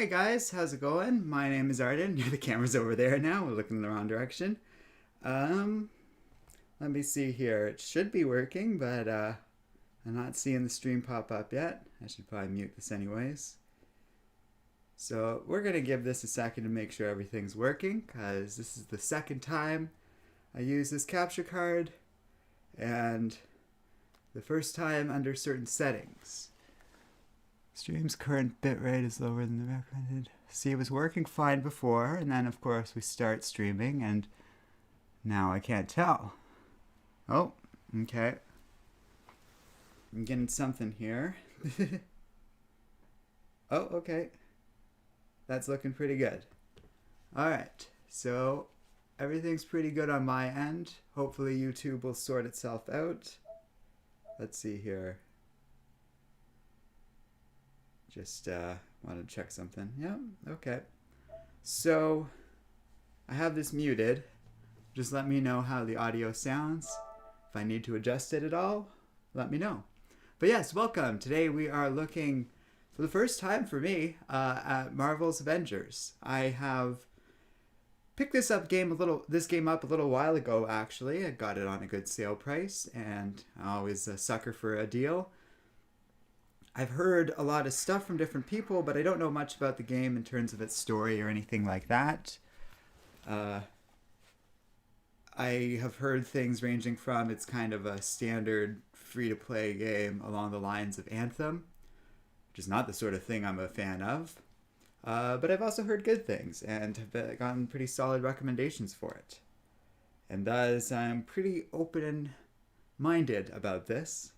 Hey guys, how's it going? My name is Arden. The camera's over there now. We're looking in the wrong direction. Um, Let me see here. It should be working, but I'm not seeing the stream pop up yet. I should probably mute this anyways. So we're gonna give this a second to make sure everything's working, because this is the second time I use this capture card, and the first time under certain settings. Stream's current bitrate is lower than the recommended. See, it was working fine before, and then of course we start streaming, and now I can't tell. Oh, okay. I'm getting something here. Oh, okay. That's looking pretty good. Alright, so everything's pretty good on my end. Hopefully YouTube will sort itself out. Let's see here. Just wanted to check something. Yeah, okay. So, I have this muted. Just let me know how the audio sounds. If I need to adjust it at all, let me know. But yes, welcome. Today we are looking, for the first time for me, at Marvel's Avengers. I have picked this game up a little while ago, actually. I got it on a good sale price, and I'm always a sucker for a deal. I've heard a lot of stuff from different people, but I don't know much about the game in terms of its story or anything like that. I have heard things ranging from it's kind of a standard free-to-play game along the lines of Anthem, which is not the sort of thing I'm a fan of. But I've also heard good things and have gotten pretty solid recommendations for it. And thus, I'm pretty open-minded about this.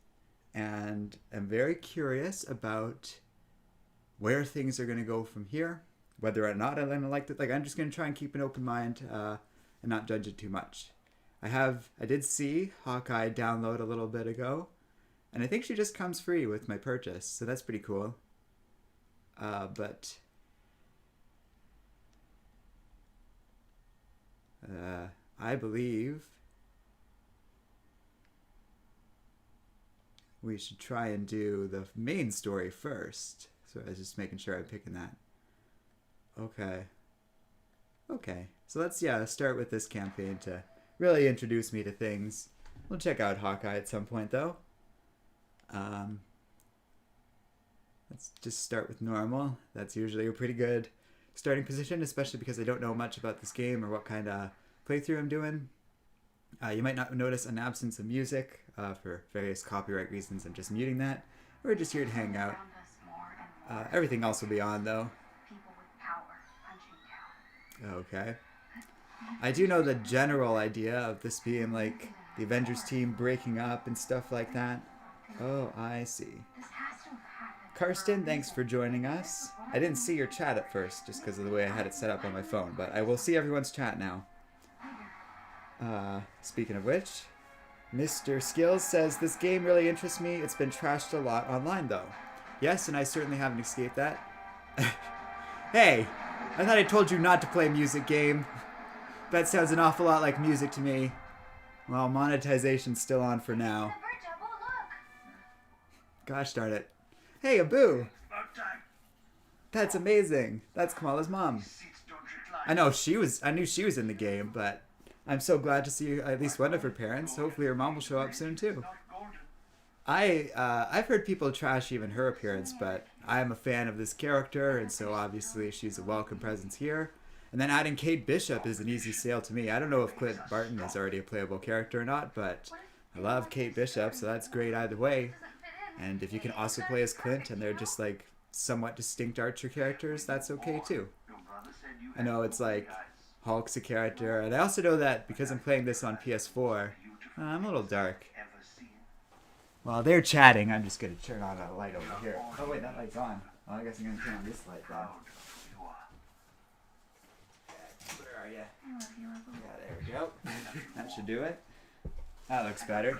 And I'm very curious about where things are going to go from here, whether or not I'm going to like it. Like, I'm just going to try and keep an open mind and not judge it too much. I did see Hawkeye download a little bit ago, and I think she just comes free with my purchase, so that's pretty cool. But I believe we should try and do the main story first. So I was just making sure I'm picking that. Okay. Okay. So let's start with this campaign to really introduce me to things. We'll check out Hawkeye at some point though. Let's just start with normal. That's usually a pretty good starting position, especially because I don't know much about this game or what kind of playthrough I'm doing. You might not notice an absence of music for various copyright reasons. I'm just muting that. We're just here to hang out. Everything else will be on though. Okay. I do know the general idea of this being like the Avengers team breaking up and stuff like that. Oh, I see. Karsten, thanks for joining us. I didn't see your chat at first just because of the way I had it set up on my phone, but I will see everyone's chat now. Speaking of which, Mr. Skills says, this game really interests me. It's been trashed a lot online, though. Yes, and I certainly haven't escaped that. Hey, I thought I told you not to play music game. That sounds an awful lot like music to me. Well, monetization's still on for now. Gosh darn it. Hey, Abu! That's amazing. That's Kamala's mom. I knew she was in the game, but I'm so glad to see at least one of her parents. Hopefully her mom will show up soon too. I've heard people trash even her appearance, but I'm a fan of this character, and so obviously she's a welcome presence here. And then adding Kate Bishop is an easy sale to me. I don't know if Clint Barton is already a playable character or not, but I love Kate Bishop, so that's great either way. And if you can also play as Clint and they're just like somewhat distinct Archer characters, that's okay too. I know it's like Hulk's a character, and I also know that because I'm playing this on PS4, I'm a little dark. While they're chatting, I'm just going to turn on a light over here. Oh wait, that light's on. Well, I guess I'm going to turn on this light then. Where are you? Yeah, there we go. That should do it. That looks better.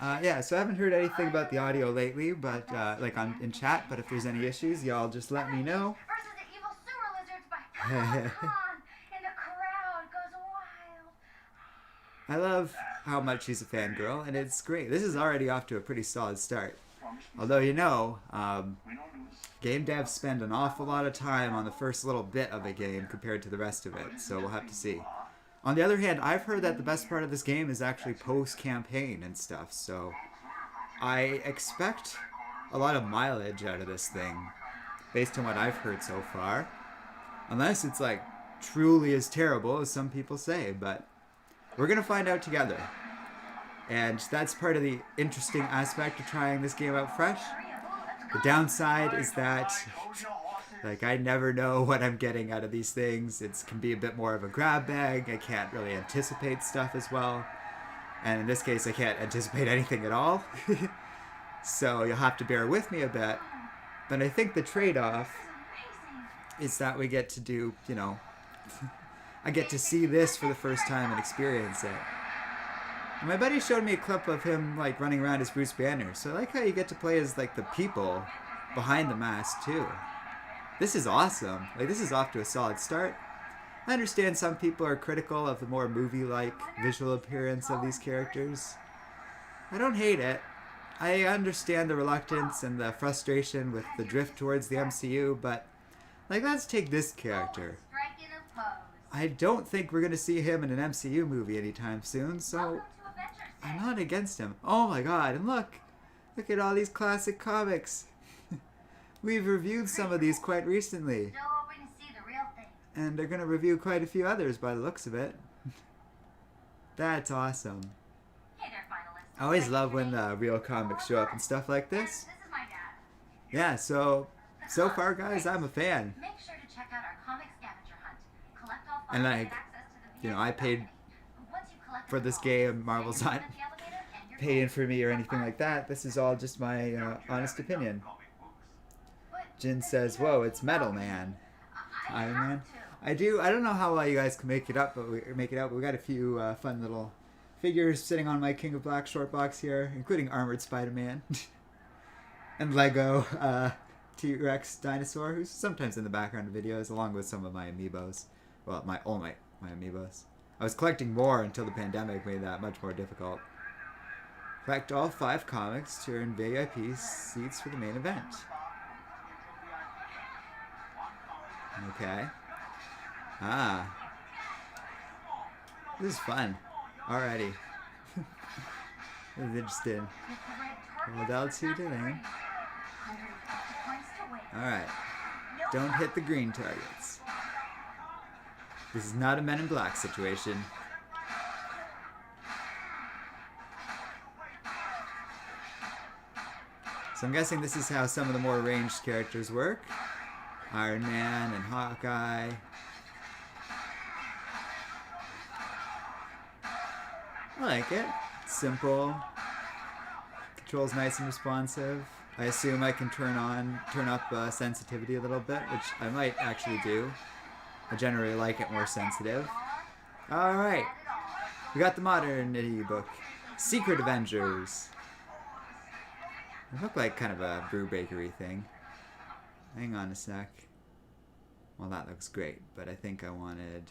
Yeah, so I haven't heard anything about the audio lately, but like in chat, but if there's any issues, y'all just let me know. I love how much she's a fangirl, and it's great. This is already off to a pretty solid start. Although, you know, game devs spend an awful lot of time on the first little bit of a game compared to the rest of it, so we'll have to see. On the other hand, I've heard that the best part of this game is actually post-campaign and stuff, so I expect a lot of mileage out of this thing, based on what I've heard so far. Unless it's, like, truly as terrible as some people say, but we're going to find out together. And that's part of the interesting aspect of trying this game out fresh. The downside is that, like, I never know what I'm getting out of these things. It can be a bit more of a grab bag. I can't really anticipate stuff as well. And in this case, I can't anticipate anything at all. So you'll have to bear with me a bit. But I think the trade-off is that we get to do, you know, I get to see this for the first time and experience it. And my buddy showed me a clip of him, like, running around as Bruce Banner. So I like how you get to play as, like, the people behind the mask, too. This is awesome. Like, this is off to a solid start. I understand some people are critical of the more movie-like visual appearance of these characters. I don't hate it. I understand the reluctance and the frustration with the drift towards the MCU, but, like, let's take this character. I don't think we're going to see him in an MCU movie anytime soon, so I'm not against him. Oh my god, and look at all these classic comics. We've reviewed some of these quite recently. And they're going to review quite a few others by the looks of it. That's awesome. I always love when the real comics show up and stuff like this. Yeah, so far, guys, I'm a fan. And, like, you know, I paid for this game. Marvel's not paying for me or anything like that. This is all just my honest opinion. Jin says, whoa, it's Metal Man. Iron Man. I don't know how well you guys can make it up, but we got a few fun little figures sitting on my King of Black short box here, including Armored Spider-Man. And Lego T-Rex Dinosaur, who's sometimes in the background of videos, along with some of my amiibos. Well, all my amiibos. I was collecting more until the pandemic made that much more difficult. Collect all 5 comics to earn VIP seats for the main event. Okay. Ah. This is fun. Alrighty. This is interesting. What else are you doing? Alright. Don't hit the green targets. This is not a Men in Black situation. So I'm guessing this is how some of the more ranged characters work. Iron Man and Hawkeye. I like it. Simple. Controls nice and responsive. I assume I can turn up sensitivity a little bit, which I might actually do. I generally like it more sensitive. Alright. We got the modernity book. Secret Avengers. It looked like kind of a brew bakery thing. Hang on a sec. Well, that looks great, but I think I wanted...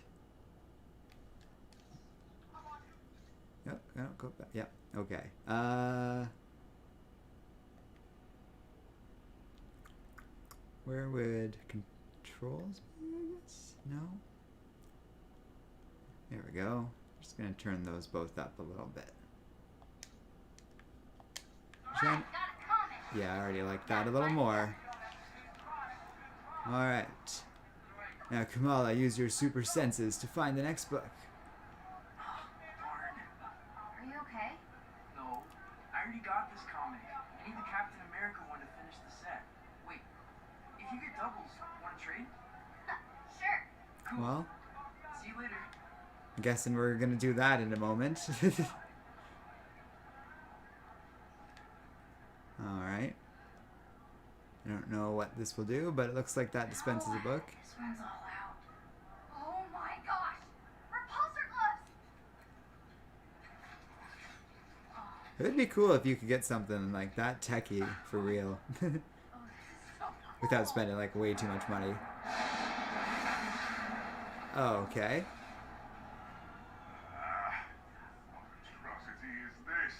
Yep, no, go back. Yep, okay. Where would controls be, I guess? No? There we go. Just gonna turn those both up a little bit. Yeah, I already like that a little more. Alright. Now, Kamala, use your super senses to find the next book. Are you okay? No, I already got this comic. I need the Captain America one to finish the set. Wait, if you get doubles, want to trade? Sure. Cool. Well, See you later. I'm guessing we're gonna do that in a moment. Alright. I don't know what this will do, but it looks like that dispenses a book. This one's all out. Oh my gosh! Repulsor gloves! It would be cool if you could get something like that techie for real. Without spending like way too much money. Oh, okay. What atrocity is this?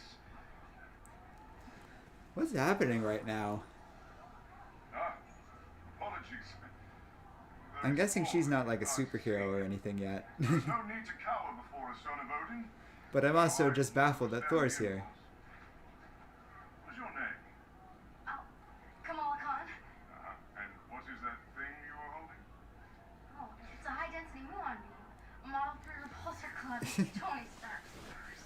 What's happening right now? Apologies. I'm guessing she's not like a superhero or anything yet. There's no need to cower before a son of Odin. But I'm also just baffled that Thor's here. What's your name? Oh, Kamala Khan. And what is that thing you were holding? Oh, it's a high-density muon beam. A Model 3 repulsor club. Tony Stark. Yes.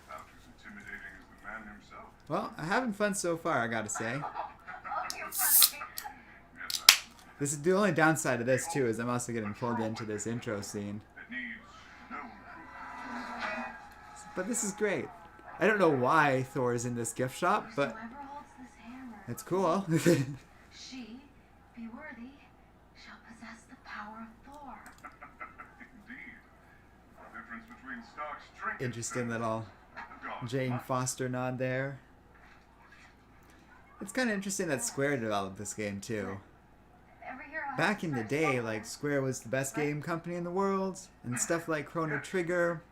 About as intimidating as the man himself. Well, I'm having fun so far, I gotta say. Oh, you're funny. Yes, This is the only downside of this too, is I'm also getting pulled into this intro scene. it needs no improvement. But this is great. I don't know why Thor is in this gift shop, but Whoever holds this hammer, it's cool. she, be worthy, shall possess the power of Thor. Indeed. The difference between Stark's strength Interesting little and Jane God's Foster nod there. It's kind of interesting that Square developed this game too. Every hero has Back his in the first day, love. like Square was the best game company in the world, and stuff like Chrono Trigger,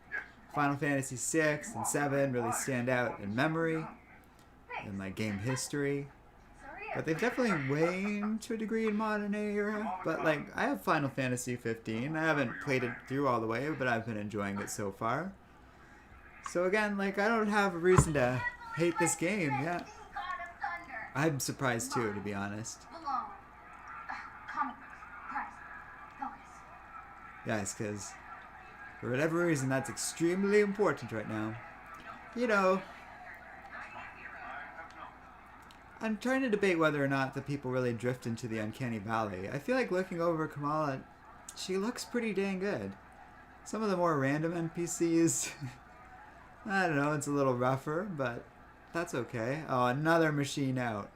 Final Fantasy VI and 7 really stand out in memory and like game history. Sorry, But they've definitely waned to a degree in modern era. But like, I have Final Fantasy 15. I haven't played it through all the way, but I've been enjoying it so far. So again, like, I don't have a reason to hate this game. Yeah, the God of Thunder. I'm surprised too, to be honest. Belong. Comic books. Price. Focus. Guys, because for whatever reason, that's extremely important right now. You know, I'm trying to debate whether or not the people really drift into the uncanny valley. I feel like looking over Kamala, she looks pretty dang good. Some of the more random NPCs, I don't know, it's a little rougher, but that's okay. Oh, another machine out.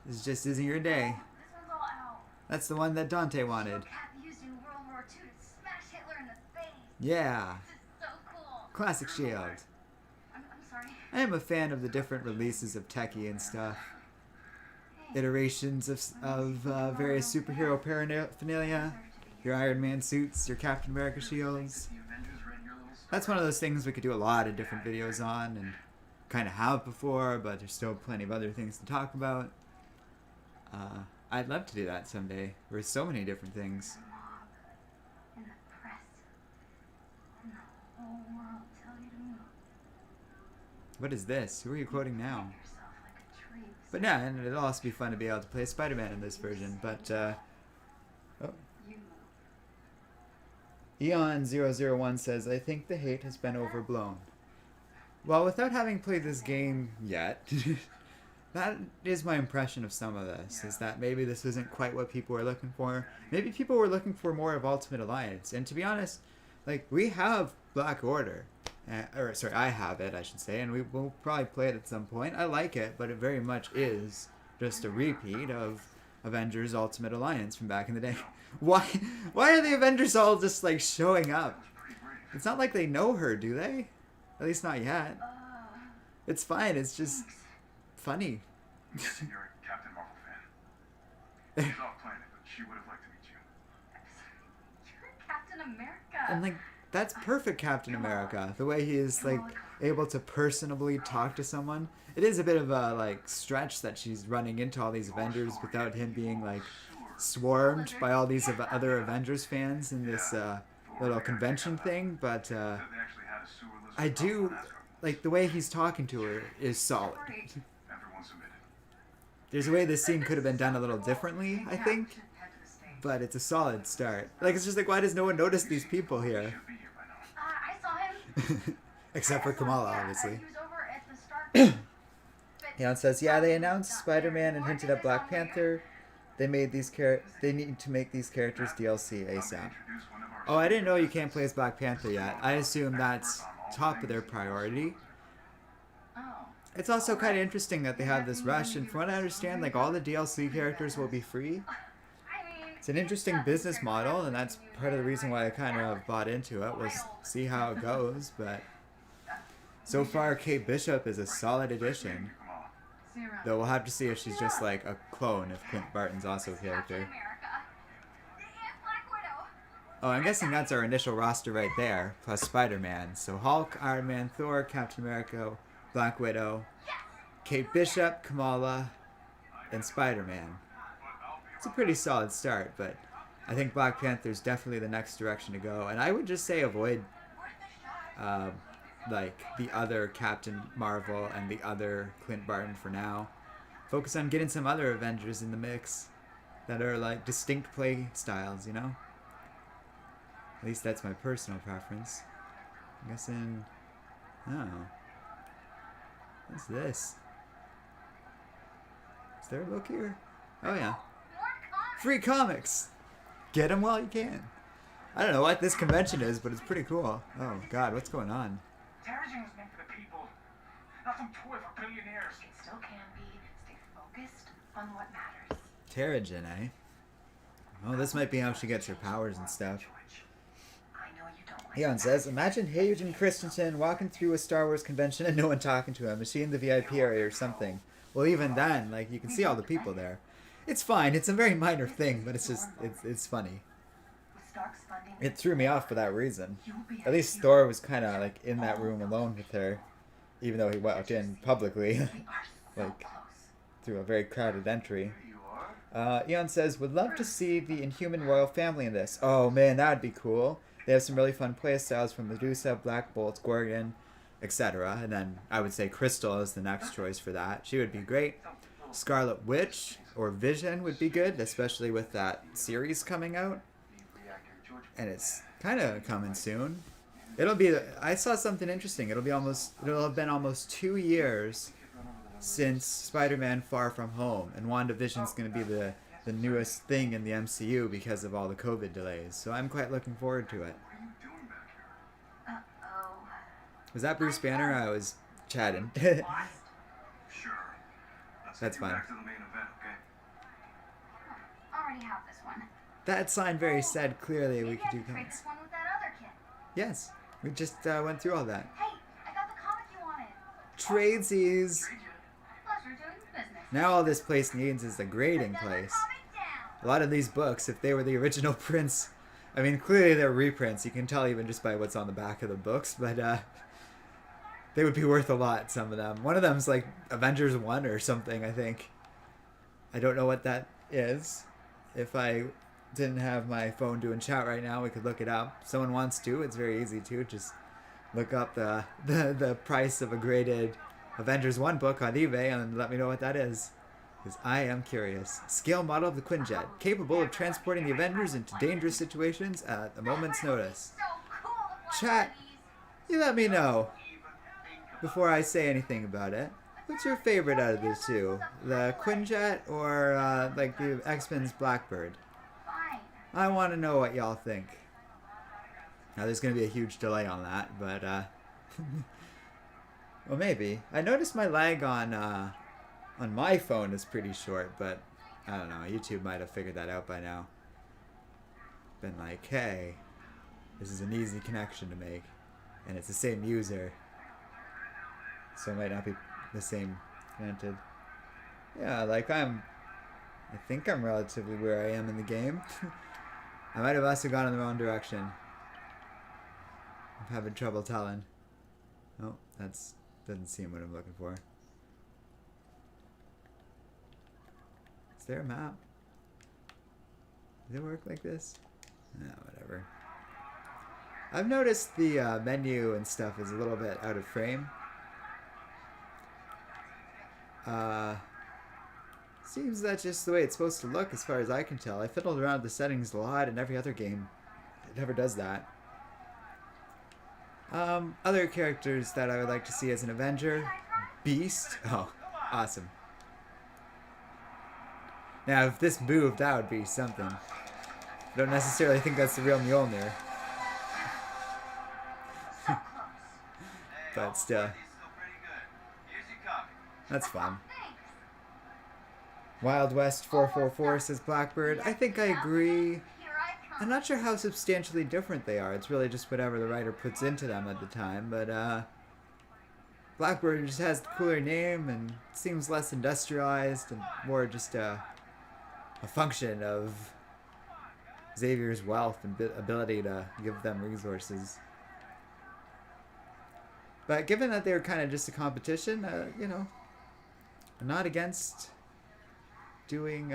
This just isn't your day. This one's all out. That's the one that Dante wanted. Cap used in World War II to smash Hitler in the face. Yeah, This is so cool. classic shield. I'm sorry. I am a fan of the different releases of Techie and stuff. Iterations of various superhero paraphernalia. Your Iron Man suits, your Captain America shields. The Avengers read your little story. That's one of those things we could do a lot of different videos on and kind of have before, but there's still plenty of other things to talk about. I'd love to do that someday. There's so many different things. The mob and the press and the whole world tell you to move. What is this? Who are you quoting now? Bend yourself like a tree. But yeah, and it'll also be fun to be able to play Spider-Man in this version. But You Eon001 says, I think the hate has been overblown. Well, without having played this game yet, that is my impression of some of this, is that maybe this isn't quite what people were looking for. Maybe people were looking for more of Ultimate Alliance. And to be honest, like, we have Black Order. Or, sorry, I have it, I should say, and we will probably play it at some point. I like it, but it very much is just a repeat of Avengers Ultimate Alliance from back in the day. Why are the Avengers all just, like, showing up? It's not like they know her, do they? At least not yet. It's fine, it's just funny. I'm guessing you're a Captain Marvel fan. She's off planet, but she would have liked to meet you. You're Captain America. And, like, that's perfect Captain America. The way he is, like, able to personably talk to someone. It is a bit of a, like, stretch that she's running into all these Avengers without him being, like, swarmed by all these other Avengers fans in this little convention thing. But They actually had a sewer list I of do, problems on Asgard. like, the way he's talking to her is solid. Everyone submitted. There's a way this scene could have been done a little differently, I think. But it's a solid start. Like, it's just like, why does no one notice these people here? Should be here by now. I saw him. Except for Kamala, obviously. He was over at the Stark. Leon says, yeah, they announced Spider-Man and hinted at Black Panther. They made these They need to make these characters DLC ASAP. Introduce one of our Oh, I didn't know you can't play as Black Panther yet. I assume that's top of their priority. Oh. It's also kind of interesting that they have this rush, and from what I understand, like, all the DLC characters will be free. I mean, It's an interesting business model, and that's part of the reason why I kind of bought into it, was see how it goes, but so far Kate Bishop is a solid addition. Kamala. Though we'll have to see if she's just like a clone if Clint Barton's also a Captain character. America. And Black Widow. Oh, I'm guessing that's our initial roster right there, plus Spider-Man. So Hulk, Iron Man, Thor, Captain America, Black Widow, Kate Bishop, Kamala, and Spider-Man. It's a pretty solid start, but I think Black Panther is definitely the next direction to go. And I would just say avoid like the other Captain Marvel and the other Clint Barton for now. Focus on getting some other Avengers in the mix that are like distinct play styles, you know? At least that's my personal preference. I'm guessing... Oh. What's this? Is there a book here? Oh yeah. Free comics! Get them while you can. I don't know what this convention is, but it's pretty cool. Oh god, what's going on? Terrigen was meant for the people, not some toy for billionaires. It still can be. Stay focused on what matters. Terrigen, eh? Oh, this might be how she gets her powers and stuff. I know you don't like Leon says, imagine Hayden Christensen walking through a Star Wars convention and no one talking to him. Is she in the VIP area or something? Well, even then, like, you can see all the people there. It's fine. It's a very minor thing, but it's just, it's funny. With Stark's funding, It threw me off for that reason. you'll be At least Thor was kind of, like, in that room alone with her. Even though he walked in publicly, We are so like, close. through a very crowded entry. There you are. Eon says, would love to see the Inhuman royal family in this. Oh man, that would be cool. They have some really fun playstyles from Medusa, Black Bolt, Gorgon, etc. And then I would say Crystal is the next choice for that. She would be great. Scarlet Witch or Vision would be good, especially with that series coming out. And it's kind of coming soon. It'll be, I saw something interesting. It'll have been almost 2 years since Spider-Man Far From Home, and WandaVision's going to be the newest thing in the MCU because of all the COVID delays. So I'm quite looking forward to it. What are you doing back here? Uh-oh. Was that Bruce Banner? I was chatting. Sure. Let's That's get you fine. back to the main event, okay? Already have this one. That sign very said clearly we Maybe could I do can trade comics. this one with that other kid. Yes, we just went through all that. Hey, I got the comic you wanted. Tradesies. Pleasure doing business. Now all this place needs is a grading Another place. comic down. A lot of these books, if they were the original prints, I mean, clearly they're reprints. You can tell even just by what's on the back of the books, but they would be worth a lot, some of them. One of them's like Avengers 1 or something, I think. I don't know what that is. If I didn't have my phone doing chat right now, we could look it up. If someone wants to, it's very easy to. Just look up the price of a graded Avengers 1 book on eBay and let me know what that is. Because I am curious. Scale model of the Quinjet, capable of transporting the Avengers into dangerous situations at a moment's notice. So cool with one Chat. of these. You let me know before I say anything about it. What's your favorite out of the two? The Quinjet or like the X-Men's Blackbird? Fine. I want to know what y'all think. Now there's going to be a huge delay on that, but well, maybe. I noticed my lag on my phone is pretty short, but I don't know. YouTube might have figured that out by now. Been like, hey, this is an easy connection to make, and it's the same user, so it might not be the same. Granted, yeah, like I think I'm relatively where I am in the game. I might have also gone in the wrong direction. I'm having trouble telling. Oh, doesn't seem what I'm looking for. Is there a map? Does it work like this? No, whatever. I've noticed the menu and stuff is a little bit out of frame. Seems that's just the way it's supposed to look as far as I can tell. I fiddled around with the settings a lot in every other game. It never does that. Other characters that I would like to see as an Avenger. Beast. Oh, awesome. Now, if this moved, that would be something. I don't necessarily think that's the real Mjolnir. So close. But still, that's fun. Thanks. Wild West 444 says Blackbird. I think I agree. Here I come. I'm not sure how substantially different they are. It's really just whatever the writer puts into them at the time. But Blackbird just has the cooler name and seems less industrialized and more just a function of Xavier's wealth and ability to give them resources. But given that they're kind of just a competition, you know, I'm not against doing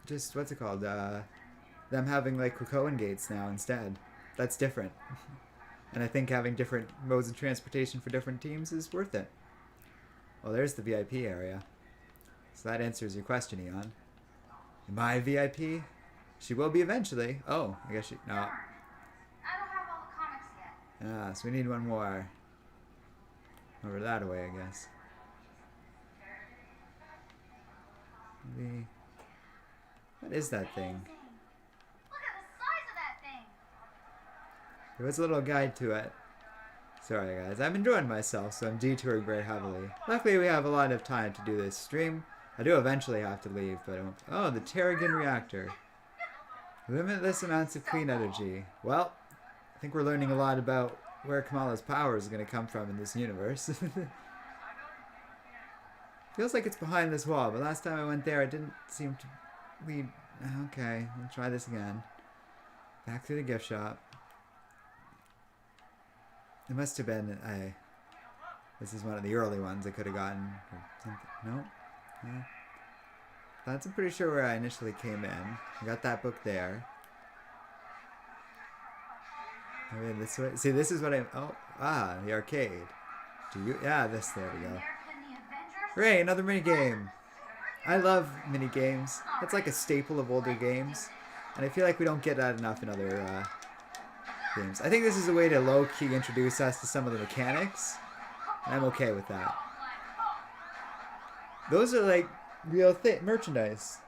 just what's it called? Them having like Krakoan gates now instead. That's different. And I think having different modes of transportation for different teams is worth it. Well, there's the VIP area. So that answers your question, Eon. Am I a VIP? She will be eventually. Oh, I guess she... No. I don't have all the comics yet. So we need one more. Over that way, I guess. Maybe... What is that thing? Amazing. Look at the size of that thing. There was a little guide to it. Sorry guys, I'm enjoying myself, so I'm detouring very heavily. Luckily we have a lot of time to do this stream. I do eventually have to leave, but I won't... Oh, the Terrigen reactor. Limitless amounts of clean energy. Well, I think we're learning a lot about where Kamala's power is going to come from in this universe. Feels like it's behind this wall, but last time I went there it didn't seem to lead... Okay, we'll try this again. Back through the gift shop. It must have been this is one of the early ones I could have gotten. Or something. No? Yeah. That's I'm pretty sure where I initially came in. I got that book there. I mean, this way. See, this is what I'm... Oh, the arcade. Do you... Yeah, this. There we go. There can the Avengers... Hooray, another minigame. I love minigames. That's like a staple of older games. And I feel like we don't get that enough in other games. I think this is a way to low-key introduce us to some of the mechanics. And I'm okay with that. Those are like real merchandise.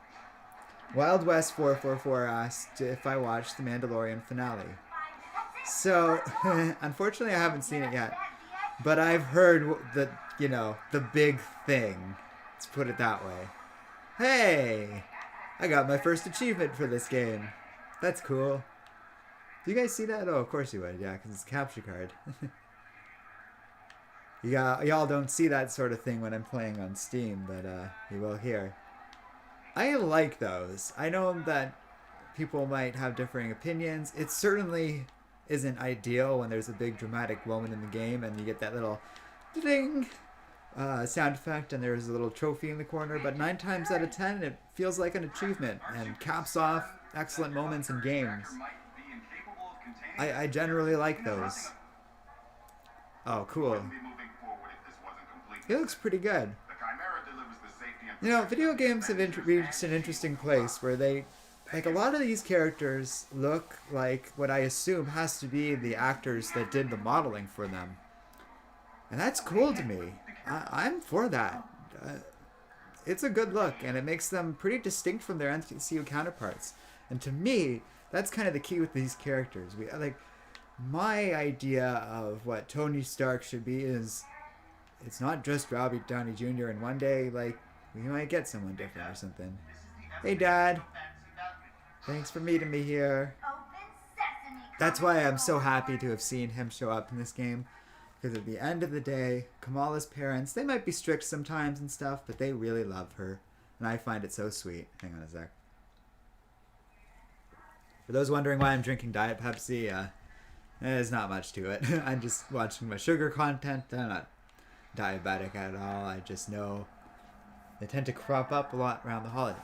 Wild West 444 asked if I watched the Mandalorian finale. So, unfortunately I haven't seen it yet. But I've heard that, you know, the big thing. Let's put it that way. Hey! I got my first achievement for this game. That's cool. Do you guys see that? Oh, of course you would. Yeah, because it's a capture card. Y'all don't see that sort of thing when I'm playing on Steam, but you will here. I like those. I know that people might have differing opinions. It certainly isn't ideal when there's a big dramatic moment in the game and you get that little ding sound effect and there's a little trophy in the corner, but 9 times out of 10 it feels like an achievement and caps off excellent moments in games. I generally like those. Oh, cool. It looks pretty good. You know, video games have reached an interesting place where they, like, a lot of these characters look like what I assume has to be the actors that did the modeling for them. And that's cool to me. I'm for that. It's a good look, and it makes them pretty distinct from their MCU counterparts. And to me, that's kind of the key with these characters. My idea of what Tony Stark should be is, it's not just Robert Downey Jr. and one day, like, we might get someone different or something. Hey, Dad. Thanks for meeting me here. That's why I'm so happy to have seen him show up in this game. Because at the end of the day, Kamala's parents, they might be strict sometimes and stuff, but they really love her. And I find it so sweet. Hang on a sec. For those wondering why I'm drinking Diet Pepsi, there's not much to it. I'm just watching my sugar content. I'm not diabetic at all. I just know they tend to crop up a lot around the holidays.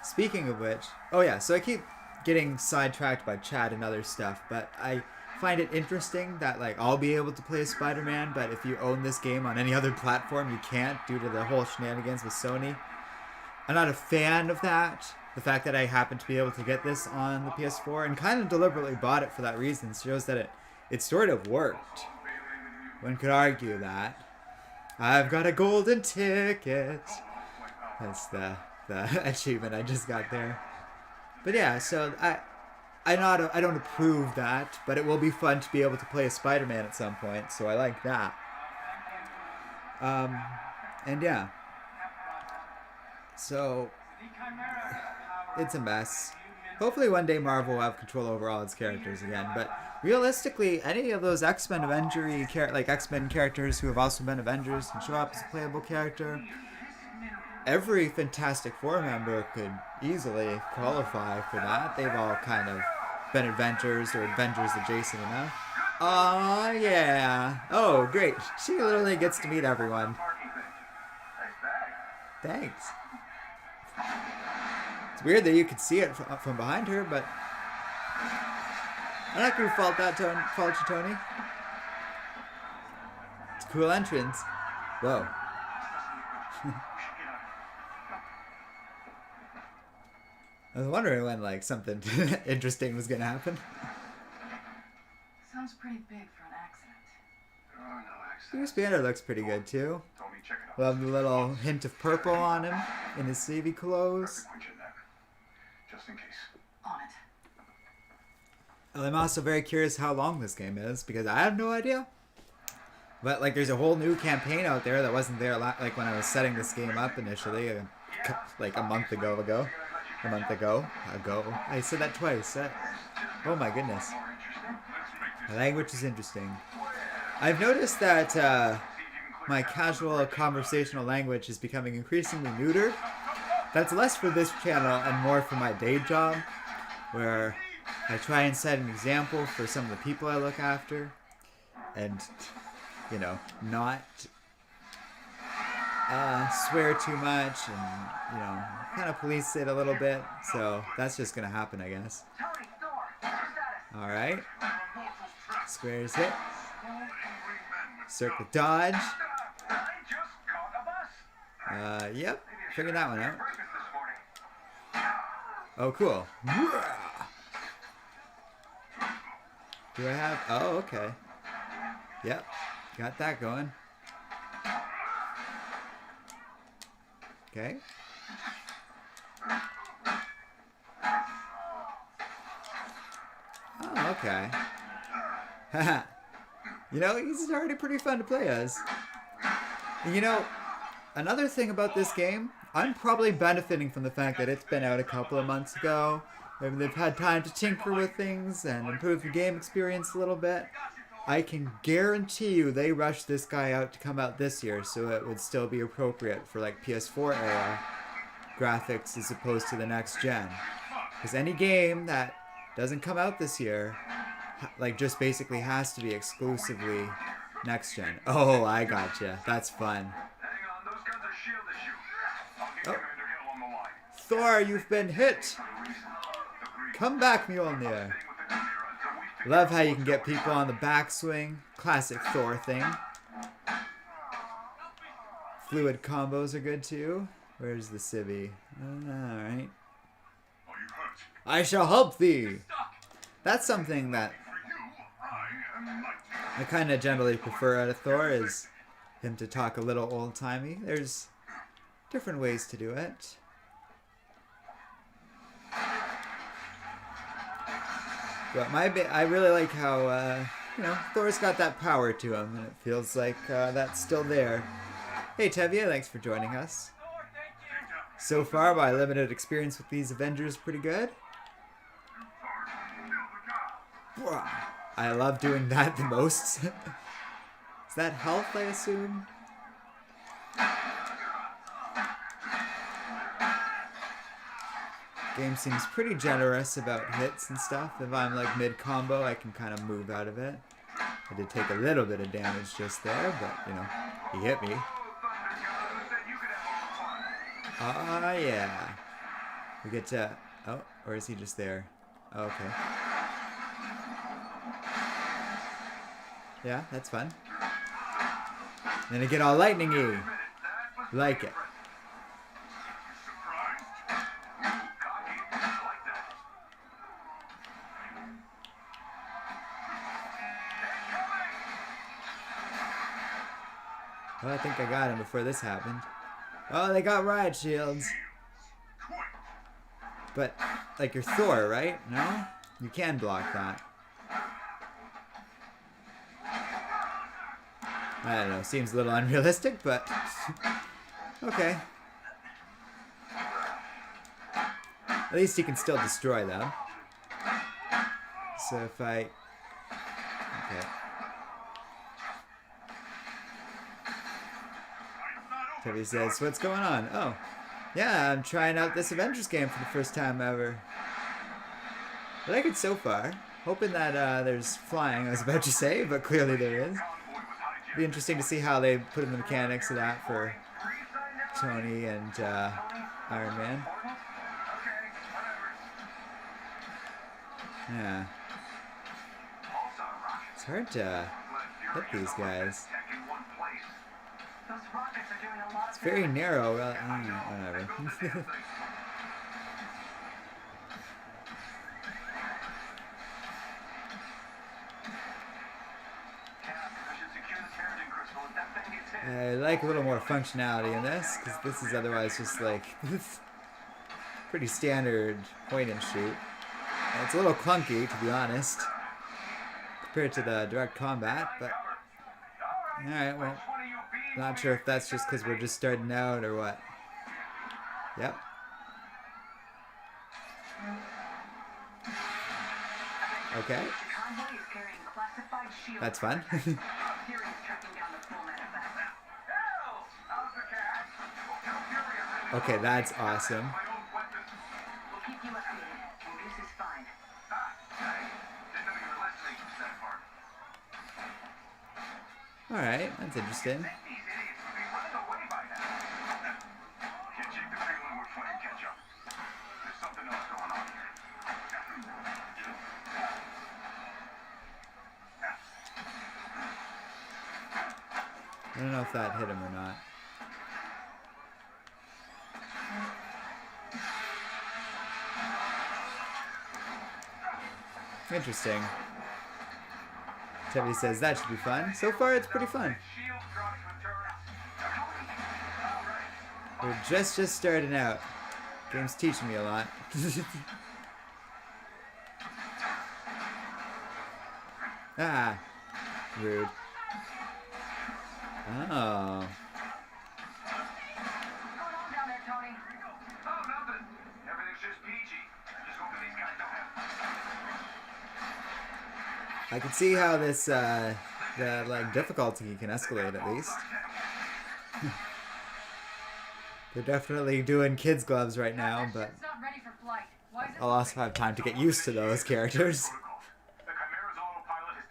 Speaking of which, oh yeah, so I keep getting sidetracked by chat and other stuff, but I find it interesting that, like, I'll be able to play Spider-Man, but if you own this game on any other platform, you can't due to the whole shenanigans with Sony. I'm not a fan of that. The fact that I happen to be able to get this on the PS4 and kind of deliberately bought it for that reason shows that it sort of worked. One could argue that. I've got a golden ticket. That's the achievement I just got there. But yeah, so I don't approve that, but it will be fun to be able to play a Spider-Man at some point, so I like that. And yeah. So it's a mess. Hopefully one day Marvel will have control over all its characters again, but realistically, any of those X-Men X-Men characters who have also been Avengers can show up as a playable character. every Fantastic Four member could easily qualify for that. They've all kind of been Avengers or Avengers adjacent enough. Oh yeah. Oh great. She literally gets to meet everyone. Parking thing. Nice bag. Thanks. It's weird that you could see it from behind her, but I'm not gonna fault you, Tony. It's a cool entrance. Whoa. I was wondering when like something interesting was gonna happen. Sounds pretty big for an accident. Oh, no accident. Bruce Banner looks pretty good too. Tommy, check it out. Love the little hint of purple on him in his navy clothes. Quench in that. Just in case. On it. Well, I'm also very curious how long this game is because I have no idea. But like, there's a whole new campaign out there that wasn't there like when I was setting this game up initially, like a month ago. I said that twice. Oh my goodness. The language is interesting. I've noticed that my casual conversational language is becoming increasingly neutered. That's less for this channel and more for my day job, where I try and set an example for some of the people I look after, and, you know, not swear too much and, you know, kind of police it a little bit. So that's just going to happen, I guess. Tony, Thor, what's your status? Alright. Squares hit. Circle dodge. I just caught a bus. Yep. Figured that one out. Breakfast this morning. Oh, cool. Do I have... Oh, okay. Yep. Got that going. Okay. Oh, okay. Haha. You know, he's already pretty fun to play as. You know, another thing about this game, I'm probably benefiting from the fact that it's been out a couple of months ago. Maybe they've had time to tinker with things and improve the game experience a little bit. I can guarantee you they rushed this guy out to come out this year, so it would still be appropriate for like PS4 era graphics as opposed to the next gen. Because any game that doesn't come out this year, like, just basically has to be exclusively next gen. Oh, I gotcha. That's fun. Hang on, those guns are shield issue. I'll get Oh. Commander Hill on the line. Thor, you've been hit! Come back, Mjolnir! Love how you can get people on the backswing. Classic Thor thing. Fluid combos are good too. Where's the civvy? Alright. Are you hurt? I shall help thee! That's something that For you, I am light. I kind of generally prefer out of Thor, is him to talk a little old-timey. There's different ways to do it. But I really like how, you know, Thor's got that power to him, and it feels like that's still there. Hey Tevye, thanks for joining us. So far, my limited experience with these Avengers, pretty good. I love doing that the most. Is that health, I assume? Game seems pretty generous about hits and stuff. If I'm like mid-combo, I can kind of move out of it. I did take a little bit of damage just there, but, you know, he hit me. Ah, yeah. We get to... Oh, or is he just there? Oh, okay. Yeah, that's fun. Then I get all lightning-y. Like it. Well, I think I got him before this happened. Oh, they got riot shields. But, like, you're Thor, right? No? You can block that. I don't know, seems a little unrealistic, but... okay. At least you can still destroy them. So if I... Okay. Toby says, what's going on? Oh, yeah, I'm trying out this Avengers game for the first time ever. I like it so far. Hoping that there's flying, I was about to say, but clearly there is. Be interesting to see how they put in the mechanics of that for Tony and Iron Man. Yeah. It's hard to hit these guys. It's very narrow. Whatever. I like a little more functionality in this, because this is otherwise just like pretty standard point and shoot. And it's a little clunky, to be honest, compared to the direct combat, but alright, well, not sure if that's just because we're just starting out or what. Yep. Okay. That's fun. Okay, that's awesome. Alright, that's interesting. I don't know if that hit him or not. Interesting. Tevye says that should be fun. So far, it's pretty fun. We're just starting out. Game's teaching me a lot. Ah, rude. Oh. I can see how this, the, like, difficulty can escalate at least. They're definitely doing kids' gloves right now, but I'll also have time to get used to those characters.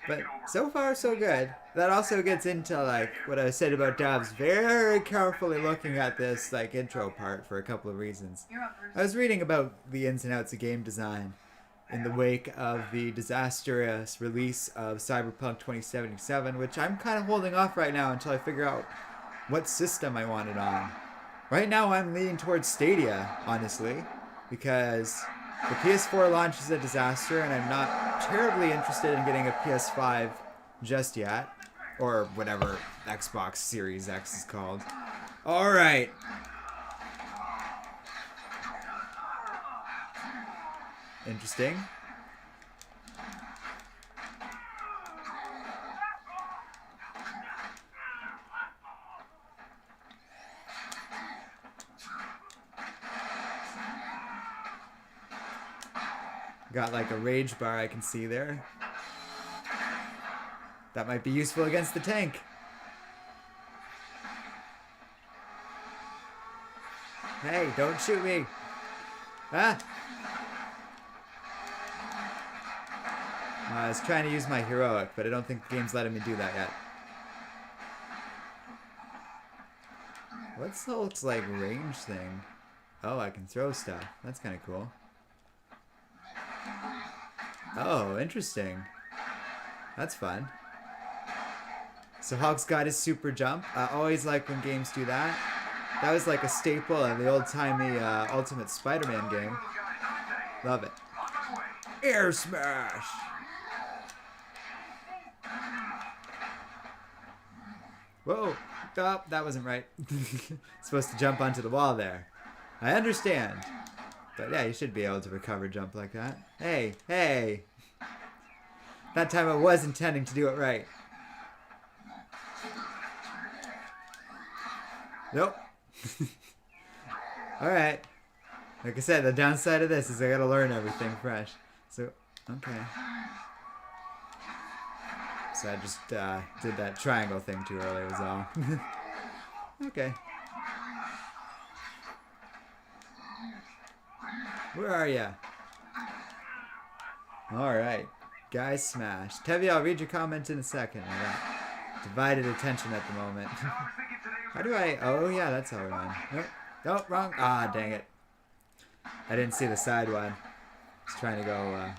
But so far, so good. That also gets into, like, what I said about Dobbs very carefully looking at this, like, intro part for a couple of reasons. I was reading about the ins and outs of game design in the wake of the disastrous release of Cyberpunk 2077, which I'm kind of holding off right now until I figure out what system I want it on. Right now I'm leaning towards Stadia, honestly, because the PS4 launch is a disaster and I'm not terribly interested in getting a PS5 just yet, or whatever Xbox Series X is called. Alright. Interesting. Got like a rage bar I can see there. That might be useful against the tank. Hey, don't shoot me. Ah! I was trying to use my heroic, but I don't think the game's letting me do that yet. What's the looks like range thing? Oh, I can throw stuff. That's kind of cool. Oh, interesting. That's fun. So Hulk's got his super jump. I always like when games do that. That was like a staple in the old-timey Ultimate Spider-Man game. Love it. Air smash! Whoa! Oh, that wasn't right. Supposed to jump onto the wall there. I understand. But yeah, you should be able to recover jump like that. Hey, hey! That time I was intending to do it right. Nope. Alright. Like I said, the downside of this is I gotta learn everything fresh. So, okay. So I just did that triangle thing too early was all. Okay. Where are ya? Alright. Guy smashed. Tevi, I'll read your comment in a second. I got divided attention at the moment. How do I... Oh, yeah, that's how I run. Nope. Nope, wrong. Ah, dang it. I didn't see the side one. Just trying to go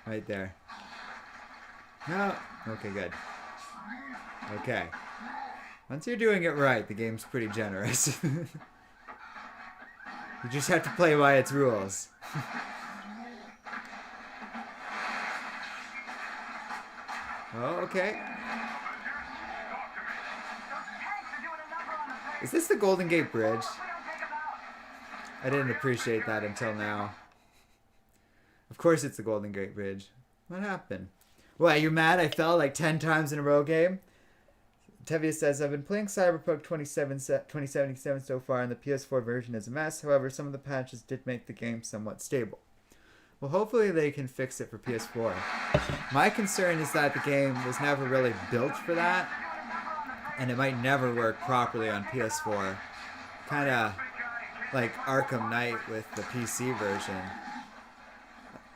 right there. No. Okay, good. Okay. Once you're doing it right, the game's pretty generous. You just have to play by its rules. Oh, okay. Is this the Golden Gate Bridge? I didn't appreciate that until now. Of course it's the Golden Gate Bridge. What happened? What, you're mad I fell like 10 times in a row game? Tevia says, I've been playing Cyberpunk 2077 so far, and the PS4 version is a mess. However, some of the patches did make the game somewhat stable. Well, hopefully they can fix it for PS4. My concern is that the game was never really built for that, and it might never work properly on PS4. Kind of like Arkham Knight with the PC version.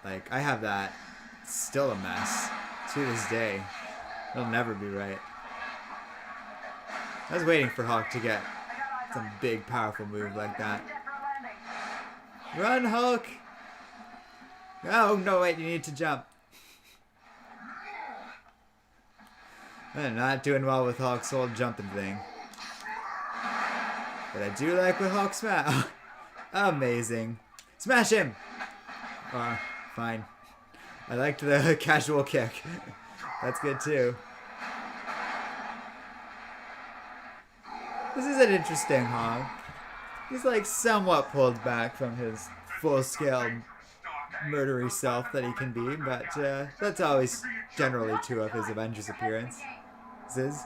Like, I have that. It's still a mess. To this day. It'll never be right. I was waiting for Hulk to get some big, powerful move like that. Run, Hulk! Oh, no, wait, you need to jump. I'm not doing well with Hulk's whole jumping thing. But I do like with Hulk smash. Amazing. Smash him! Fine. I liked the casual kick. That's good too. This is an interesting Hulk. He's like somewhat pulled back from his full-scale murdery self that he can be, but that's always generally true of his Avengers appearance. Ziz?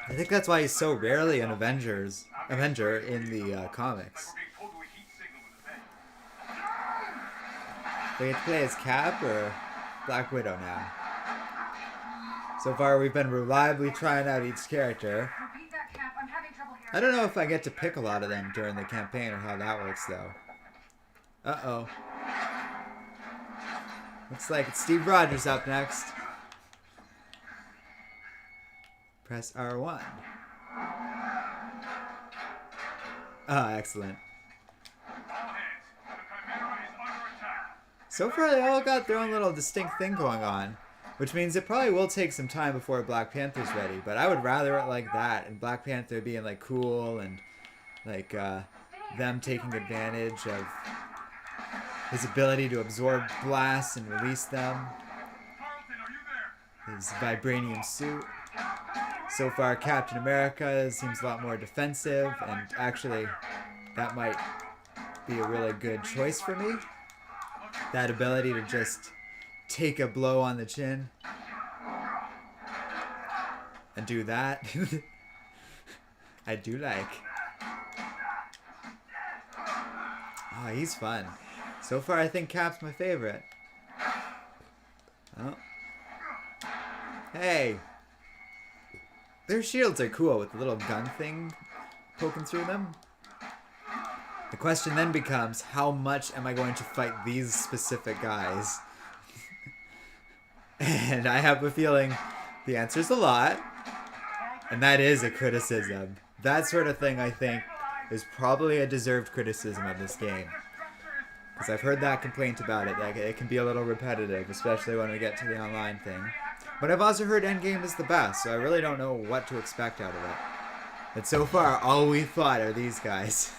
I think that's why he's so rarely an Avenger in the comics. We get to play as Cap or Black Widow now. So far we've been reliably trying out each character. I don't know if I get to pick a lot of them during the campaign or how that works though. Uh-oh. Looks like it's Steve Rogers up next. Press R1. Ah, excellent. So far they all got their own little distinct thing going on, which means it probably will take some time before Black Panther's ready, but I would rather it like that, and Black Panther being like cool and like them taking advantage of his ability to absorb blasts and release them, his vibranium suit. So far Captain America seems a lot more defensive, and actually that might be a really good choice for me. That ability to just take a blow on the chin and do that. I do like. Oh, he's fun. So far I think Cap's my favorite. Oh. Hey! Their shields are cool with the little gun thing poking through them. The question then becomes, how much am I going to fight these specific guys? And I have a feeling the answer's a lot. And that is a criticism. That sort of thing, I think, is probably a deserved criticism of this game. Because I've heard that complaint about it. Like, it can be a little repetitive, especially when we get to the online thing. But I've also heard Endgame is the best, so I really don't know what to expect out of it. But so far, all we've fought are these guys.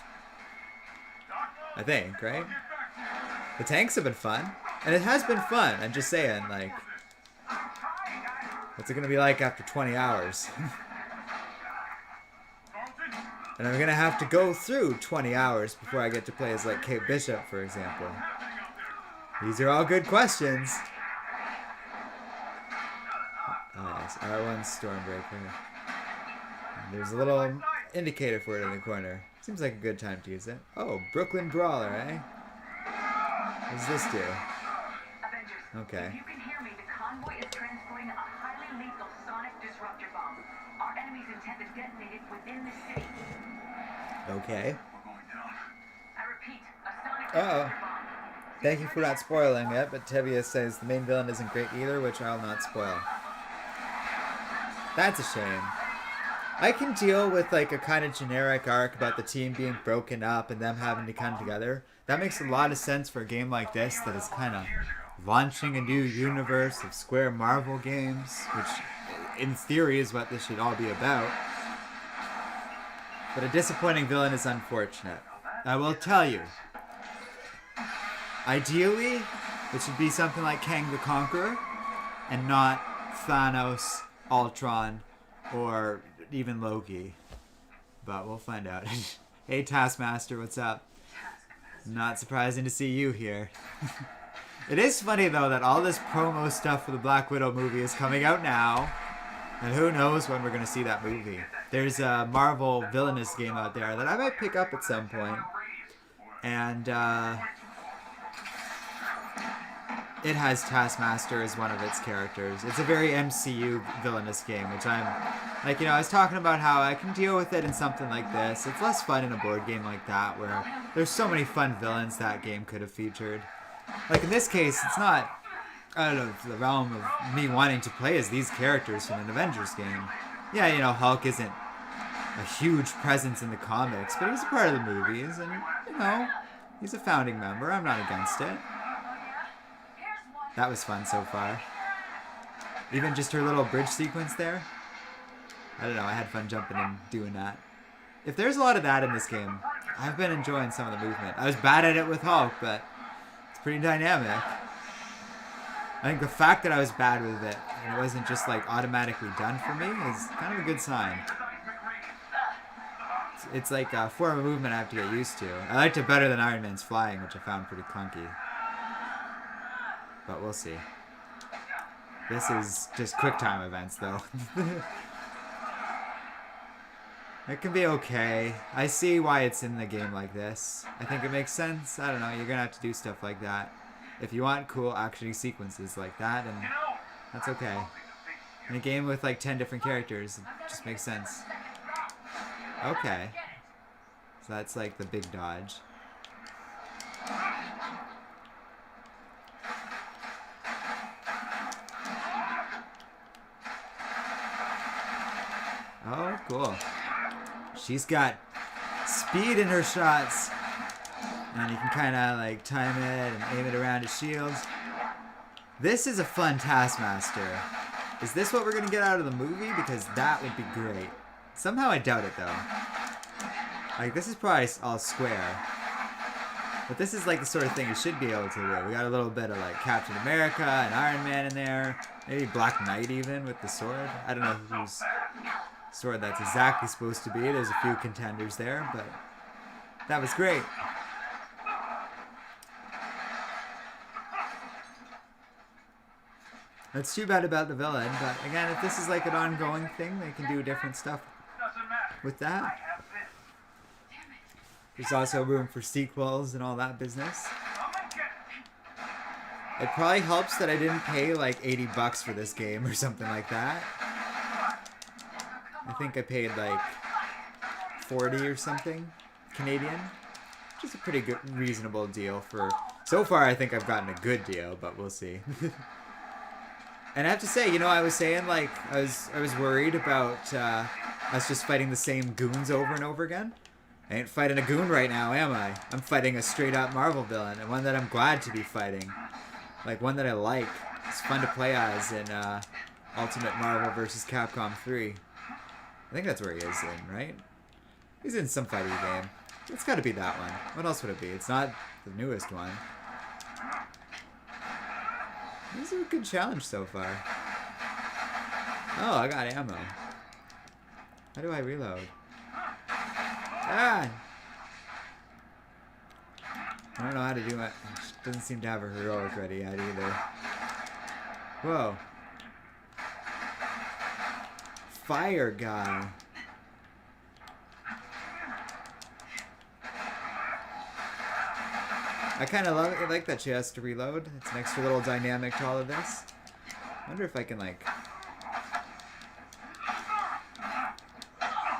I think, right? The tanks have been fun. And it has been fun. I'm just saying, like, what's it going to be like after 20 hours? And I'm going to have to go through 20 hours before I get to play as, like, Kate Bishop, for example. These are all good questions. Oh, yes. R1 Stormbreaker. And there's a little indicator for it in the corner. Seems like a good time to use it. Oh, Brooklyn Brawler, eh? What does this do? Avengers, Okay. if you can hear me, the convoy is transporting a highly lethal sonic disruptor bomb. Our enemies intend to detonate it within the city. Okay. We're going down. I repeat, a sonic Uh-oh. diffuser bomb. Thank you for not spoiling it, but Tevia says the main villain isn't great either, which I'll not spoil. That's a shame. I can deal with like a kind of generic arc about the team being broken up and them having to come together. That makes a lot of sense for a game like this that is kind of launching a new universe of Square Marvel games, which in theory is what this should all be about. But a disappointing villain is unfortunate. I will tell you. Ideally, it should be something like Kang the Conqueror and not Thanos, Ultron, or even Loki. But we'll find out. Hey Taskmaster, what's up? Not surprising to see you here. It is funny though that all this promo stuff for the Black Widow movie is coming out now. And who knows when we're going to see that movie. There's a Marvel Villainous game out there that I might pick up at some point. And it has Taskmaster as one of its characters. It's a very MCU villainous game, which I'm, like, you know, I was talking about how I can deal with it in something like this. It's less fun in a board game like that, where there's so many fun villains that game could have featured. Like, in this case, it's not out of the realm of me wanting to play as these characters from an Avengers game. Yeah, you know, Hulk isn't a huge presence in the comics, but he's a part of the movies, and, you know, he's a founding member. I'm not against it. That was fun so far. Even just her little bridge sequence there. I don't know, I had fun jumping and doing that. If there's a lot of that in this game, I've been enjoying some of the movement. I was bad at it with Hulk, but it's pretty dynamic. I think the fact that I was bad with it, and it wasn't just like automatically done for me, is kind of a good sign. It's like a form of movement I have to get used to. I liked it better than Iron Man's flying, which I found pretty clunky. But we'll see. This is just quick time events, though. It can be okay. I see why it's in the game like this. I think it makes sense. I don't know. You're gonna have to do stuff like that. If you want cool action sequences like that, and that's okay. In a game with like 10 different characters, it just makes sense. Okay. So that's like the big dodge. Oh, cool. She's got speed in her shots. And you can kind of like time it and aim it around his shields. This is a fun Taskmaster. Is this what we're going to get out of the movie? Because that would be great. Somehow I doubt it though. Like, this is probably all Square. But this is like the sort of thing you should be able to do. We got a little bit of like Captain America and Iron Man in there. Maybe Black Knight even with the sword. I don't know whose sword that's exactly supposed to be. There's a few contenders there, but that was great. That's too bad about the villain, but again, if this is like an ongoing thing, they can do different stuff with that. There's also room for sequels and all that business. It probably helps that I didn't pay like $80 for this game or something like that. I think I paid like 40 or something Canadian, which is a pretty good, reasonable deal for. So far, I think I've gotten a good deal, but we'll see. And I have to say, you know, I was saying like I was worried about us just fighting the same goons over and over again. I ain't fighting a goon right now, am I? I'm fighting a straight up Marvel villain, and one that I'm glad to be fighting. Like one that I like. It's fun to play as in Ultimate Marvel vs. Capcom 3. I think that's where he is in, right? He's in some fighting game. It's gotta be that one. What else would it be? It's not the newest one. This is a good challenge so far. Oh, I got ammo. How do I reload? Ah! I don't know how to do it. She doesn't seem to have her heroic ready yet either. Whoa. Fire guy. I kind of like that she has to reload. It's an extra little dynamic to all of this. I wonder if I can like... I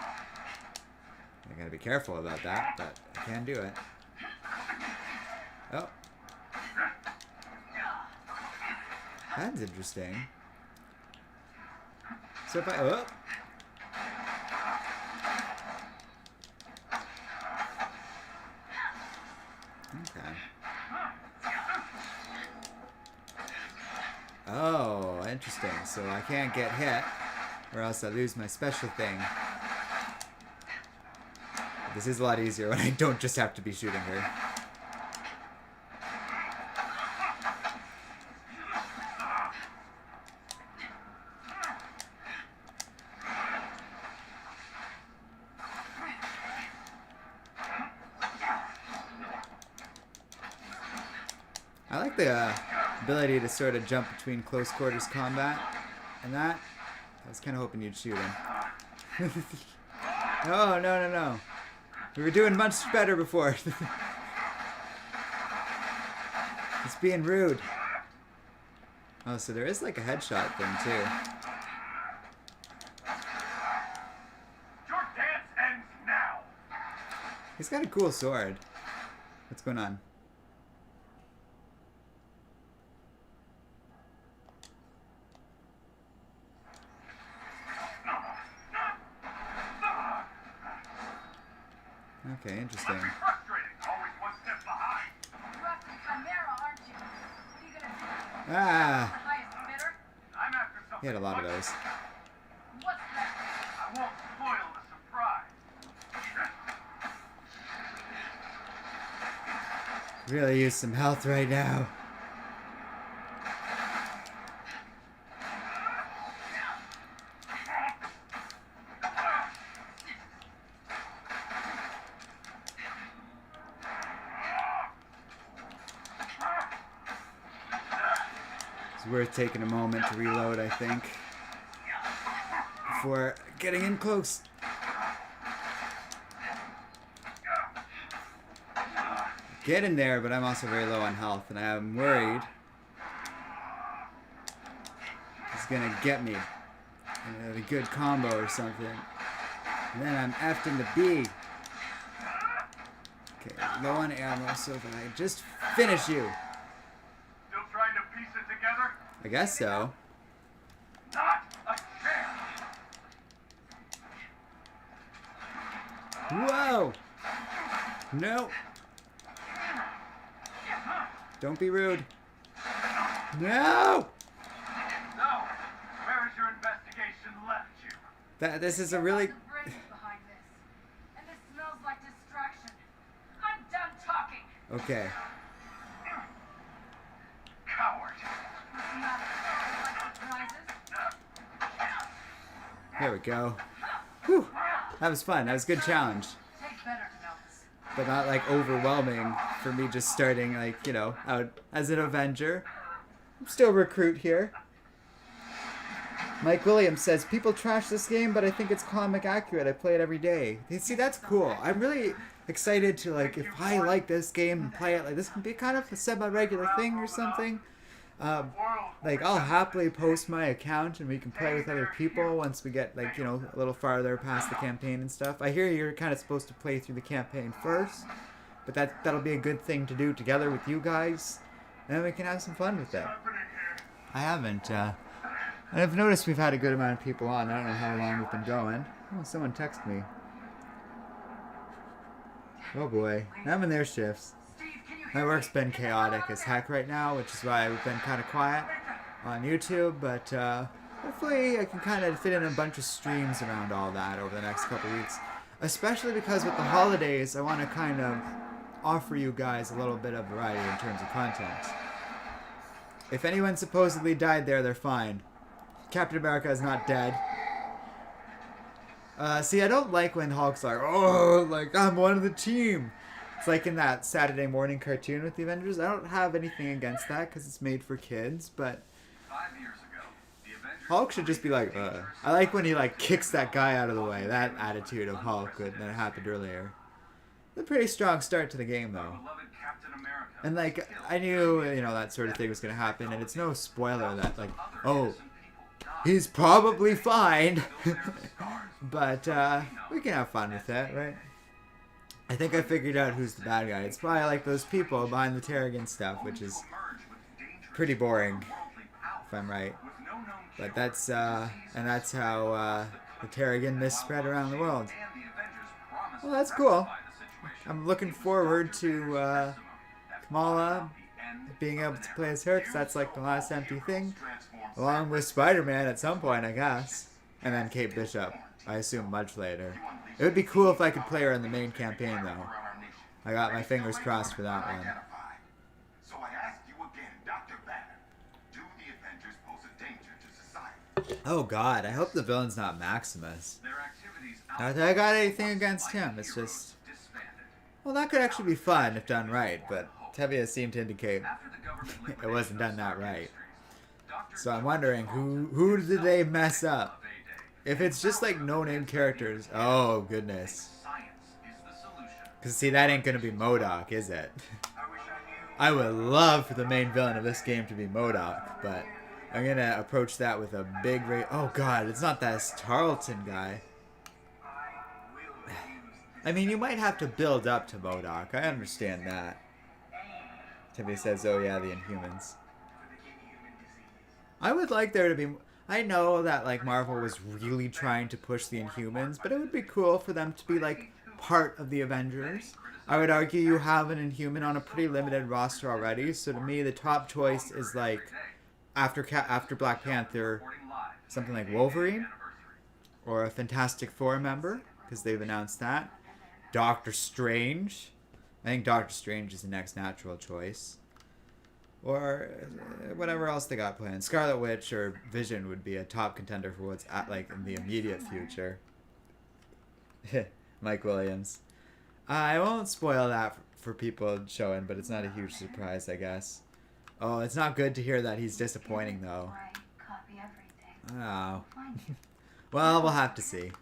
gotta be careful about that, but I can do it. Oh. That's interesting. So if I... Oh. Okay. Oh, interesting. So I can't get hit, or else I lose my special thing. This is a lot easier when I don't just have to be shooting her. I like the ability to sort of jump between close quarters combat, and that, I was kind of hoping you'd shoot him. No, no, no, no. We were doing much better before. It's being rude. Oh, so there is like a headshot thing too. Your dance ends now. He's got a cool sword. What's going on? Okay, interesting. Frustrating. Always one step behind. You're after Chimera, aren't you? What are you gonna do? The Ah! highest bidder? I'm after something. He had a lot of those. What's that? I won't spoil the surprise. Really use some health right now. It's worth taking a moment to reload, I think, before getting in close. Get in there, but I'm also very low on health, and I'm worried he's gonna get me in a good combo or something. And then I'm effed in the B. Okay, low on ammo, so if I just finish you. Still trying to piece it together? I guess so. Not a chance. Whoa! No! Don't be rude. No! So, where has your investigation left you? This is a really... Lots of brains behind this. And this smells like distraction. I'm done talking. Okay. Coward. What's the matter? Like surprises? There we go. Whew. That was fun. That was a good challenge. Take better notes. But not like overwhelming for me just starting like, you know, out as an Avenger. I'm still a recruit here. Mike Williams says, people trash this game, but I think it's comic accurate. I play it every day. See, that's cool. I'm really excited to, like, if I like this game and play it, like, this can be kind of a semi-regular thing or something. Like, I'll happily post my account and we can play with other people once we get, like, you know, a little farther past the campaign and stuff. I hear you're kind of supposed to play through the campaign first, but that'll be a good thing to do together with you guys, and then we can have some fun with it. I haven't, I've noticed we've had a good amount of people on. I don't know how long we've been going. Oh, someone texted me. Oh boy, I'm in their shifts. My work's been chaotic as heck right now, which is why we've been kind of quiet on YouTube, but hopefully I can kind of fit in a bunch of streams around all that over the next couple weeks. Especially because with the holidays, I want to kind of offer you guys a little bit of variety in terms of content. If anyone supposedly died there, they're fine. Captain America is not dead. See, I don't like when Hulk's like, oh, like, I'm one of the team. It's like in that Saturday morning cartoon with the Avengers. I don't have anything against that because it's made for kids, but 5 years ago, the Avengers Hulk should just be like, I like when he, like, kicks that guy out of the way. That attitude of Hulk that happened earlier. A pretty strong start to the game, though. beloved Captain America. And, like, I knew, you know, that sort of thing was going to happen, and it's no spoiler that, like, oh, he's probably fine. But, we can have fun with that, right? I think I figured out who's the bad guy. It's probably like those people behind the Terrigan stuff, which is pretty boring, if I'm right. But that's, and that's how, the Terrigan mist spread around the world. Well, that's cool. I'm looking forward to, Kamala being able to play as her, because that's like the last empty thing. Along with Spider-Man at some point, I guess. And then Kate Bishop, I assume much later. It would be cool if I could play her in the main campaign, though. I got my fingers crossed for that one. So I ask you again, Dr. Banner, do the Avengers pose a danger to society? Oh god, I hope the villain's not Maximus. Their activities Not that I got anything against him, it's just... Well, that could actually be fun if done right, but Tevye seemed to indicate it wasn't done that right. So I'm wondering, who did they mess up? If it's just like no-name characters, oh goodness. Because see, that ain't gonna be MODOK, is it? I would love for the main villain of this game to be MODOK, but I'm gonna approach that with a big oh god, it's not that Tarleton guy. I mean, you might have to build up to MODOK, I understand that. Timmy says, oh yeah, the Inhumans. I would like there to be... I know that like Marvel was really trying to push the Inhumans, but it would be cool for them to be like part of the Avengers. I would argue you have an Inhuman on a pretty limited roster already, so to me the top choice is like after Black Panther, something like Wolverine or a Fantastic Four member, because they've announced that. Doctor Strange. I think Doctor Strange is the next natural choice. Or whatever else they got planned. Scarlet Witch or Vision would be a top contender for what's at like in the immediate future. Mike Williams. I won't spoil that for people showing, but it's not a huge surprise, I guess. Oh, it's not good to hear that he's disappointing, though. Oh. Well, we'll have to see.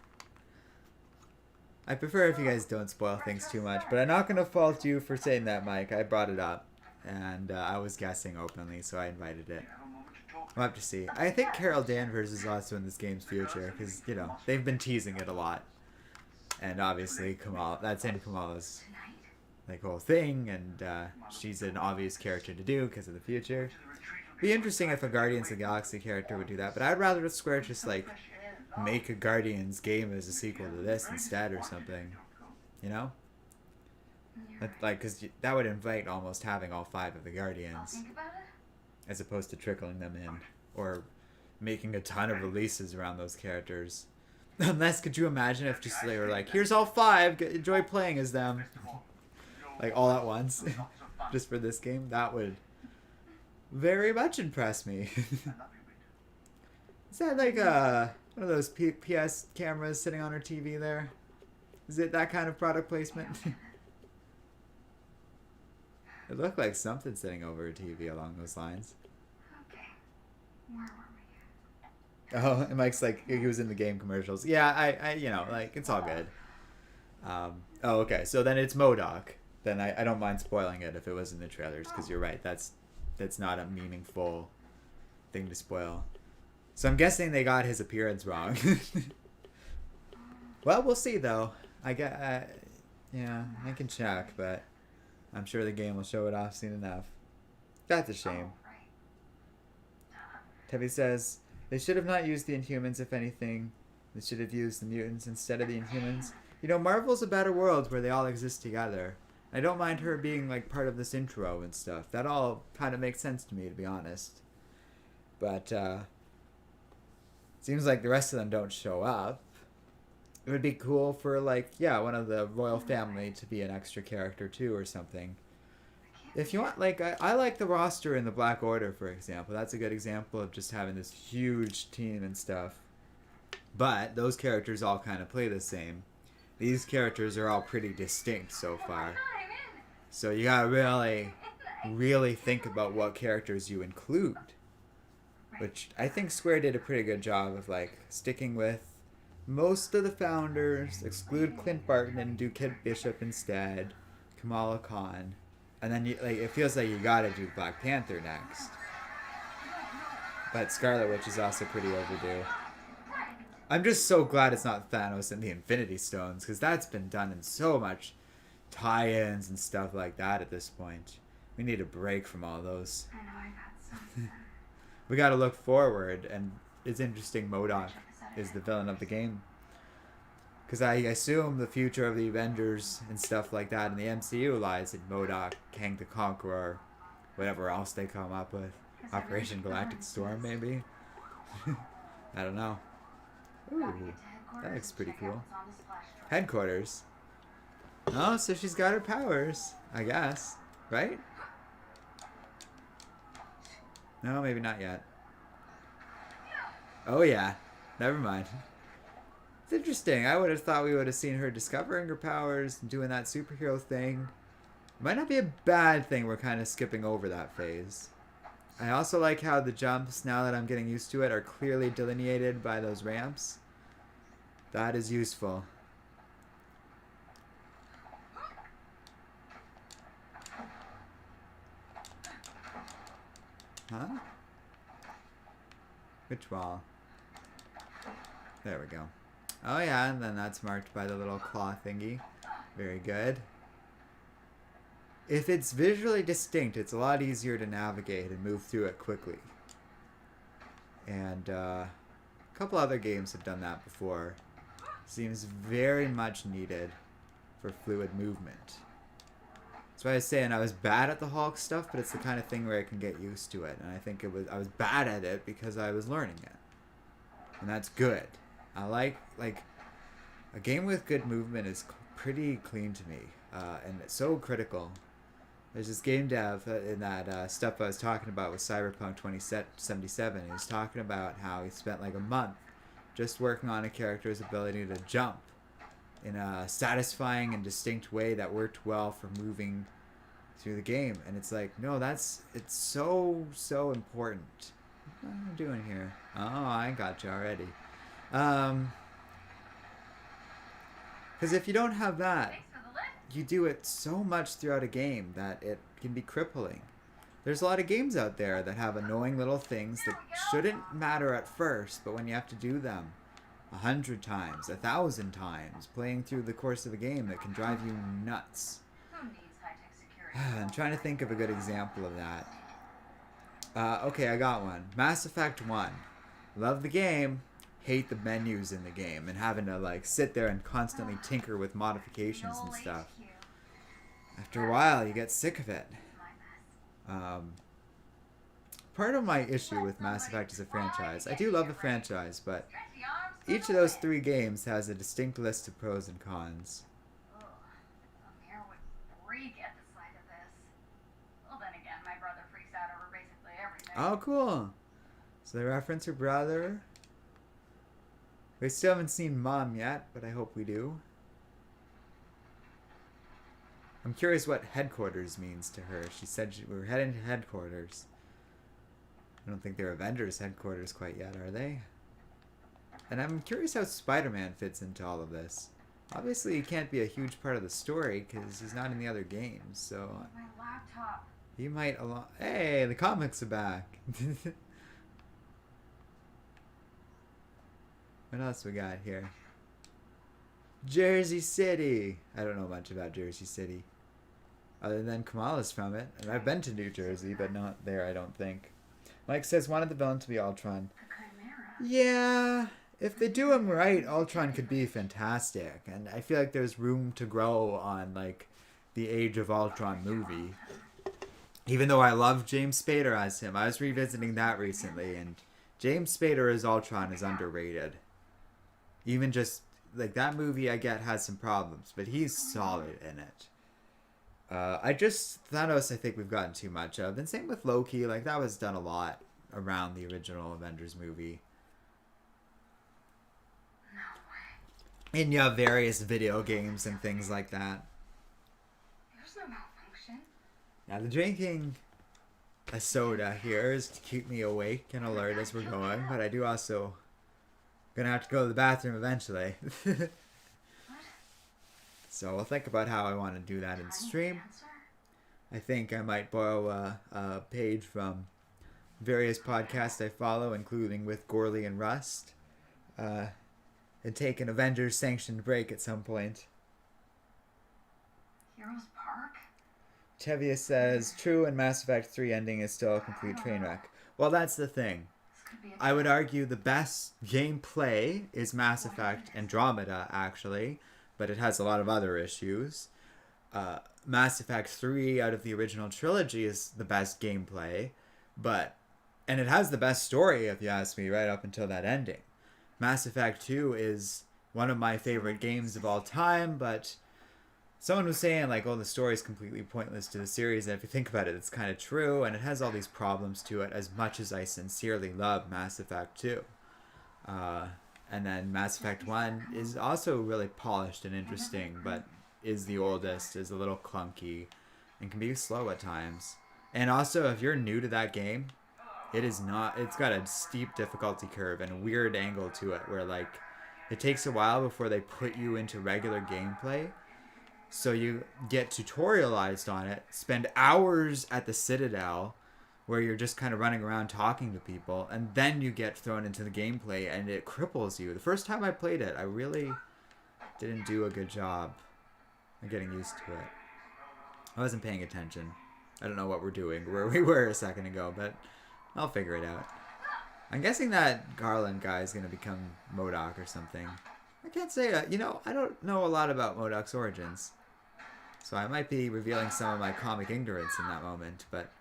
I prefer if you guys don't spoil things too much, but I'm not going to fault you for saying that, Mike. I brought it up, and I was guessing openly, so I invited it. We'll have to see. I think Carol Danvers is also in this game's future, because, you know, they've been teasing it a lot. And obviously, Kamala, that's in Kamala's like whole thing, and she's an obvious character to do because of the future. Be interesting if a Guardians of the Galaxy character would do that, but I'd rather Square just like make a Guardians game as a sequel to this instead or something, you know? Like, because that would invite almost having all 5 of the Guardians, as opposed to trickling them in, or making a ton of releases around those characters. Unless, could you imagine if just they were like, here's all 5, enjoy playing as them, like all at once, just for this game? That would very much impress me. Is that like one of those PS cameras sitting on her TV there? Is it that kind of product placement? It looked like something sitting over a TV along those lines. Okay, where were we? Oh, and Mike's like, he was in the game commercials. Yeah, I you know, like, it's all good. Oh, okay, so then it's MODOK. Then I don't mind spoiling it if it was in the trailers, because you're right, that's not a meaningful thing to spoil. So I'm guessing they got his appearance wrong. Well, we'll see, though. Yeah, I can check, but I'm sure the game will show it off soon enough. That's a shame. Tevye says, they should have not used the Inhumans, if anything. They should have used the mutants instead of the Inhumans. You know, Marvel's a better world where they all exist together. I don't mind her being, like, part of this intro and stuff. That all kind of makes sense to me, to be honest. But, seems like the rest of them don't show up. It would be cool for, like, yeah, one of the royal family to be an extra character, too, or something. If you want, like, I like the roster in the Black Order, for example. That's a good example of just having this huge team and stuff. But those characters all kind of play the same. These characters are all pretty distinct so far. So you gotta really think about what characters you include. Which I think Square did a pretty good job of, like, sticking with most of the founders, exclude Clint Barton and do Kid Bishop instead, Kamala Khan. And then, it feels like you gotta do Black Panther next. But Scarlet Witch is also pretty overdue. I'm just so glad it's not Thanos and the Infinity Stones, because that's been done in so much tie-ins and stuff like that at this point. We need a break from all those. I know I got something. We got to look forward, and it's interesting MODOK is the villain of the game. Because I assume the future of the Avengers and stuff like that in the MCU lies in MODOK, Kang the Conqueror, whatever else they come up with. Operation Galactic Storm, maybe? I don't know. Ooh, that looks pretty cool. Headquarters. Oh, so she's got her powers, I guess. Right? No, maybe not yet. Oh, yeah. Never mind. It's interesting. I would have thought we would have seen her discovering her powers and doing that superhero thing. It might not be a bad thing we're kind of skipping over that phase. I also like how the jumps, now that I'm getting used to it, are clearly delineated by those ramps. That is useful. Huh? Which wall? There we go. Oh yeah, and then that's marked by the little claw thingy. Very good. If it's visually distinct, it's a lot easier to navigate and move through it quickly. And a couple other games have done that before. Seems very much needed for fluid movement. That's why I was saying I was bad at the Hulk stuff, but it's the kind of thing where I can get used to it. And I think I was bad at it because I was learning it. And that's good. I like a game with good movement is pretty clean to me. And it's so critical. There's this game dev in that stuff I was talking about with Cyberpunk 2077. He was talking about how he spent like a month just working on a character's ability to jump in a satisfying and distinct way that worked well for moving through the game. And it's like, no, it's so important. What am I doing here? Oh, I got you already. Because if you don't have that, you do it so much throughout a game that it can be crippling. There's a lot of games out there that have annoying little things that shouldn't matter at first, but when you have to do them 100 times, 1,000 times, playing through the course of a game, that can drive you nuts. Who needs high-tech security? I'm trying to think of a good example of that. Okay, I got one. Mass Effect 1. Love the game. Hate the menus in the game and having to like sit there and constantly tinker with modifications and stuff. After a while, you get sick of it. Part of my issue with Mass Effect as a franchise, I do love the franchise, but each of those 3 games has a distinct list of pros and cons. Ugh, Amir would freak at the sight of this. Well, then again, my brother freaks out over basically everything. Oh, cool. So they reference her brother. We still haven't seen Mom yet, but I hope we do. I'm curious what headquarters means to her. She said we were heading to headquarters. I don't think they're Avengers headquarters quite yet, are they? And I'm curious how Spider-Man fits into all of this. Obviously, he can't be a huge part of the story because he's not in the other games, so... My laptop. He might Hey, the comics are back! What else we got here? Jersey City! I don't know much about Jersey City. Other than Kamala's from it. And I've been to New Jersey, but not there, I don't think. Mike says wanted the villain to be Ultron. The Chimera. Yeah, if they do him right, Ultron could be fantastic. And I feel like there's room to grow on, like, the Age of Ultron movie. Even though I love James Spader as him. I was revisiting that recently, and James Spader as Ultron is underrated. Even just, like, that movie I get has some problems, but he's solid in it. Thanos I think we've gotten too much of. And same with Loki, like, that was done a lot around the original Avengers movie. No way. And you have various video games and things like that. There's no malfunction. Now, the drinking a soda here is to keep me awake and alert as we're going, but I do also gonna have to go to the bathroom eventually. So we'll think about how I want to do that in stream. I think I might borrow a page from various podcasts I follow, including with Gorley and Rust, and take an Avengers sanctioned break at some point. Heroes Park? Tevia says, true, and Mass Effect 3 ending is still a complete train wreck. Well, that's the thing. This could be a I would argue the best gameplay is Mass Effect Andromeda, actually, but it has a lot of other issues. Mass Effect 3 out of the original trilogy is the best gameplay, and it has the best story, if you ask me, right up until that ending. Mass Effect 2 is one of my favorite games of all time, but someone was saying, like, oh, the story is completely pointless to the series, and if you think about it, it's kind of true, and it has all these problems to it, as much as I sincerely love Mass Effect 2. And then Mass Effect 1 is also really polished and interesting, but is the oldest, is a little clunky, and can be slow at times. And also, if you're new to that game, it's got a steep difficulty curve and a weird angle to it, where, like, it takes a while before they put you into regular gameplay. So you get tutorialized on it, spend hours at the Citadel, where you're just kind of running around talking to people, and then you get thrown into the gameplay, and it cripples you. The first time I played it, I really didn't do a good job of getting used to it. I wasn't paying attention. I don't know what we're doing, where we were a second ago, but I'll figure it out. I'm guessing that Garland guy is going to become MODOK or something. I can't say, I don't know a lot about MODOK's origins. So I might be revealing some of my comic ignorance in that moment, but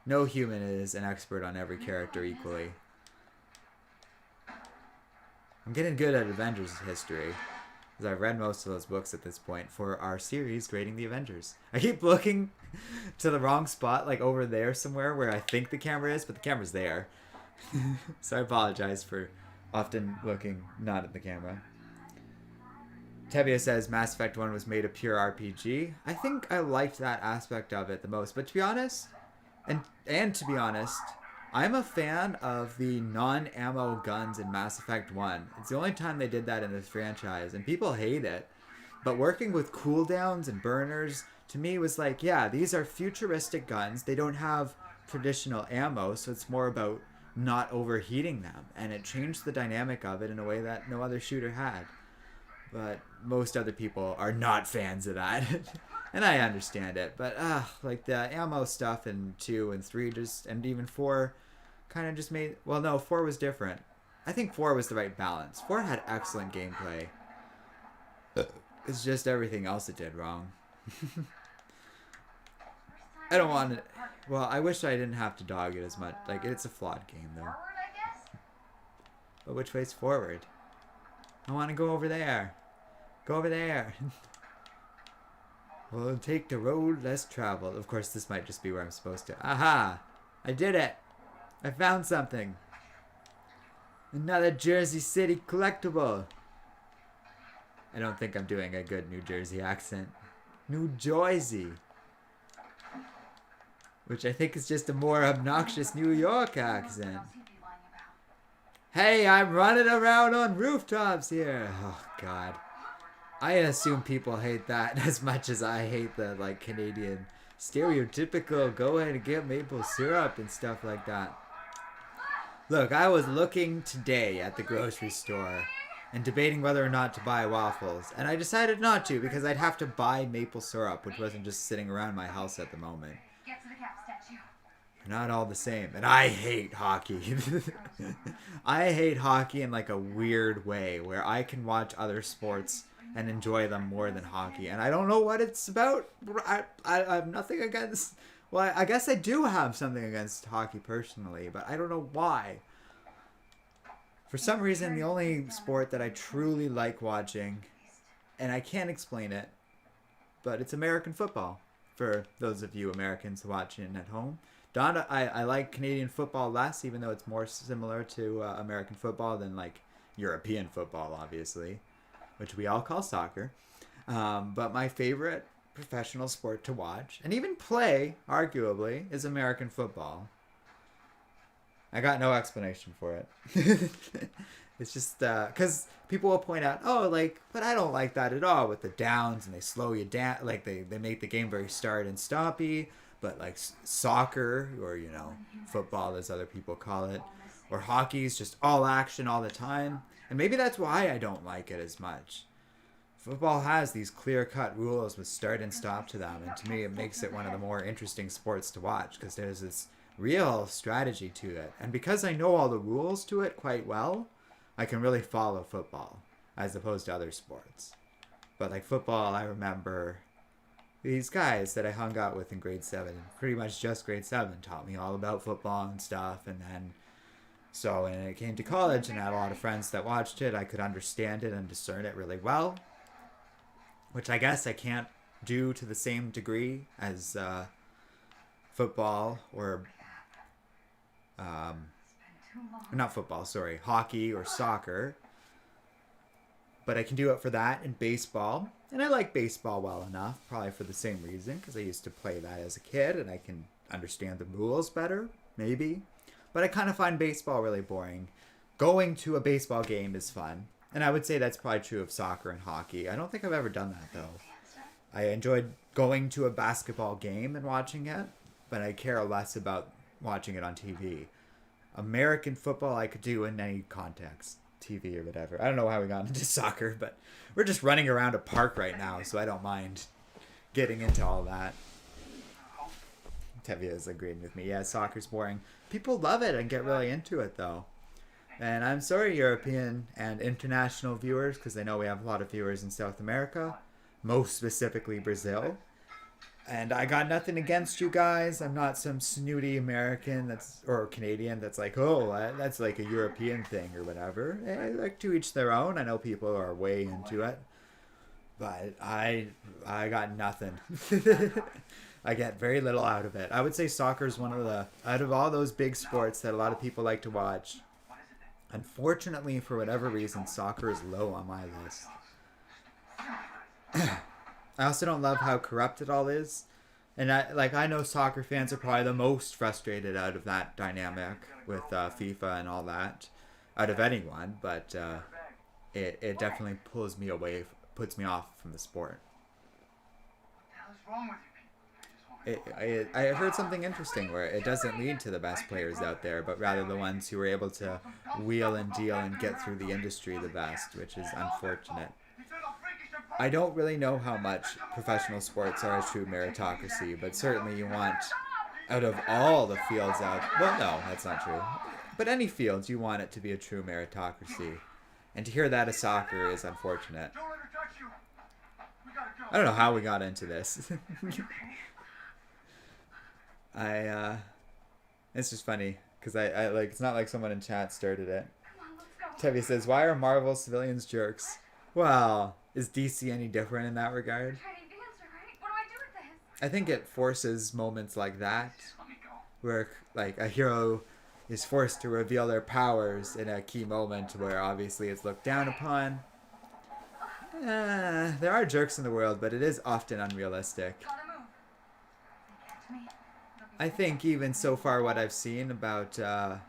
no human is an expert on every character equally. I'm getting good at Avengers history, because I've read most of those books at this point for our series grading the Avengers. I keep looking to the wrong spot, like over there somewhere where I think the camera is, but the camera's there. So I apologize for often looking not at the camera. Tevia says Mass Effect 1 was made a pure RPG. I think I liked that aspect of it the most. But to be honest, and to be honest, I'm a fan of the non-ammo guns in Mass Effect 1. It's the only time they did that in this franchise, and people hate it. But working with cooldowns and burners, to me, was like, yeah, these are futuristic guns. They don't have traditional ammo, so it's more about not overheating them. And it changed the dynamic of it in a way that no other shooter had. But most other people are not fans of that. And I understand it. But, like the ammo stuff in 2 and 3 and even 4 kind of just made... Well, no, 4 was different. I think 4 was the right balance. 4 had excellent gameplay. It's just everything else it did wrong. I don't want it... Well, I wish I didn't have to dog it as much. Like, it's a flawed game, though. Forward, I guess? But which way's forward? I want to go over there. Go over there. We'll take the road less traveled. Of course, this might just be where I'm supposed to. Aha! I did it! I found something. Another Jersey City collectible. I don't think I'm doing a good New Jersey accent. New Jersey. Which I think is just a more obnoxious New York accent. Hey, I'm running around on rooftops here. Oh, God. I assume people hate that as much as I hate the, like, Canadian stereotypical go ahead and get maple syrup and stuff like that. Look, I was looking today at the grocery store and debating whether or not to buy waffles. And I decided not to because I'd have to buy maple syrup, which wasn't just sitting around my house at the moment. Get to the cap statue. They're not all the same. And I hate hockey. I hate hockey in like a weird way where I can watch other sports and enjoy them more than hockey. And I don't know what it's about. I have nothing against... Well, I guess I do have something against hockey personally, but I don't know why. For some reason, the only sport that I truly like watching, and I can't explain it, but it's American football. For those of you Americans watching at home. Don, I like Canadian football less, even though it's more similar to American football than like European football, obviously, which we all call soccer. But my favorite professional sport to watch, and even play, arguably, is American football. I got no explanation for it. It's just because people will point out, oh, like, but I don't like that at all with the downs, and they slow you down, like they make the game very start and stoppy. But like soccer, or you know, football as other people call it, or hockey is just all action all the time. And maybe that's why I don't like it as much. football has these clear-cut rules with start and stop to them, and to me it makes it one of the more interesting sports to watch because there's this real strategy to it. And because I know all the rules to it quite well, I can really follow football as opposed to other sports. But like football, I remember these guys that I hung out with in grade 7, pretty much just grade 7, taught me all about football and stuff. And then, so when it came to college and I had a lot of friends that watched it, I could understand it and discern it really well, which I guess I can't do to the same degree as football or, not football, sorry, hockey or soccer. But I can do it for that and baseball. And I like baseball well enough, probably for the same reason, because I used to play that as a kid and I can understand the rules better, maybe. But I kind of find baseball really boring. Going to a baseball game is fun. And I would say that's probably true of soccer and hockey. I don't think I've ever done that, though. I enjoyed going to a basketball game and watching it, but I care less about watching it on TV. American football I could do in any context. TV or whatever. I don't know how we got into soccer, but we're just running around a park right now, so I don't mind getting into all that. Tevye is agreeing with me. Yeah, soccer's boring. People love it and get really into it, though. And I'm sorry, European and international viewers, because I know we have a lot of viewers in South America, most specifically Brazil. And I got nothing against you guys. I'm not some snooty American or Canadian that's like, oh, that's like a European thing or whatever. Like, to each their own. I know people are way into it, but I got nothing. I get very little out of it. I would say soccer is one of the, out of all those big sports that a lot of people like to watch, unfortunately, for whatever reason, soccer is low on my list. I also don't love how corrupt it all is. And I know soccer fans are probably the most frustrated out of that dynamic with FIFA and all that, out of anyone, but it definitely pulls me away, puts me off from the sport. I heard something interesting where it doesn't lead to the best players out there, but rather the ones who are able to wheel and deal and get through the industry the best, which is unfortunate. I don't really know how much professional sports are a true meritocracy, but certainly you want, out of all the fields out, well, no, that's not true, but any fields, you want it to be a true meritocracy. And to hear that of soccer is unfortunate. I don't know how we got into this. It's just funny, because I like, it's not like someone in chat started it. Tevye says, why are Marvel civilians jerks? Well, is DC any different in that regard? I think it forces moments like that, where like a hero is forced to reveal their powers in a key moment where obviously it's looked down upon. There are jerks in the world, but it is often unrealistic. I think even so far what I've seen about the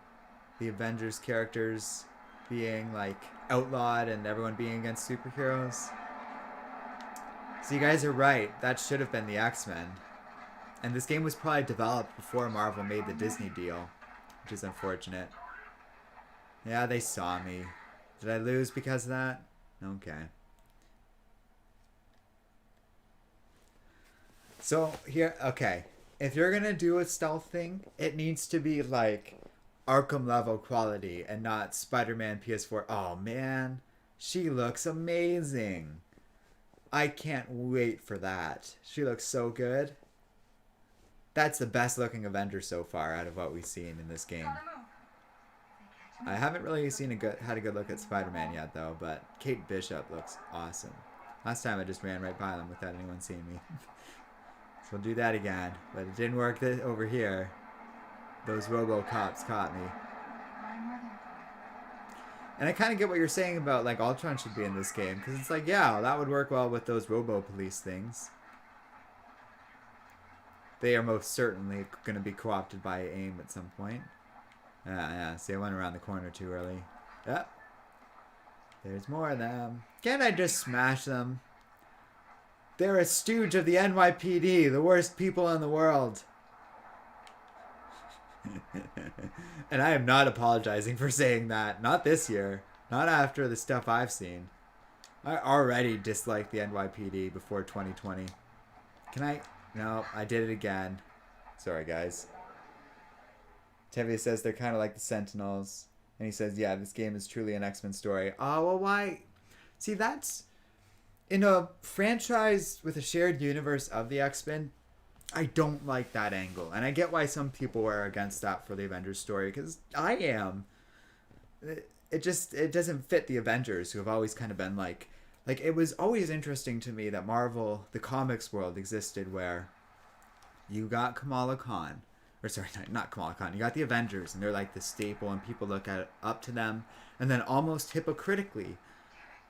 Avengers characters being like outlawed and everyone being against superheroes. So you guys are right. That should have been the X-Men. And this game was probably developed before Marvel made the Disney deal, which is unfortunate. Yeah, they saw me. Did I lose because of that? Okay. So here, okay. If you're gonna do a stealth thing, it needs to be like Arkham level quality and not Spider-Man PS4. Oh man, she looks amazing. I can't wait for that. She looks so good. That's the best looking Avenger so far out of what we've seen in this game. I haven't really had a good look at Spider-Man yet though, but Kate Bishop looks awesome. Last time I just ran right by them without anyone seeing me. So we'll do that again, but it didn't work over here. Those Robo-Cops caught me. And I kind of get what you're saying about, like, Ultron should be in this game. Because it's like, yeah, that would work well with those Robo-Police things. They are most certainly going to be co-opted by AIM at some point. Yeah, see, I went around the corner too early. Yep. There's more of them. Can't I just smash them? They're a stooge of the NYPD, the worst people in the world. And I am not apologizing for saying that. Not this year. Not after the stuff I've seen. I already disliked the NYPD before 2020. Can I? No, I did it again. Sorry, guys. Tevye says they're kind of like the Sentinels. And he says, yeah, this game is truly an X-Men story. Oh, well, why? See, that's... In a franchise with a shared universe of the X-Men, I don't like that angle. And I get why some people are against that for the Avengers story, because I am. It doesn't fit the Avengers, who have always kind of been like... Like, it was always interesting to me that Marvel, the comics world, existed where you got Kamala Khan. Or sorry, not Kamala Khan. You got the Avengers, and they're like the staple, and people look at it, up to them. And then almost hypocritically,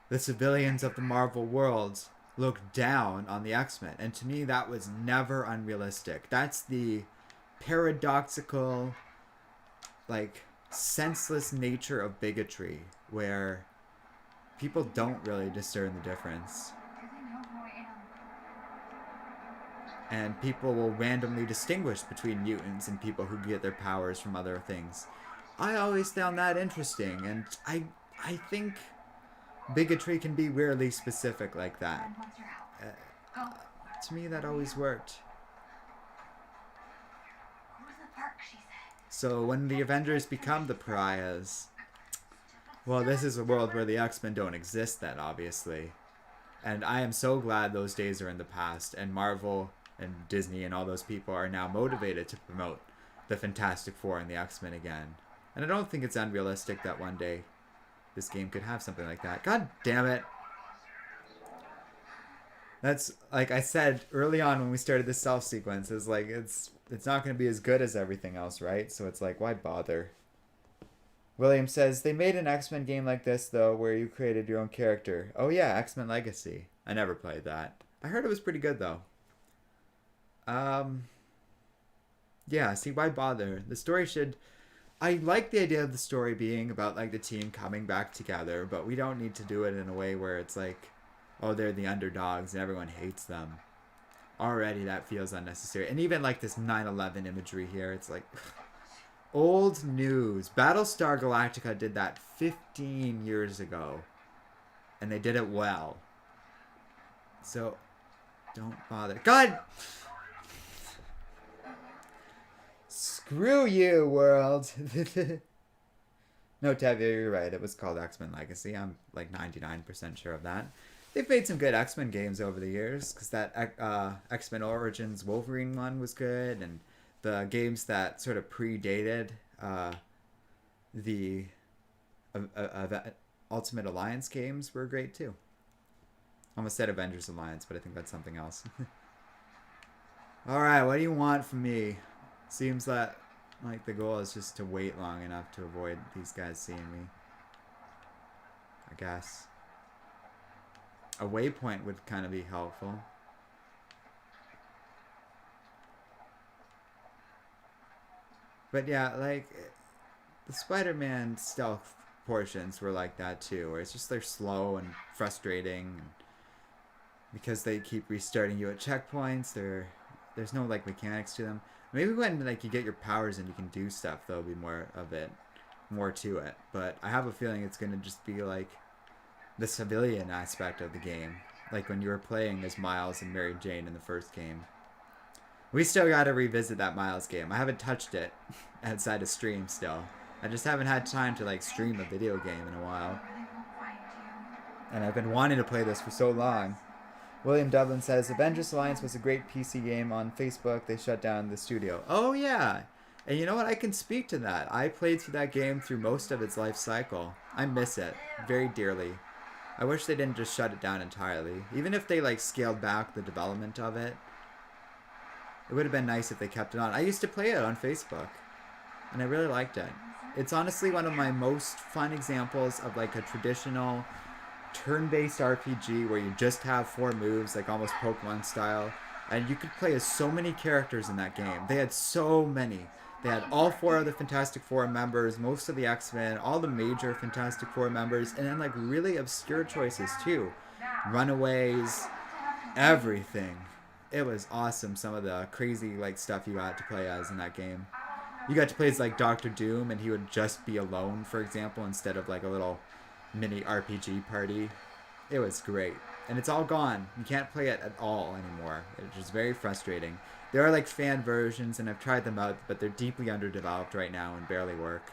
the civilians of the Marvel world look down on the X-Men. And to me, that was never unrealistic. That's the paradoxical, like, senseless nature of bigotry, where people don't really discern the difference. Do they know who I am? And people will randomly distinguish between mutants and people who get their powers from other things. I always found that interesting, and I think bigotry can be weirdly specific like that. Red wants your help. Go. To me, that always worked. Go to the park, she said. So when the Avengers become the pariahs, well, this is a world where the X-Men don't exist then, obviously. And I am so glad those days are in the past, and Marvel and Disney and all those people are now motivated to promote the Fantastic Four and the X-Men again. And I don't think it's unrealistic that one day this game could have something like that. God damn it. That's, like I said early on when we started this self sequence, is like, it's not going to be as good as everything else, right? So it's like, why bother? William says, they made an X-Men game like this, though, where you created your own character. Oh yeah, X-Men Legacy. I never played that. I heard it was pretty good, though. Yeah, see, why bother? The story should... I like the idea of the story being about, like, the team coming back together, but we don't need to do it in a way where it's like, oh, they're the underdogs and everyone hates them. Already that feels unnecessary. And even, like, this 9/11 imagery here, it's like... Old news. Battlestar Galactica did that 15 years ago. And they did it well. So, don't bother. God! Screw you, world! No, Tevye, you're right. It was called X-Men Legacy. I'm like 99% sure of that. They've made some good X-Men games over the years. Because that X-Men Origins Wolverine one was good. And the games that sort of predated the Ultimate Alliance games were great too. Almost said Avengers Alliance, but I think that's something else. Alright, what do you want from me? Seems that like the goal is just to wait long enough to avoid these guys seeing me. I guess. A waypoint would kind of be helpful. But yeah, like, the Spider-Man stealth portions were like that too, where it's just they're slow and frustrating, and because they keep restarting you at checkpoints, there's no, like, mechanics to them. Maybe when, like, you get your powers and you can do stuff, there'll be more to it. But I have a feeling it's going to just be, like, the civilian aspect of the game. Like when you were playing as Miles and Mary Jane in the first game. We still gotta revisit that Miles game. I haven't touched it outside of stream still. I just haven't had time to, like, stream a video game in a while. And I've been wanting to play this for so long. William Dublin says, Avengers Alliance was a great PC game. On Facebook, they shut down the studio. Oh, yeah. And you know what? I can speak to that. I played through that game through most of its life cycle. I miss it very dearly. I wish they didn't just shut it down entirely. Even if they, like, scaled back the development of it. It would have been nice if they kept it on. I used to play it on Facebook, and I really liked it. It's honestly one of my most fun examples of, like, a traditional turn-based RPG where you just have 4 moves, like almost Pokemon style, and you could play as so many characters in that game. They had so many. They had all 4 of the Fantastic Four members, most of the X-Men, all the major Fantastic Four members, and then, like, really obscure choices too. Runaways, everything. It was awesome, some of the crazy, like, stuff you got to play as in that game. You got to play as, like, Dr. Doom, and he would just be alone, for example, instead of, like, a little mini RPG party. It was great. And it's all gone. You can't play it at all anymore. It's just very frustrating. There are like fan versions, and I've tried them out, but they're deeply underdeveloped right now and barely work.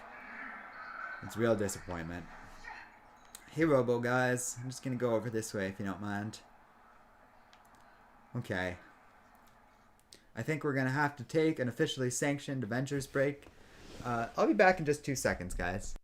It's a real disappointment. Hey Robo guys, I'm just gonna go over this way if you don't mind. Okay. I think we're gonna have to take an officially sanctioned Avengers break. I'll be back in just 2 seconds, guys.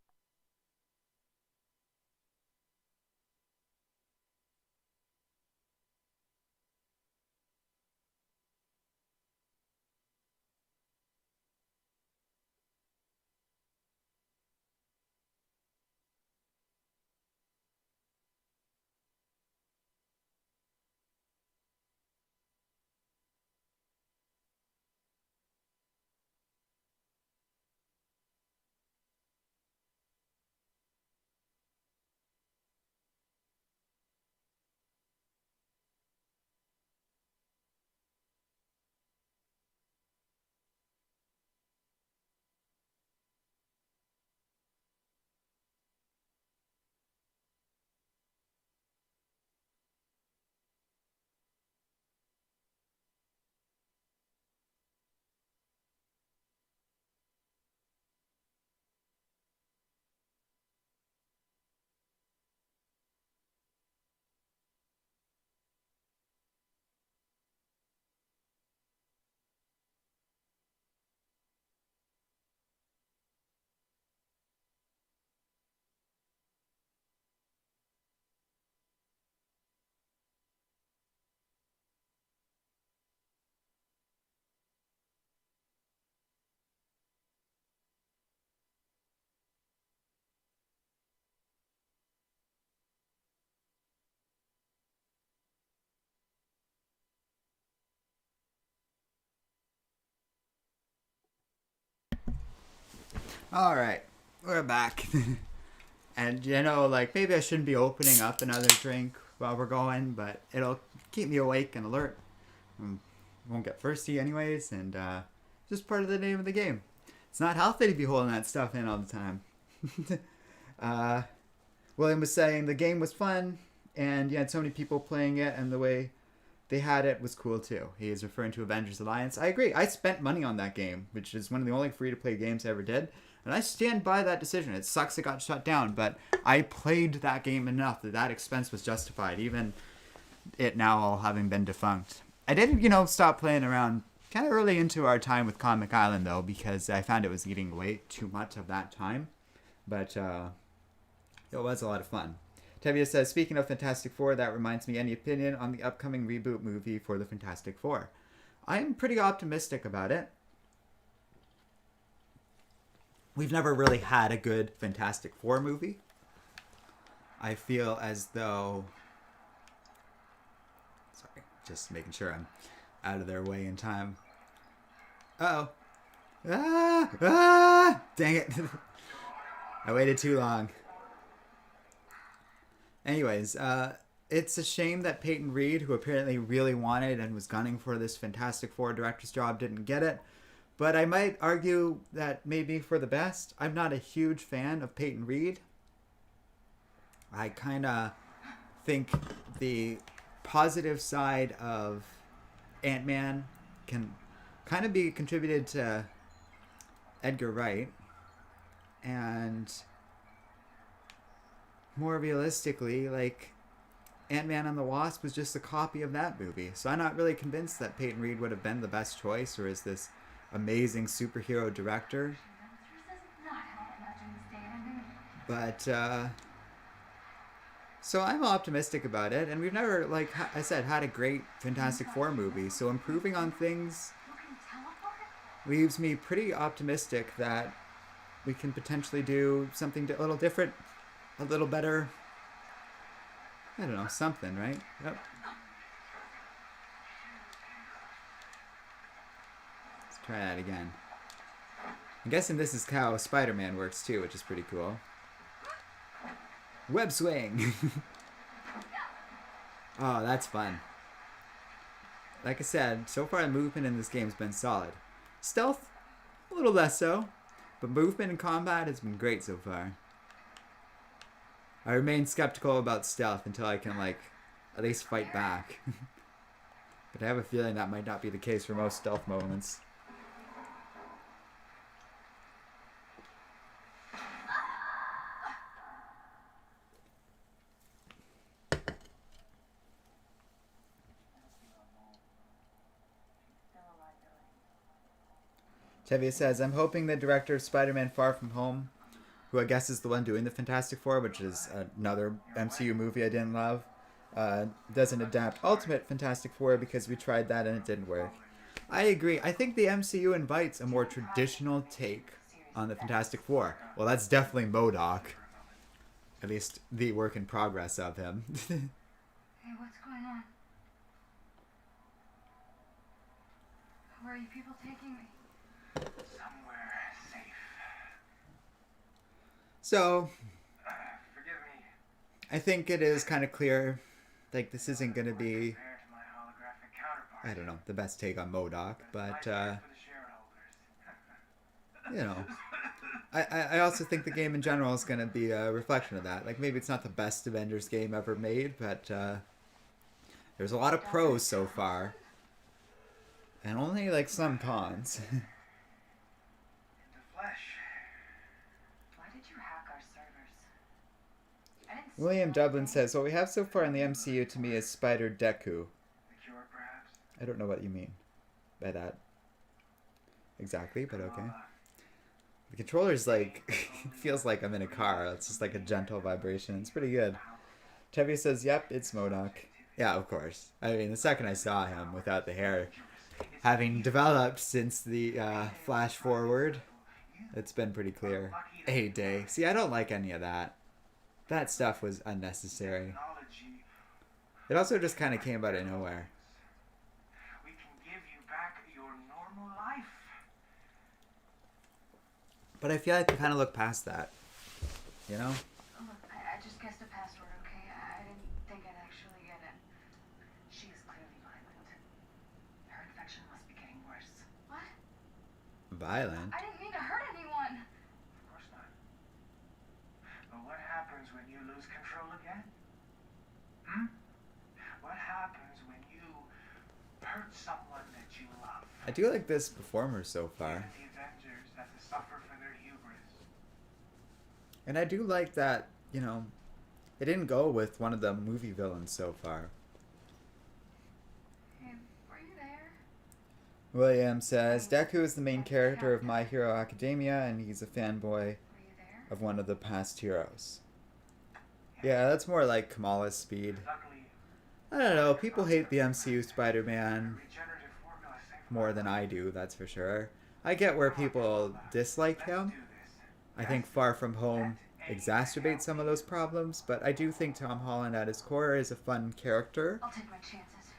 Alright, we're back. And you know, like, maybe I shouldn't be opening up another drink while we're going, but it'll keep me awake and alert. Won't get thirsty anyways, and just part of the name of the game. It's not healthy to be holding that stuff in all the time. William was saying the game was fun, and you had so many people playing it, and the way they had it was cool too. He is referring to Avengers Alliance. I agree. I spent money on that game, which is one of the only free-to-play games I ever did. And I stand by that decision. It sucks it got shut down, but I played that game enough that that expense was justified, even it now all having been defunct. I did, stop playing around kind of early into our time with Comic Island, though, because I found it was eating way too much of that time. But it was a lot of fun. Tevia says, speaking of Fantastic Four, that reminds me, any opinion on the upcoming reboot movie for the Fantastic Four? I'm pretty optimistic about it. We've never really had a good Fantastic Four movie. I feel as though... Sorry, just making sure I'm out of their way in time. Uh-oh. Dang it. I waited too long. Anyways, it's a shame that Peyton Reed, who apparently really wanted and was gunning for this Fantastic Four director's job, didn't get it. But I might argue that maybe for the best. I'm not a huge fan of Peyton Reed. I kind of think the positive side of Ant-Man can kind of be contributed to Edgar Wright. And more realistically, like, Ant-Man and the Wasp was just a copy of that movie. So I'm not really convinced that Peyton Reed would have been the best choice, or is this amazing superhero director. But so I'm optimistic about it, and we've never, like I said, had a great Fantastic Four movie, so improving on things leaves me pretty optimistic that we can potentially do something a little different, a little better. I don't know, something, right? Yep. Try that again. I'm guessing this is how Spider-Man works too, which is pretty cool. Web swing! Oh, that's fun. Like I said, so far the movement in this game's been solid. Stealth, a little less so, but movement and combat has been great so far. I remain skeptical about stealth until I can, like, at least fight back. But I have a feeling that might not be the case for most stealth moments. Tevye says, I'm hoping the director of Spider-Man Far From Home, who I guess is the one doing the Fantastic Four, which is another MCU movie I didn't love, doesn't adapt Ultimate Fantastic Four, because we tried that and it didn't work. I agree. I think the MCU invites a more traditional take on the Fantastic Four. Well, that's definitely MODOK. At least the work in progress of him. Hey, what's going on? Where are you people taking me? Somewhere safe. So, Forgive me. I think it is kind of clear, like, this isn't going to be, Compared to my holographic counterpart. I don't know, the best take on MODOK, but, For the shareholders. you know, I also think the game in general is going to be a reflection of that. Like, maybe it's not the best Avengers game ever made, but there's a lot of pros so far, and only, like, some cons. In the flesh. Why did you hack our servers? I didn't William Dublin says, what we have so far in the MCU to me is Spider Deku. The cure, perhaps? I don't know what you mean by that exactly, but okay. The controller's like, it feels like I'm in a car. It's just like a gentle vibration. It's pretty good. Tevye says, yep, it's MODOK. Yeah, of course. I mean, the second I saw him without the hair, having developed since the flash forward, it's been pretty clear. A day. See, I don't like any of that. That stuff was unnecessary. Technology. It also just kind of came out of nowhere. We can give you back your normal life. But I feel like I kind of look past that. You know? Look, I just guessed a password, okay? I didn't think I'd actually get in. She is clearly violent. Her infection must be getting worse. What? Violent. I didn't mean to hurt anyone. Of course not. But what happens when you lose control again? What happens when you hurt someone that you love? I do like this performer so far. The Avengers have to suffer for their hubris. And I do like that, you know, it didn't go with one of the movie villains so far. Hey, were you there? William says, Deku is the main character of My Hero Academia, and he's a fanboy Were you there? of one of the past heroes. Yeah, that's more like Kamala's speed. Luckily, I don't know, people hate the MCU Spider-Man regenerative formula saved more than I do, that's for sure. I get where people dislike him. do this. I think Far From Home exacerbates some of those problems, but I do think Tom Holland at his core is a fun character. I'll take my chances.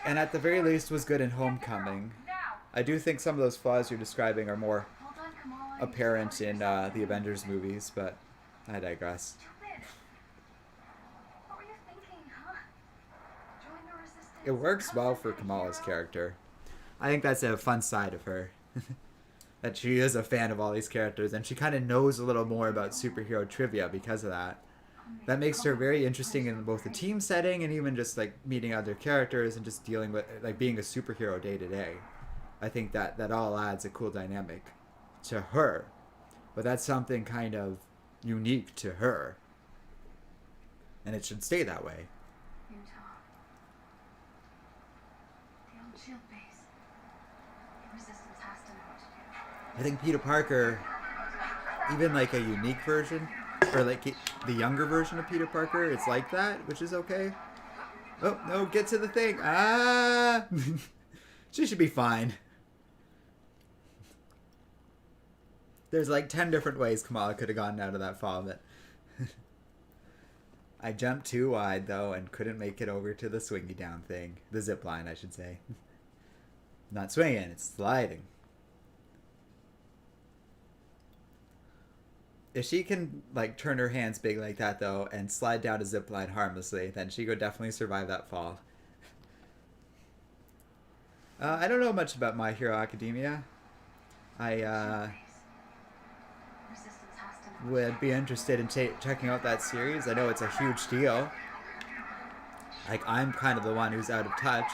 And at the very least was good in Homecoming. Now! I do think some of those flaws you're describing are more Hold on, Kamala. apparent in the Avengers movies, but I digress. Stupid. What were you thinking, huh? Join the resistance. It works Become well some for kind of Kamala's hero? character. I think that's a fun side of her. That she is a fan of all these characters, and she kind of knows a little more about superhero trivia because of that. That makes her very interesting in both the team setting and even just like meeting other characters and just dealing with like being a superhero day to day. I think that all adds a cool dynamic to her, but that's something kind of unique to her, and it should stay that way. Utah. The old shield base. The resistance has to know what to do. I think Peter Parker, even like a unique version, or like the younger version of Peter Parker, it's like that, which is okay. Oh, no, get to the thing. Ah! She should be fine. There's like 10 different ways Kamala could have gotten out of that fall, but I jumped too wide, though, and couldn't make it over to the swingy down thing. The zip line, I should say. Not swinging, it's sliding. If she can, like, turn her hands big like that, though, and slide down a zip line harmlessly, then she could definitely survive that fall. I don't know much about My Hero Academia. Resistance has to know would be interested in checking out that series. I know it's a huge deal. Like, I'm kind of the one who's out of touch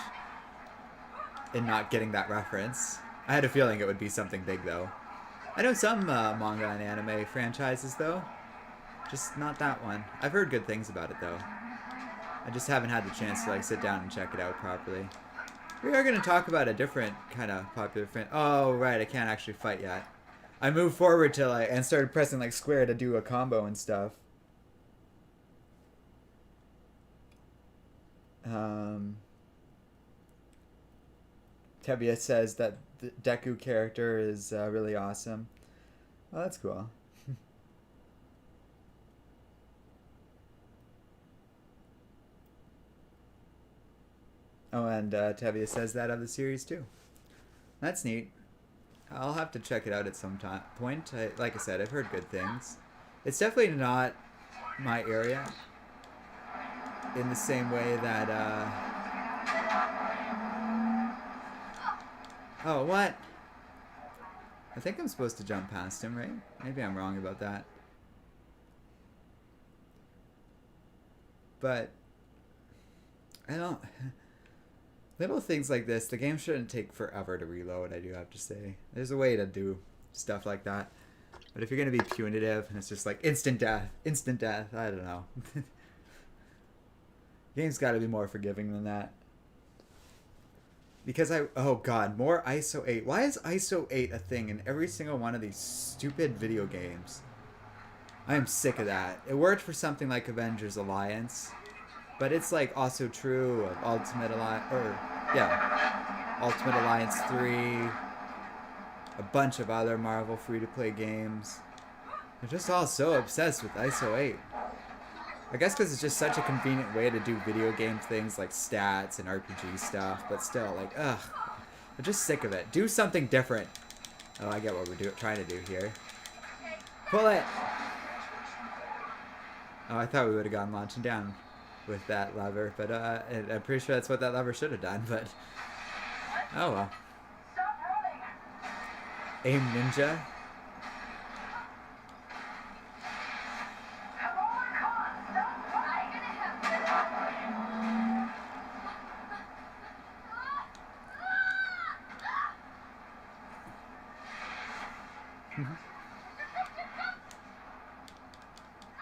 in not getting that reference. I had a feeling it would be something big, though. I know some manga and anime franchises, though. Just not that one. I've heard good things about it, though. I just haven't had the chance to, like, sit down and check it out properly. We are going to talk about a different kind of popular Oh, right, I can't actually fight yet. I moved forward to, like, and started pressing, like, square to do a combo and stuff. Tebia says that the Deku character is really awesome. Oh, that's cool. Oh, and Tevia says that of the series too. That's neat. I'll have to check it out at some point. Like I said, I've heard good things. It's definitely not my area in the same way that... Oh, what? I think I'm supposed to jump past him, right? Maybe I'm wrong about that. But... I don't... Little things like this, the game shouldn't take forever to reload, I do have to say. There's a way to do stuff like that. But if you're going to be punitive, and it's just like instant death, I don't know. Game's got to be more forgiving than that. Because oh god, more ISO 8. Why is ISO 8 a thing in every single one of these stupid video games? I am sick of that. It worked for something like Avengers Alliance. But it's like also true of Ultimate Alliance, Ultimate Alliance 3, a bunch of other Marvel free-to-play games. They're just all so obsessed with ISO 8. I guess because it's just such a convenient way to do video game things like stats and RPG stuff, but still, like, ugh. I'm just sick of it. Do something different. Oh, I get what we're trying to do here. Pull it! Oh, I thought we would have gone launching down with that lever, but I'm pretty sure that's what that lever should have done, but oh well. Aim Ninja.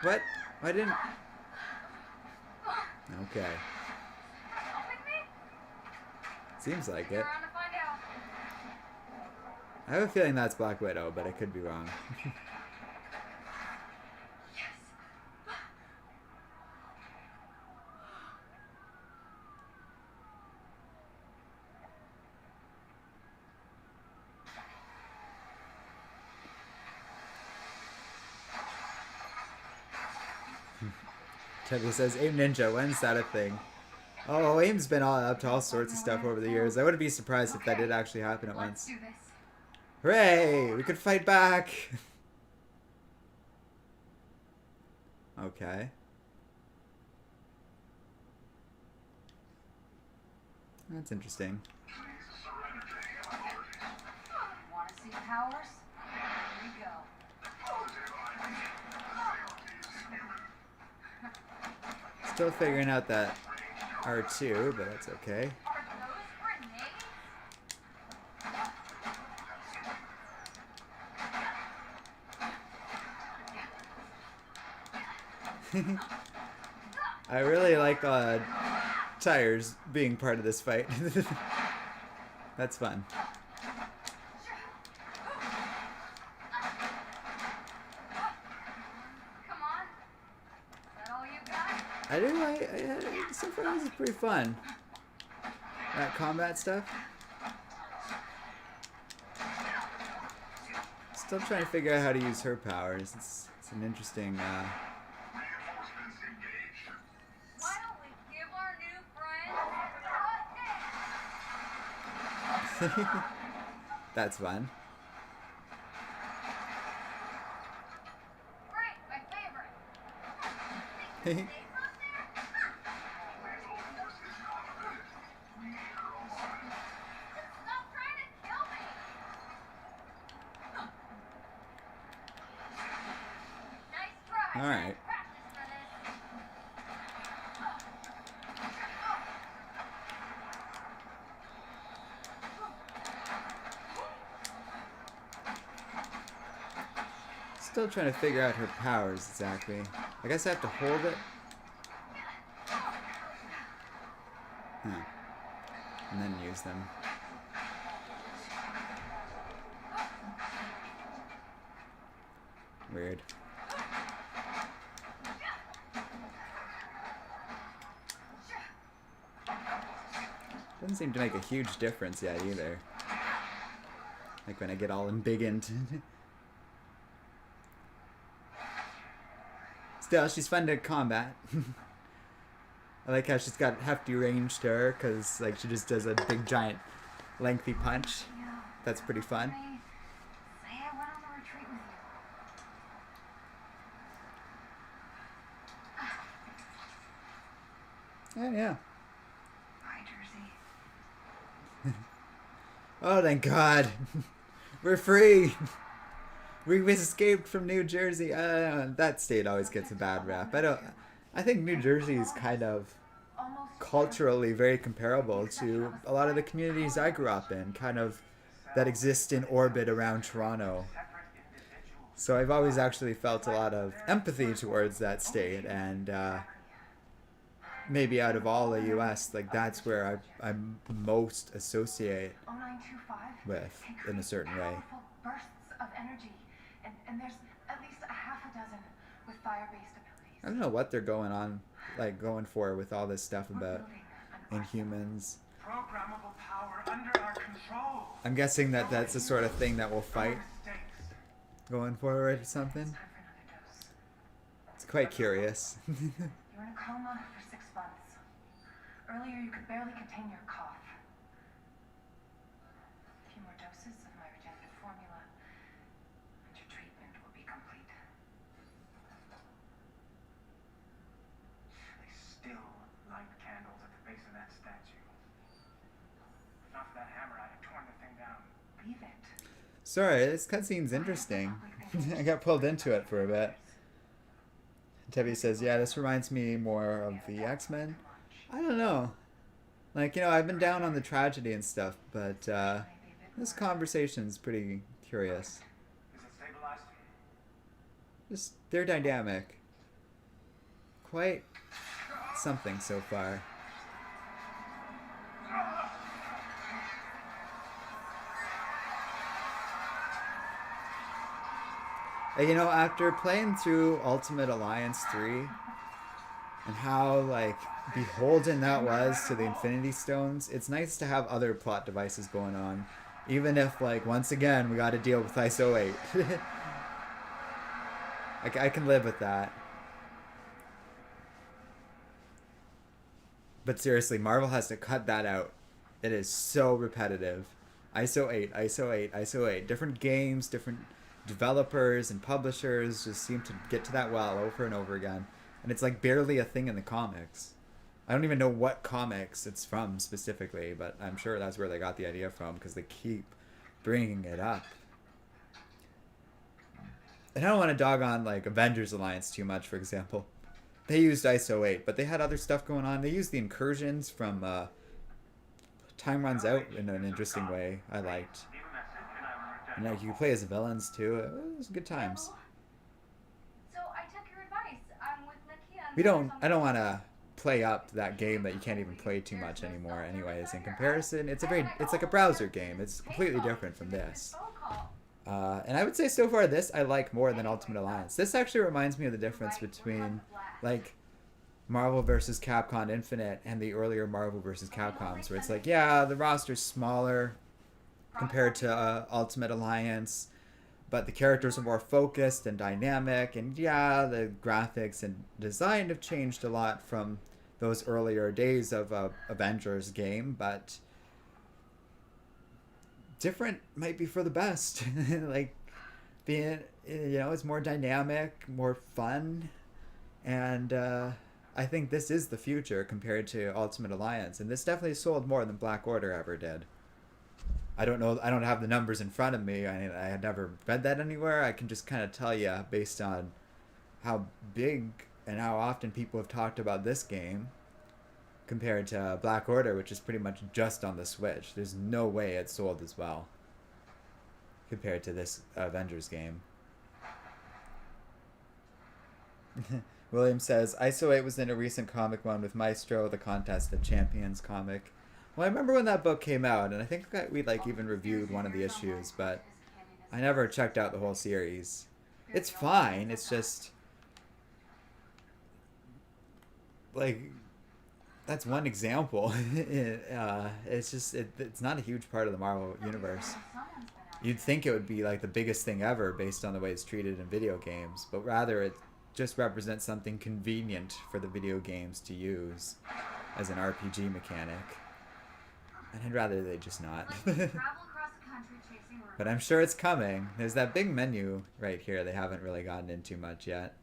What? I didn't... Okay. Seems like it. I have a feeling that's Black Widow, but I could be wrong. Tevye says, Aim Ninja, when's that a thing? Oh, Aim's been up to all sorts of stuff over the years. I wouldn't be surprised if that did actually happen at once. Hooray! We could fight back! Okay. That's interesting. Want to see powers? Here we go. Still figuring out that R2, but that's okay. I really like tires being part of this fight. That's fun. I do like, so far this is pretty fun. That combat stuff. Still trying to figure out how to use her powers. It's an interesting, Why don't we give our new friend That's fun. Great, my favorite. Stop trying to kill me. All right. Still trying to figure out her powers exactly. I guess I have to hold it. Huh. And then use them. Weird. Doesn't seem to make a huge difference yet either. Like when I get all embiggened. Still, she's fun to combat. I like how she's got hefty range to her, because like she just does a big giant lengthy punch. That's pretty fun. Say I went on a retreat with you. Oh yeah. Bye, Jersey. Oh thank God. We're free. We escaped from New Jersey. That state always gets a bad rap. I think New Jersey is kind of culturally very comparable to a lot of the communities I grew up in, kind of that exist in orbit around Toronto. So I've always actually felt a lot of empathy towards that state, and maybe out of all the U.S., like that's where I most associate 0925 with can in a create certain way. powerful bursts of energy, and there's at least a half a dozen with fire-based abilities. I don't know what they're going for with all this stuff We're about building an Inhumans. Programmable power under our control. I'm guessing that that's the sort of thing that we'll fight Mistakes. going forward or something. Time for another dose. It's quite curious. You were in a coma for 6 months. Earlier, you could barely contain your cough. A few more doses of my regenerative formula, and your treatment will be complete. They still light candles at the base of that statue. If not for that hammer, I'd have torn the thing down. Leave it. Sorry, this cutscene's interesting. I got pulled into it for a bit. Tebby says, yeah, this reminds me more of the X-Men. I don't know. Like, you know, I've been down on the tragedy and stuff, but this conversation's pretty curious. Is it stabilized? Just, they're dynamic. Quite something so far. And, you know, after playing through Ultimate Alliance 3 and how, like, beholden that was to the Infinity Stones, it's nice to have other plot devices going on. Even if, like, once again, we got to deal with ISO 8. I can live with that. But seriously, Marvel has to cut that out. It is so repetitive. ISO 8, ISO 8, ISO 8. Different games, different developers and publishers just seem to get to that well over and over again. And it's like barely a thing in the comics. I don't even know what comics it's from specifically, but I'm sure that's where they got the idea from, because they keep bringing it up. And I don't want to dog on like Avengers Alliance too much, for example. They used ISO 8, but they had other stuff going on. They used the incursions from Time Runs Out in an interesting way. I liked. Leave a message and I will return. And like, you can play as villains too. It was good times. So I took your advice. I'm with Nakia. We don't. I don't want to play up that game that you can't even play too much anymore. Anyways, in comparison, it's like a browser game. It's completely different from this. And I would say so far this I like more than Ultimate Alliance. This actually reminds me of the difference between like Marvel vs. Capcom Infinite and the earlier Marvel vs. Capcoms, where it's like, yeah, the roster's smaller compared to Ultimate Alliance, but the characters are more focused and dynamic, and yeah, the graphics and design have changed a lot from those earlier days of Avengers game, but different might be for the best. Like, being, you know, it's more dynamic, more fun, and I think this is the future compared to Ultimate Alliance, and this definitely sold more than Black Order ever did. I don't know, I don't have the numbers in front of me. I had never read that anywhere. I can just kind of tell you based on how big and how often people have talked about this game compared to Black Order, which is pretty much just on the Switch. There's no way it sold as well compared to this Avengers game. William says, ISO 8 was in a recent comic one with Maestro, the Contest of Champions comic. Well, I remember when that book came out, and I think that we like even reviewed one of the issues, but I never checked out the whole series. It's fine, it's just like that's one example. It's just it's not a huge part of the Marvel universe. You'd think it would be like the biggest thing ever based on the way it's treated in video games, but rather it just represents something convenient for the video games to use as an RPG mechanic. And I'd rather they just not. But I'm sure it's coming. There's that big menu right here they haven't really gotten into much yet.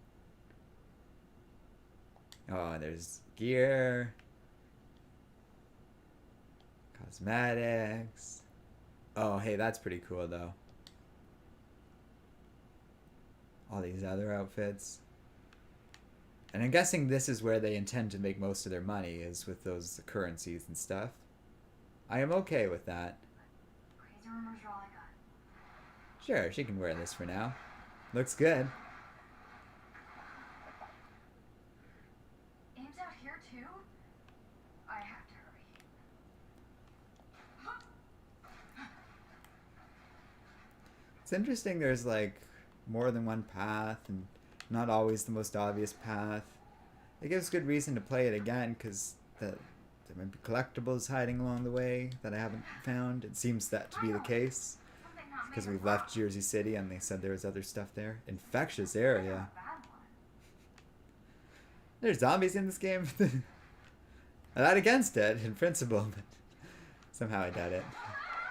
Oh, there's gear, cosmetics. Oh, hey, that's pretty cool though. All these other outfits. And I'm guessing this is where they intend to make most of their money, is with those currencies and stuff. I am okay with that. Crazy rumors are all I got. Sure, she can wear this for now. Looks good. Aim's out here too? I have to hurry. It's interesting there's like more than one path and not always the most obvious path. It gives good reason to play it again because there might be collectibles hiding along the way that I haven't found. It seems that to be the case because we've left Jersey City and they said there was other stuff there. Infectious area. There's zombies in this game. I'm not against it in principle, but somehow I doubt it.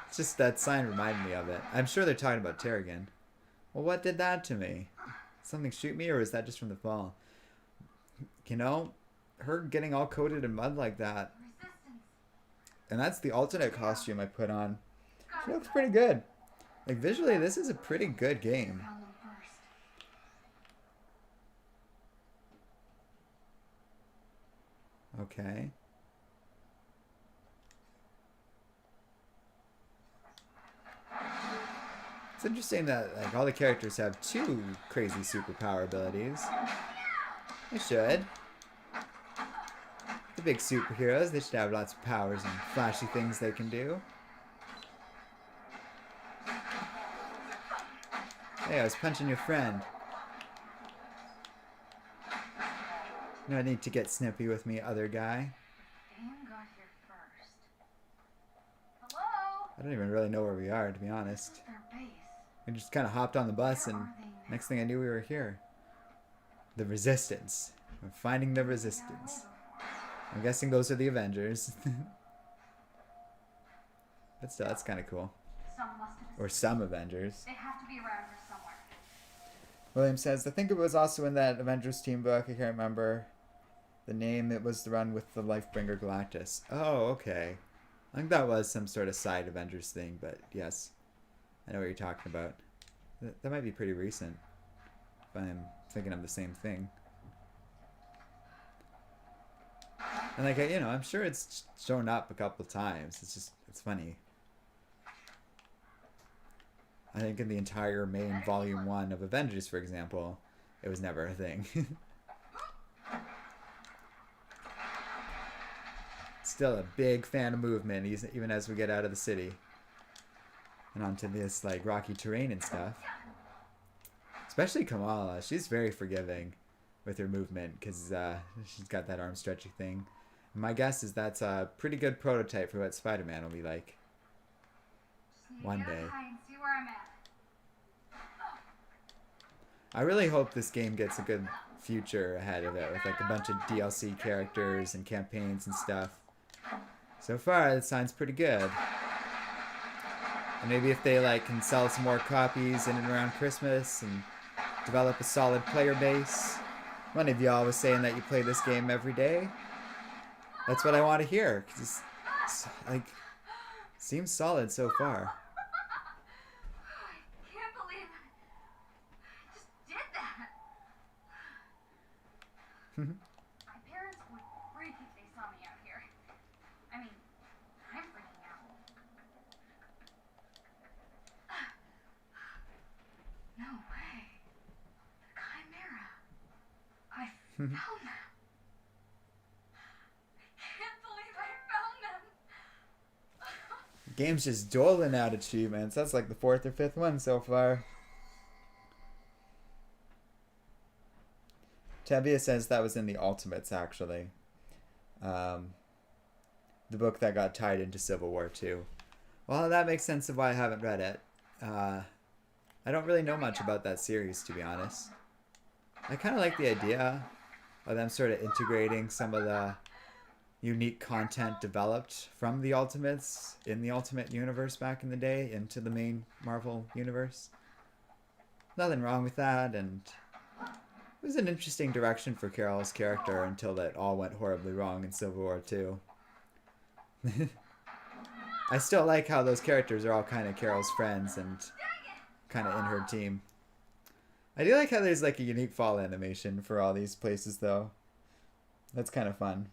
It's just that sign reminded me of it. I'm sure they're talking about Terrigan. Well, what did that to me? Something shoot me, or is that just from the fall? You know, her getting all coated in mud like that. And that's the alternate costume I put on. She looks pretty good. Like, visually, this is a pretty good game. Okay. It's interesting that like all the characters have 2 crazy superpower abilities. They should. The big superheroes, they should have lots of powers and flashy things they can do. Hey, I was punching your friend. No need to get snippy with me, other guy. Aim got here first. Hello? I don't even really know where we are, to be honest. Their base. We just kind of hopped on the bus and next thing I knew we were here. The Resistance. We're finding the Resistance. I'm guessing those are the Avengers. But still, that's kind of cool. Some must have Or some Avengers. They have to be around here somewhere. William says, I think it was also in that Avengers team book. I can't remember the name. It was the run with the Lifebringer Galactus. Oh, okay. I think that was some sort of side Avengers thing, but yes. I know what you're talking about. That might be pretty recent. If I'm thinking of the same thing. And like, you know, I'm sure it's shown up a couple times. It's funny. I think in the entire main volume 1 of Avengers, for example, it was never a thing. Still a big fan of movement, even as we get out of the city. And onto this, like, rocky terrain and stuff. Especially Kamala. She's very forgiving with her movement, because she's got that arm stretchy thing. And my guess is that's a pretty good prototype for what Spider-Man will be like. One day. See where I'm at. I really hope this game gets a good future ahead of it with like a bunch of DLC characters and campaigns and stuff. So far, it sounds pretty good. And maybe if they like can sell some more copies in and around Christmas and develop a solid player base. One of y'all was saying that you play this game every day. That's what I want to hear, because it's like seems solid so far. I can't believe I just did that. My parents would freak if they saw me out here. I mean, I'm freaking out. No way. The Chimera. I found them. I can't believe I found them. Game's just doling out achievements. That's like the 4th or 5th one so far. Tevia says that was in the Ultimates, actually. The book that got tied into Civil War 2. Well, that makes sense of why I haven't read it. I don't really know much about that series, to be honest. I kind of like the idea of them sort of integrating some of the unique content developed from the Ultimates in the Ultimate Universe back in the day into the main Marvel Universe. Nothing wrong with that, and it was an interesting direction for Carol's character until it all went horribly wrong in Civil War 2. I still like how those characters are all kind of Carol's friends and kind of in her team. I do like how there's like a unique fall animation for all these places though. That's kind of fun.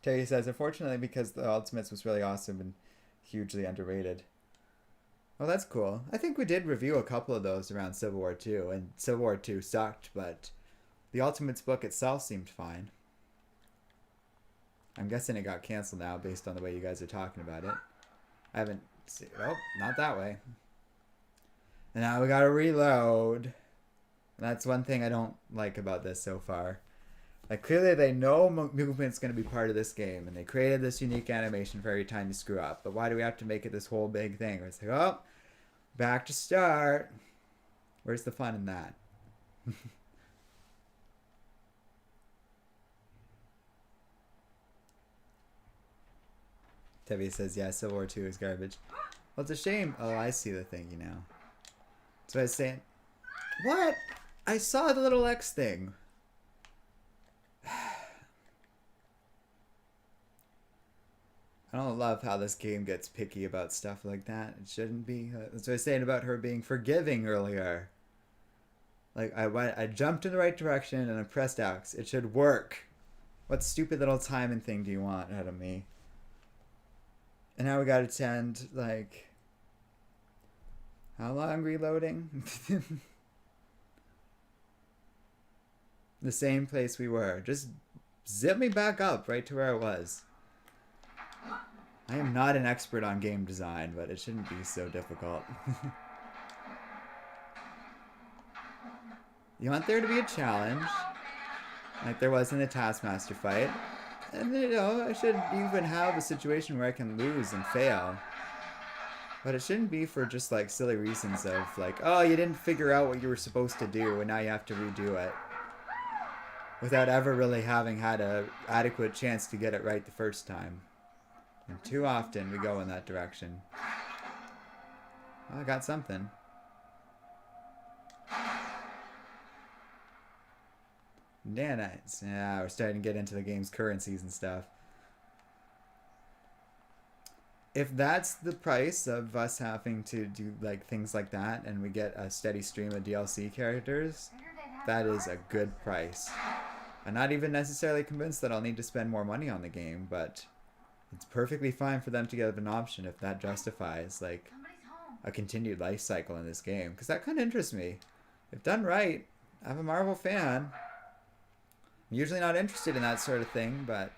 Terry says, unfortunately, because the Ultimates was really awesome and hugely underrated. Well, that's cool. I think we did review a couple of those around Civil War 2, and Civil War 2 sucked, but the Ultimates book itself seemed fine. I'm guessing it got canceled now based on the way you guys are talking about it. I haven't seen... Oh, not that way. And now we gotta reload. That's one thing I don't like about this so far. Like, clearly they know movement's going to be part of this game, and they created this unique animation for every time you screw up. But why do we have to make it this whole big thing? Where it's like, oh, back to start. Where's the fun in that? Tevye says, yeah, Civil War 2 is garbage. Well, it's a shame. Oh, I see the thing, you know. So I was saying, what? I saw the little X thing. I don't love how this game gets picky about stuff like that. It shouldn't be. That's what I was saying about her being forgiving earlier. Like, I jumped in the right direction and I pressed X. It should work. What stupid little timing thing do you want out of me? And now we gotta tend, like... How long reloading? The same place we were. Just zip me back up right to where I was. I am not an expert on game design, but it shouldn't be so difficult. You want there to be a challenge, like there was in the Taskmaster fight. And, you know, I should even have a situation where I can lose and fail. But it shouldn't be for just, like, silly reasons of, like, oh, you didn't figure out what you were supposed to do, and now you have to redo it. Without ever really having had an adequate chance to get it right the first time. And too often we go in that direction. Well, I got something. Nanites. Yeah, we're starting to get into the game's currencies and stuff. If that's the price of us having to do like things like that and we get a steady stream of DLC characters, that is a good price. I'm not even necessarily convinced that I'll need to spend more money on the game, but it's perfectly fine for them to give an option if that justifies like a continued life cycle in this game, because that kind of interests me. If done right, I'm a Marvel fan. I'm usually not interested in that sort of thing, but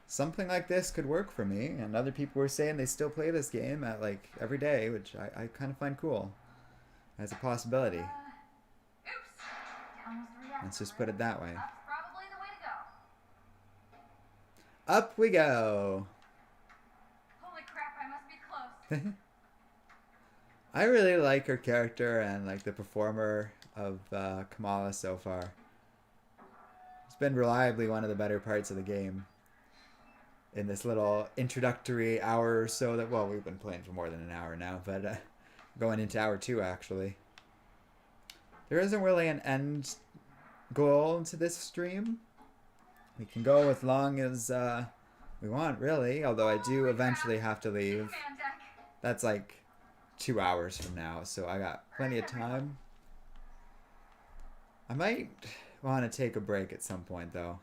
something like this could work for me, and other people were saying they still play this game at like every day, which I kind of find cool as a possibility. Let's just put it that way. Probably the way to go. Up we go. Holy crap, I must be close. I really like her character and like the performer of Kamala so far. It's been reliably one of the better parts of the game. In this little introductory hour or so that, well, we've been playing for more than an hour now, but going into hour 2 actually. There isn't really an end goal to this stream. We can go as long as we want, really, although I do eventually have to leave. That's like 2 hours from now, so I got plenty of time. I might... want to take a break at some point, though.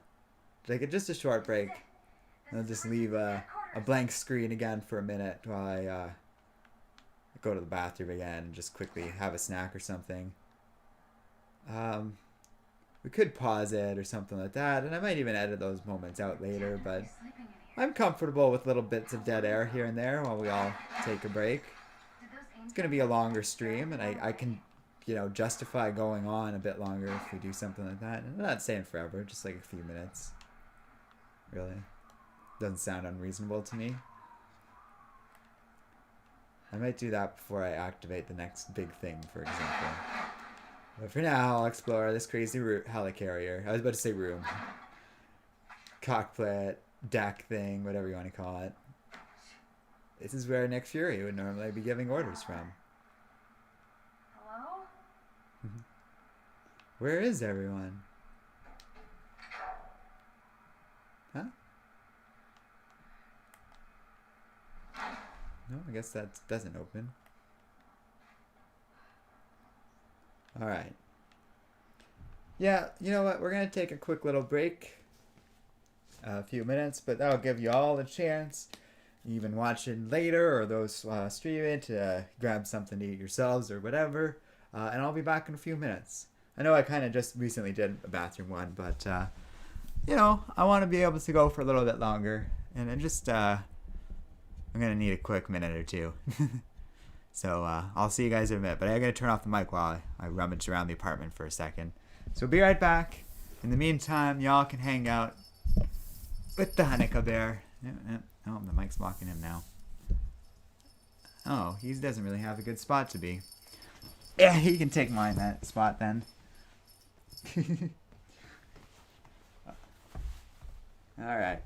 Like, just a short break. I'll just leave a blank screen again for a minute while I go to the bathroom again and just quickly have a snack or something. We could pause it or something like that, and I might even edit those moments out later, but I'm comfortable with little bits of dead air here and there while we all take a break. It's going to be a longer stream, and I can, justify going on a bit longer if we do something like that. And I'm not saying forever, just like a few minutes. Really. Doesn't sound unreasonable to me. I might do that before I activate the next big thing, for example. But for now, I'll explore this crazy helicarrier. I was about to say room. Cockpit, deck thing, whatever you want to call it. This is where Nick Fury would normally be giving orders from. Hello? Where is everyone? Huh? No, I guess that doesn't open. Alright. Yeah, you know what? We're going to take a quick little break. A few minutes, but that'll give you all a chance, even watching later or those streaming, to grab something to eat yourselves or whatever. And I'll be back in a few minutes. I know I kind of just recently did a bathroom one, but, I want to be able to go for a little bit longer. And I'm going to need a quick minute or two. So I'll see you guys in a minute. But I'm going to turn off the mic while I rummage around the apartment for a second. So we'll be right back. In the meantime, y'all can hang out with the Hanukkah bear. Oh, the mic's blocking him now. Oh, he doesn't really have a good spot to be. Yeah, he can take that spot then. Alright.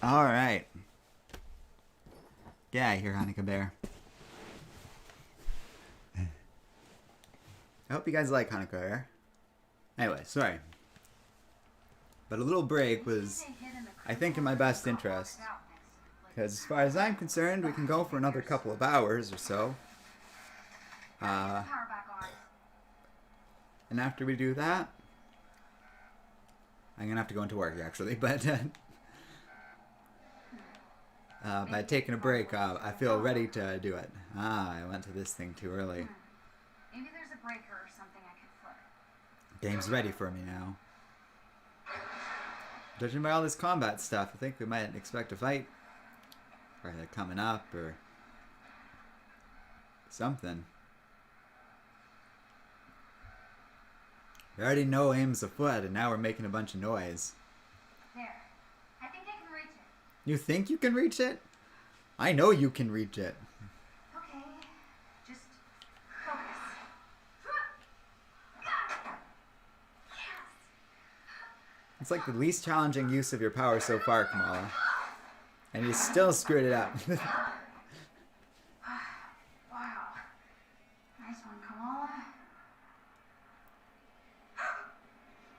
Alright. Yeah, I hear Hanukkah Bear. I hope you guys like Hanukkah Bear. Anyway, sorry. But a little break was, I think, in my best interest. Because as far as I'm concerned, we can go for another couple of hours or so. And after we do that, I'm going to have to go into work, actually. But by taking a break, I feel ready to do it. I went to this thing too early. Maybe there's a breaker or something I could flip. Game's ready for me now. Judging by all this combat stuff, I think we might expect a fight. Or they're coming up, or something. We already know aim's afoot, and now we're making a bunch of noise. There. I think I can reach it. You think you can reach it? I know you can reach it. Okay. Just focus. Yes! It's like the least challenging use of your power so far, Kamala. And you still screwed it up. Wow. Nice one, Kamala.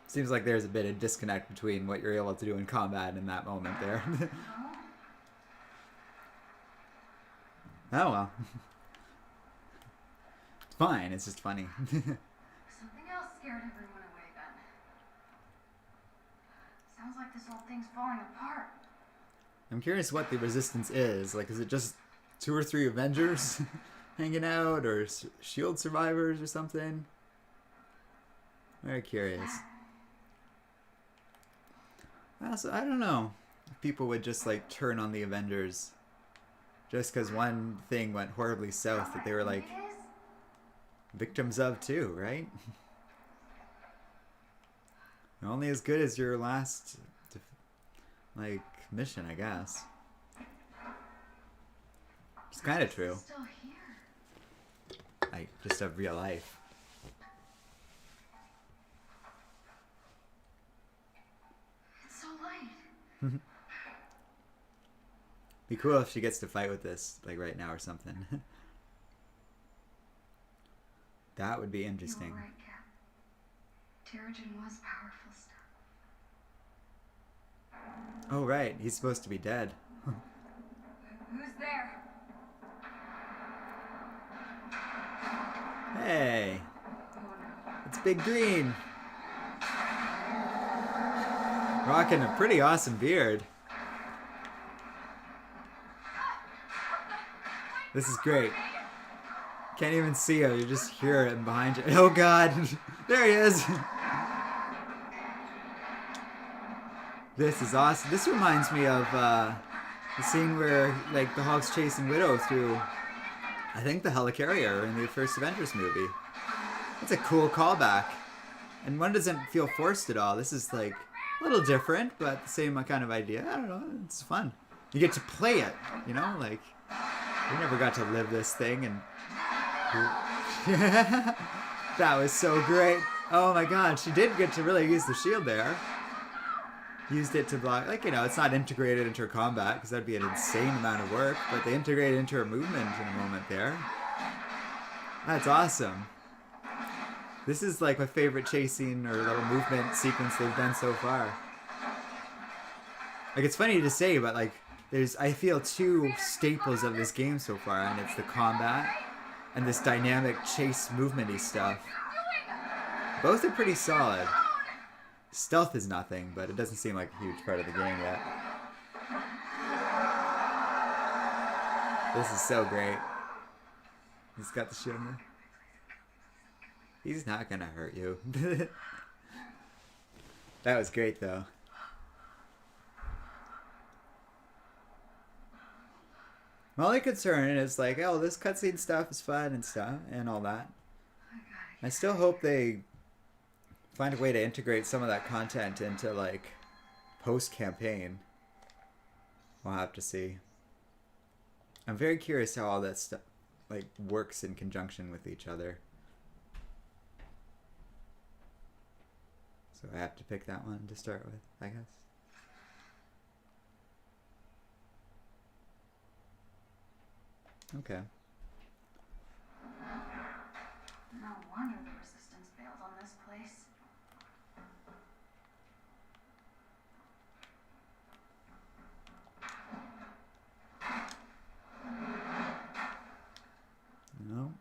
Seems like there's a bit of disconnect between what you're able to do in combat in that moment there. Oh well. It's fine, it's just funny. Something else scared everyone away then. Sounds like this whole thing's falling apart. I'm curious what the resistance is. Like, is it just 2 or 3 Avengers hanging out, or SHIELD survivors or something? Very curious. Also, I don't know if people would just like turn on the Avengers just because one thing went horribly south that they were like victims of too, right? You're only as good as your last like mission, I guess. It's kind of true. Still here. Like just of real life. It's so light. Be cool if she gets to fight with this like right now or something. That would be interesting. You were right, Cap. Terrigen was powerful stuff. Oh right, he's supposed to be dead. Who's there? Hey, Oh no. it's Big Green. Rocking a pretty awesome beard. This is great. Can't even see him, you just hear him behind you. Oh god, there he is. This is awesome. This reminds me of the scene where like the Hulk's chasing Widow through, I think, the helicarrier in the first Avengers movie. It's a cool callback. And one doesn't feel forced at all. This is like a little different, but the same kind of idea. I don't know, it's fun. You get to play it, you know, like, we never got to live this thing, and that was so great. Oh my god, she did get to really use the shield there. Used it to block, like, you know, it's not integrated into her combat, because that'd be an insane amount of work, but they integrated into her movement in a moment there. That's awesome. This is like my favorite chasing or little movement sequence they've done so far. Like, it's funny to say, but like, I feel 2 staples of this game so far, and it's the combat and this dynamic chase movement-y stuff. Both are pretty solid. Stealth is nothing, but it doesn't seem like a huge part of the game yet. This is so great. He's got the shield there. He's not gonna hurt you. That was great, though. My only concern is like, oh, this cutscene stuff is fun and stuff and all that. I still hope they find a way to integrate some of that content into like post-campaign. We'll have to see. I'm very curious how all that stuff like works in conjunction with each other. So I have to pick that one to start with, I guess. Okay. No wonder the resistance bailed on this place. No.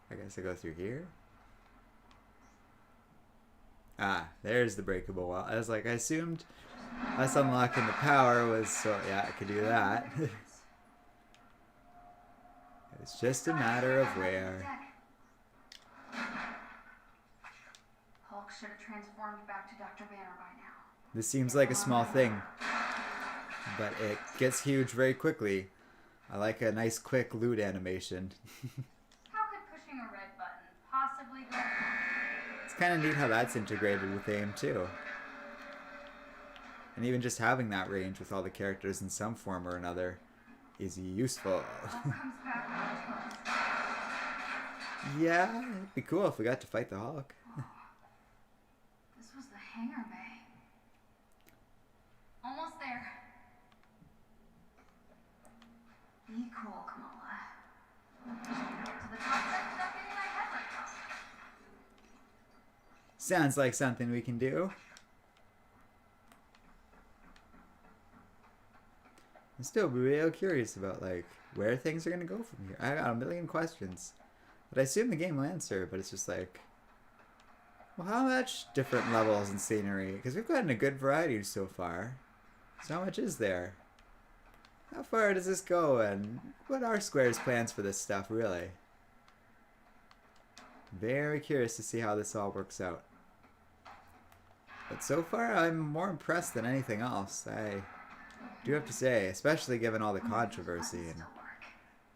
I guess I go through here. Ah, there's the breakable wall. I was like, I assumed us unlocking the power was so, yeah, I could do that. It's just a matter of where. Hulk should have transformed back to Dr. Banner by now. This seems like a small thing, but it gets huge very quickly. I like a nice quick loot animation. How could pushing a red button possibly go wrong? It's kind of neat how that's integrated with aim too. And even just having that range with all the characters in some form or another is useful. Hulk comes back around to us. Yeah, it'd be cool if we got to fight the Hulk. This was the hangar bay. Almost there. Be cool, Kamala. To the top step without getting my head ripped off. Sounds like something we can do. I'm still real curious about like where things are gonna go from here. I got a million questions that I assume the game will answer, but it's just like, well, how much different levels and scenery? Because we've gotten a good variety so far. So how much is there? How far does this go, and what are Square's plans for this stuff, really? Very curious to see how this all works out. But so far, I'm more impressed than anything else. I do have to say, especially given all the controversy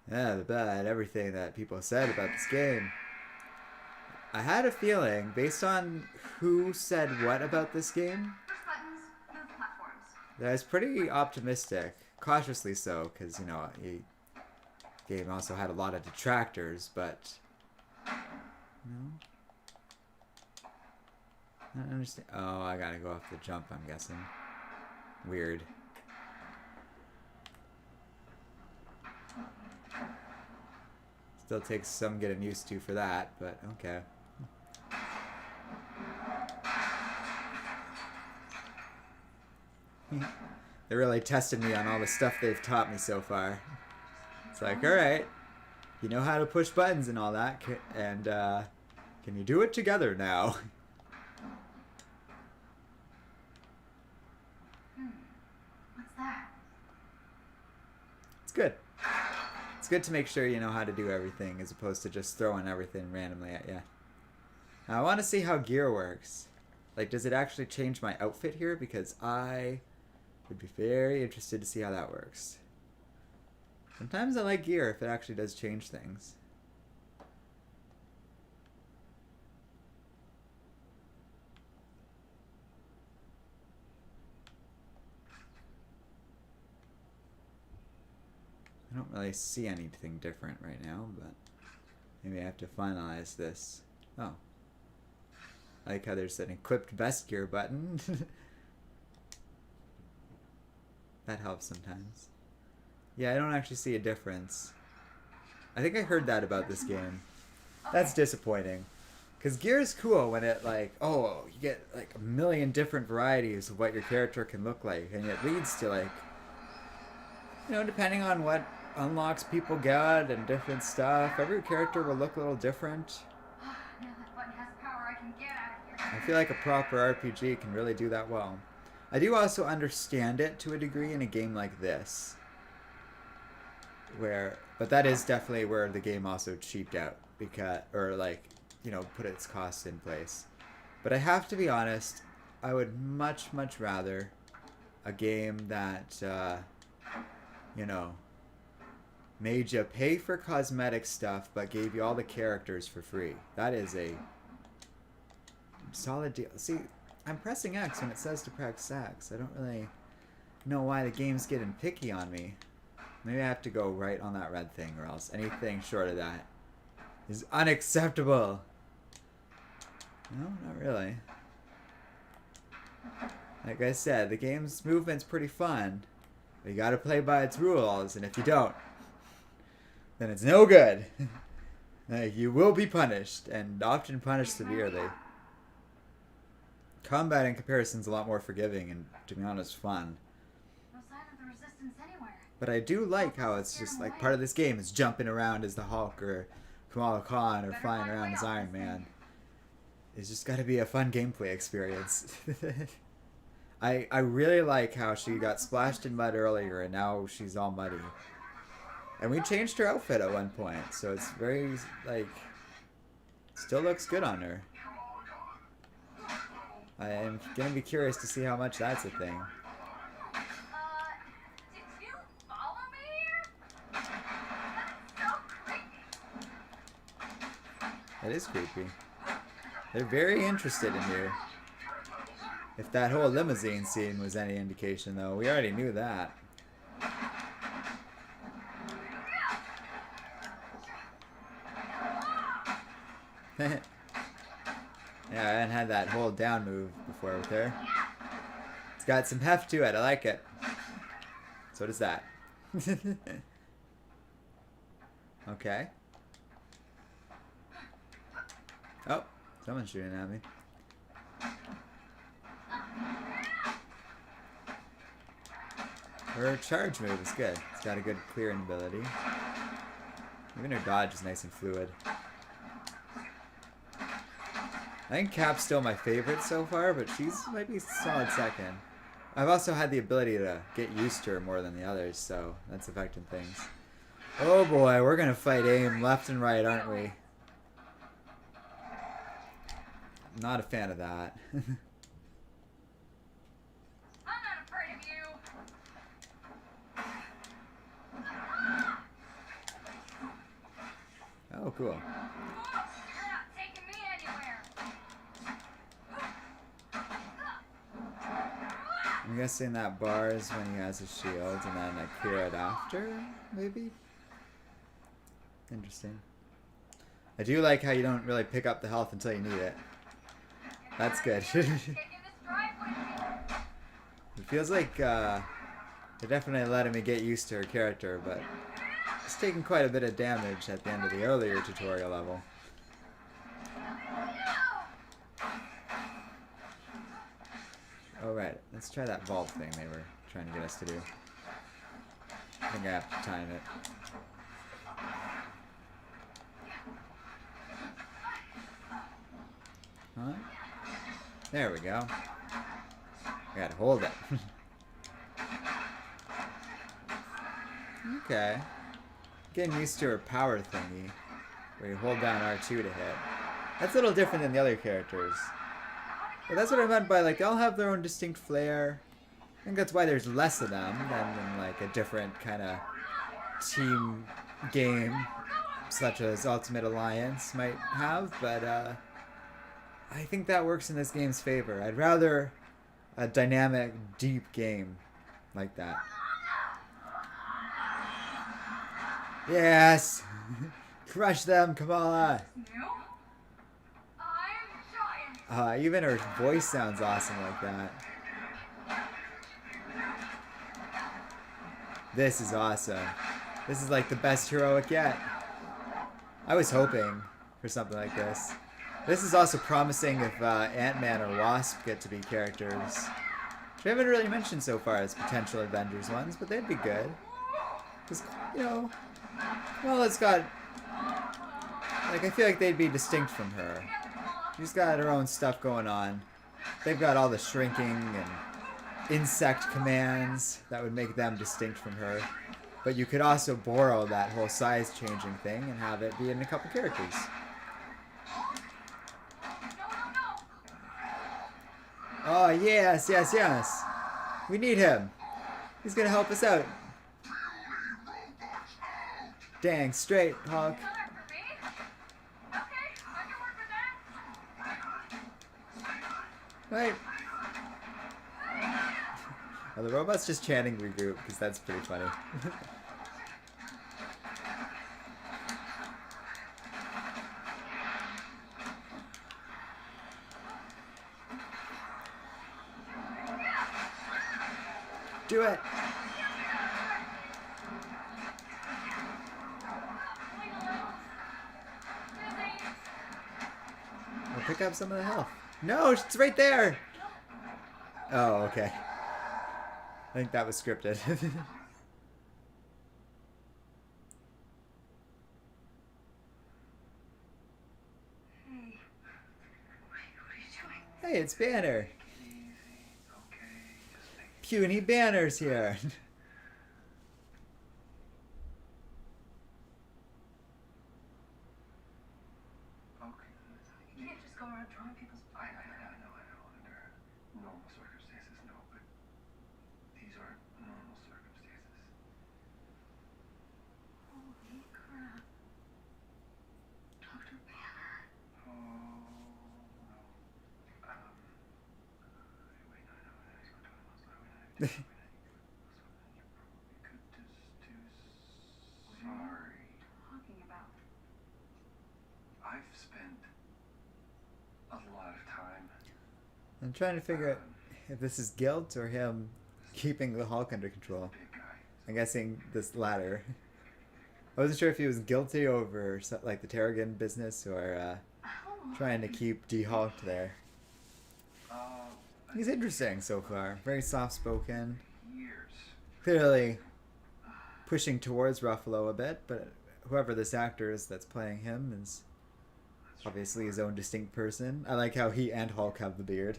and the bad everything that people said about this game. I had a feeling, based on who said what about this game, Push buttons, move platforms. that I was pretty optimistic. Cautiously so, because, you know, the game also had a lot of detractors, but... No? I don't understand. Oh, I gotta go off the jump, I'm guessing. Weird. Still takes some getting used to for that, but okay. They really tested me on all the stuff they've taught me so far. It's like, alright, you know how to push buttons and all that, and can you do it together now? What's that? It's good. It's good to make sure you know how to do everything as opposed to just throwing everything randomly at you. Now, I want to see how gear works. Like, does it actually change my outfit here? Because I would be very interested to see how that works. Sometimes I like gear if it actually does change things. I don't really see anything different right now, but maybe I have to finalize this. Oh. I like how there's an equipped best gear button. That helps sometimes. Yeah, I don't actually see a difference. I think I heard that about this game. That's disappointing. Because gear is cool when it, like, oh, you get, like, a million different varieties of what your character can look like. And it leads to, like, you know, depending on what unlocks people get and different stuff, every character will look a little different. Now that button has power, I can get out of here. I feel like a proper RPG can really do that well. I do also understand it to a degree in a game like this. But that is definitely where the game also cheaped out. Because, or like, you know, put its costs in place. But I have to be honest, I would much, much rather a game that, you know, made you pay for cosmetic stuff but gave you all the characters for free. That is a solid deal. See, I'm pressing X when it says to press X. I don't really know why the game's getting picky on me. Maybe I have to go right on that red thing, or else anything short of that is unacceptable. No, not really. Like I said, the game's movement's pretty fun. But you gotta play by its rules, and if you don't, then it's no good. Like, you will be punished, and often punished severely. Combat in comparison is a lot more forgiving and, to be honest, fun. No sign of the resistance anywhere. But I do like how it's just like part of this game is jumping around as the Hulk or Kamala Khan or flying around as Iron Man. It's just got to be a fun gameplay experience. I really like how she got splashed in mud earlier and now she's all muddy. And we changed her outfit at one point, so it's very, like, still looks good on her. I am going to be curious to see how much that's a thing. Did you follow me here? That's so creepy. It is creepy. They're very interested in you. If that whole limousine scene was any indication, though, we already knew that. Yeah, I hadn't had that hold down move before with her. It's got some heft to it. I like it. So does that. Okay. Oh, someone's shooting at me. Her charge move is good. It's got a good clearing ability. Even her dodge is nice and fluid. I think Cap's still my favorite so far, but she's might be solid second. I've also had the ability to get used to her more than the others, so that's affecting things. Oh boy, we're gonna fight aim left and right, aren't we? Not a fan of that. I'm not afraid of you. Oh, cool. You're not taking me anywhere. I'm guessing that bar is when he has his shield, and then I clear it after, maybe? Interesting. I do like how you don't really pick up the health until you need it. That's good. Taking this drive with me. It feels like they're definitely letting me get used to her character, but it's taking quite a bit of damage at the end of the earlier tutorial level. Alright, let's try that vault thing they were trying to get us to do. I think I have to time it. Huh? There we go. I gotta hold it. Okay. Getting used to her power thingy, where you hold down R2 to hit. That's a little different than the other characters. But that's what I meant by, like, they all have their own distinct flair. I think that's why there's less of them than in, like, a different kind of team game, such as Ultimate Alliance might have, but, I think that works in this game's favor. I'd rather a dynamic, deep game like that. Yes! Crush them, Kamala! You? I'm giant. Even her voice sounds awesome like that. This is awesome. This is like the best heroic yet. I was hoping for something like this. This is also promising if Ant-Man or Wasp get to be characters. Which we haven't really mentioned so far as potential Avengers ones, but they'd be good. Because, you know, well, it's got... Like, I feel like they'd be distinct from her. She's got her own stuff going on. They've got all the shrinking and insect commands that would make them distinct from her. But you could also borrow that whole size changing thing and have it be in a couple characters. Oh, yes, yes, yes. We need him. He's gonna help us out. Dang straight, Hulk. Right. Are the robots just chanting regroup? Because that's pretty funny. Do it! We'll pick up some of the health. No, it's right there! Oh, okay. I think that was scripted. Hey. What are you doing? Hey, it's Banner. Easy. It's okay. Just make Puny Banner's here. okay. You can't just go around drawing people's I know. Under normal circumstances, no, but these aren't normal circumstances. Holy crap. Dr. Banner. Oh, no. Wait, no, What sorry. Talking about. I've spent a lot of time. I'm trying to figure out if this is guilt or him keeping the Hulk under control. Big guy. I'm guessing this latter. I wasn't sure if he was guilty over like the Terrigen business or trying to keep de-Hulked there. He's interesting so far. Very soft-spoken. Years. Clearly pushing towards Ruffalo a bit, but whoever this actor is that's playing him is obviously his own distinct person. I like how he and Hulk have the beard.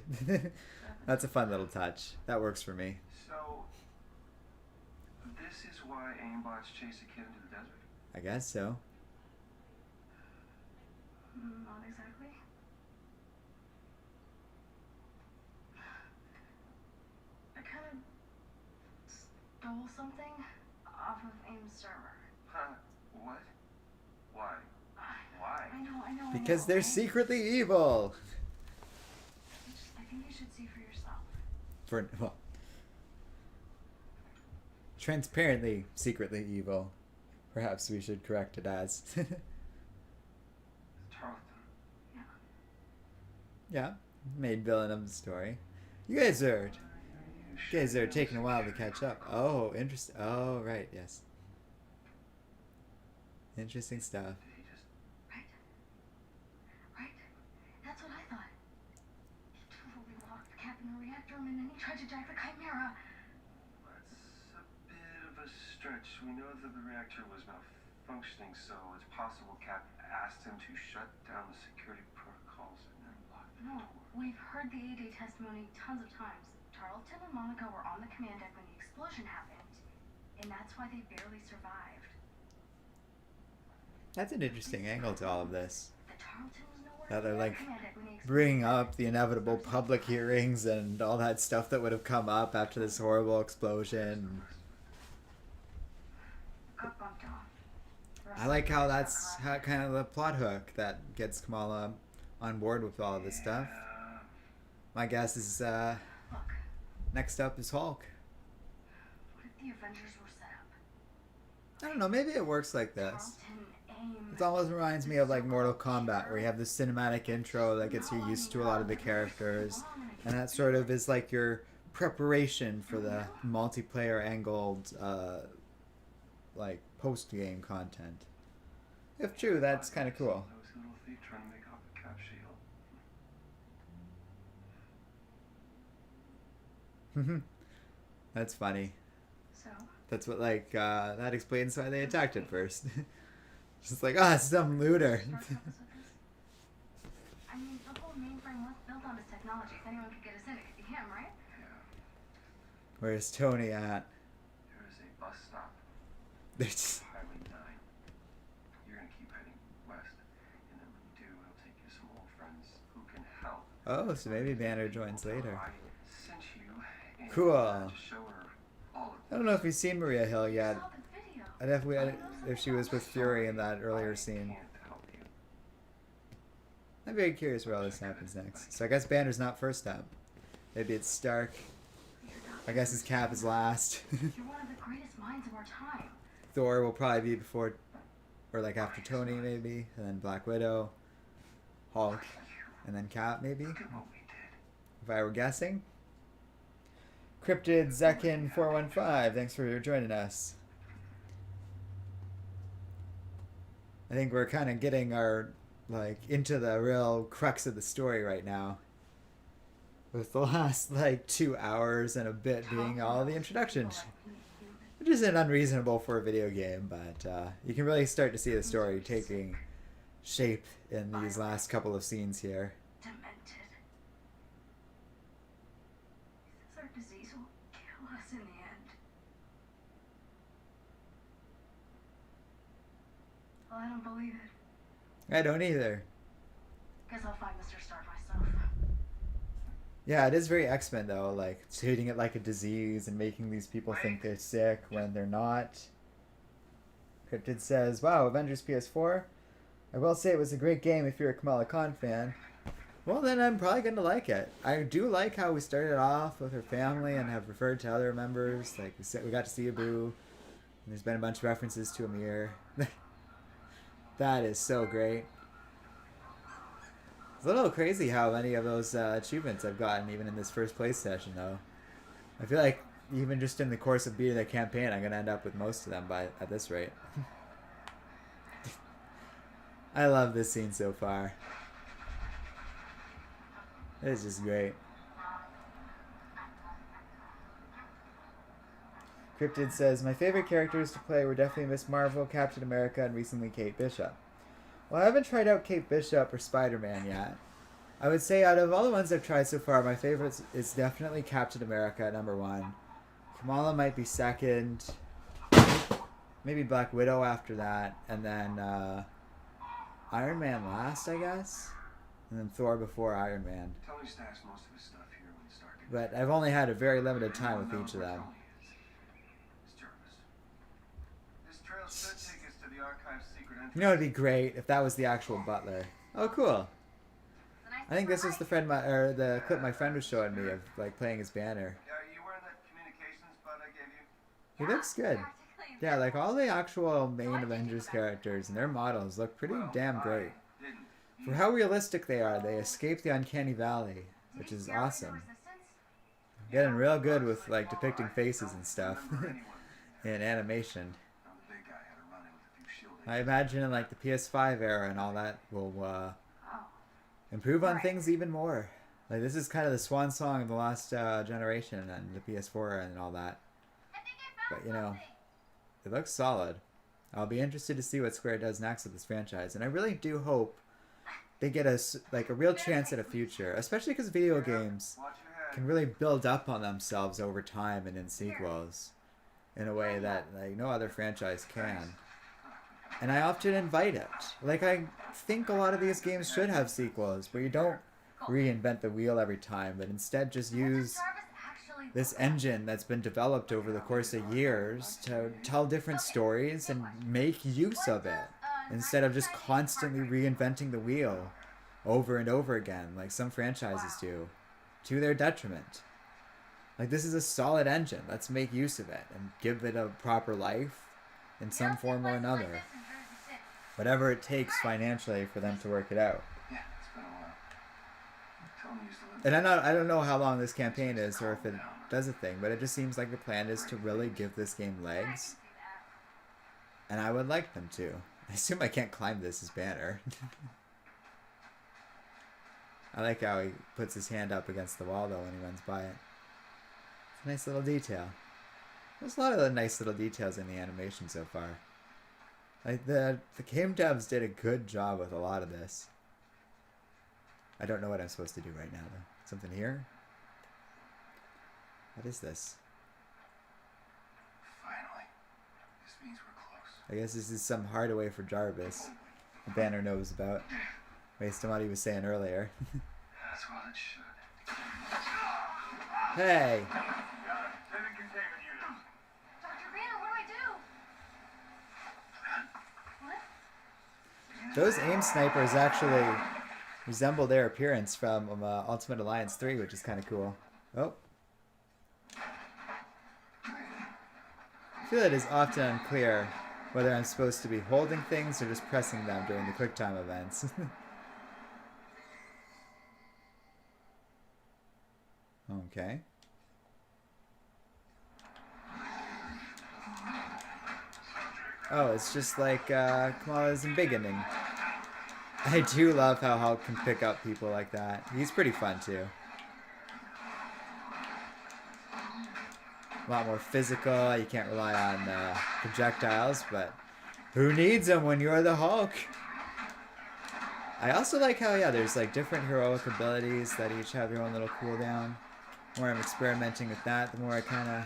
That's a fun little touch. That works for me. So, this is why aimbots chase a kid into the desert? I guess so. Not exactly. I kind of stole something off of Aim's server. Huh? What? Why? Why? I know. Because they're right? secretly evil. I think you should see for yourself. Well, transparently, secretly evil. Perhaps we should correct it as. Tarleton. Yeah, main villain of the story. You guys are taking a while to catch up. Oh, interesting. Oh, right, yes. Interesting stuff. He just Right? That's what I thought. He totally locked the cap in the reactor room and then he tried to jack the Chimera. That's a bit of a stretch. We know that the reactor was malfunctioning, so it's possible Cap asked him to shut down the security protocols and then lock the No, door. we've heard the A-Day testimony tons of times. Tarleton and Monica were on the command deck when the explosion happened, and that's why they barely survived. That's an interesting angle to all of this. The Tarleton was nowhere That they're near like the command deck when the explosion bringing up the inevitable public hearings and all that stuff that would have come up after this horrible explosion. got bumped off. I like how that's kind of the plot hook that gets Kamala on board with all of this stuff. My guess is Look, next up is Hulk. what if the Avengers were set up? I don't know, maybe it works like this. Tarleton, Aim. It almost reminds me of like Mortal Kombat, where you have this cinematic intro that gets you used to a lot of the characters, and that sort of is like your preparation for the multiplayer angled like post-game content. If true, that's kind of cool. That was a little thief trying to make off the Cap shield. That's funny. So, That's what that explains why they attacked it first. Just like, some looter. start purpose with this? I mean, the whole mainframe was built on this technology. If anyone could get us in, it could be him, right? Yeah. Where's Tony at? There is a bus stop. There's- Highway 9. You're gonna keep heading west, and then when you do, I'll take you some old friends who can help. Oh, so maybe Banner joins later. I sent you and, Cool. to show her all of I don't know if we've seen Maria Hill yet. Saw the video. I definitely, if she was with Fury in that earlier scene. can't help you. I'm very curious where all this happens next. So I guess Banner's not first up. Maybe it's Stark. I guess his Cap is last. You're one of the greatest minds of our time. Thor will probably be before, or like after Tony maybe, and then Black Widow, Hulk, and then Cap maybe, Look at what we did. if I were guessing. Cryptid Zekin 415, thanks for joining us. I think we're kind of getting our like into the real crux of the story right now, with the last like 2 hours and a bit being all the introductions, which isn't unreasonable for a video game, but you can really start to see the story taking shape in these last couple of scenes here. Demented. He says our disease will kill us in the end. Well, I don't believe it. I don't either. Guess I'll find Mr. Stark myself. Yeah, it is very X-Men though, like treating it like a disease and making these people think they're sick when they're not. Cryptid says, wow, Avengers PS4? I will say it was a great game if you're a Kamala Khan fan. Well, then I'm probably going to like it. I do like how we started off with her family and have referred to other members. Like, we got to see Abu, and there's been a bunch of references to Amir. That is so great. It's a little crazy how many of those achievements I've gotten even in this first place session, though. I feel like even just in the course of beating the campaign, I'm going to end up with most of them at this rate. I love this scene so far. It's just great. Cryptid says, my favorite characters to play were definitely Miss Marvel, Captain America, and recently Kate Bishop. Well, I haven't tried out Kate Bishop or Spider-Man yet. I would say out of all the ones I've tried so far, my favorite is definitely Captain America, #1. Kamala might be second. Maybe Black Widow after that. And then Iron Man last, I guess. And then Thor before Iron Man. Tony stashed most of his stuff here when Stark. But I've only had a very limited time with each of them. It's Jarvis. This trail should take us to the archive's secret entrance. You know, it'd be great if that was the actual butler. Oh, cool. I think this was the clip my friend was showing me of like playing his banner. Yeah, you wearing that communications bud I gave you? He looks good. Yeah, like all the actual main Avengers characters and their models look pretty damn great. For how realistic they are, they escape the uncanny valley, which is awesome. Getting real good with like depicting faces and stuff in animation. I imagine in like the PS5 era and all that will improve on things even more. Like this is kind of the swan song of the last generation and the PS4 and all that. But you know, it looks solid. I'll be interested to see what Square does next with this franchise, and I really do hope they get a real chance at a future, especially because video games can really build up on themselves over time and in sequels in a way that like no other franchise can. And I often invite it. Like I think a lot of these games should have sequels where you don't reinvent the wheel every time, but instead just use this engine that's been developed over the course of years to tell different stories and make use of it instead of just constantly reinventing the wheel over and over again like some franchises do to their detriment. Like this is a solid engine. Let's make use of it and give it a proper life in some form or another. Whatever it takes financially for them to work it out. Yeah, it's been a while. Tony used to live. And I don't know how long this campaign is or if it does a thing, but it just seems like the plan is to really give this game legs. And I would like them to. I assume I can't climb this as banner. I like how he puts his hand up against the wall though when he runs by it. It's a nice little detail. There's a lot of the nice little details in the animation so far. Like the game devs did a good job with a lot of this. I don't know what I'm supposed to do right now though. Something here? What is this? Finally. This means we're close. I guess this is some hideaway for Jarvis. The banner knows about. Based on what he was saying earlier. That's what it should. Hey! Dr. Banner, what do I do? What? Those aim snipers actually resemble their appearance from Ultimate Alliance 3, which is kind of cool. Oh. I feel it is often unclear whether I'm supposed to be holding things or just pressing them during the QuickTime events. Okay. Oh, it's just like Kamala's Embiggening. I do love how Hulk can pick up people like that. He's pretty fun too. A lot more physical. You can't rely on projectiles, but who needs them when you're the Hulk? I also like how, yeah, there's like different heroic abilities that each have their own little cooldown. The more I'm experimenting with that, the more I kind of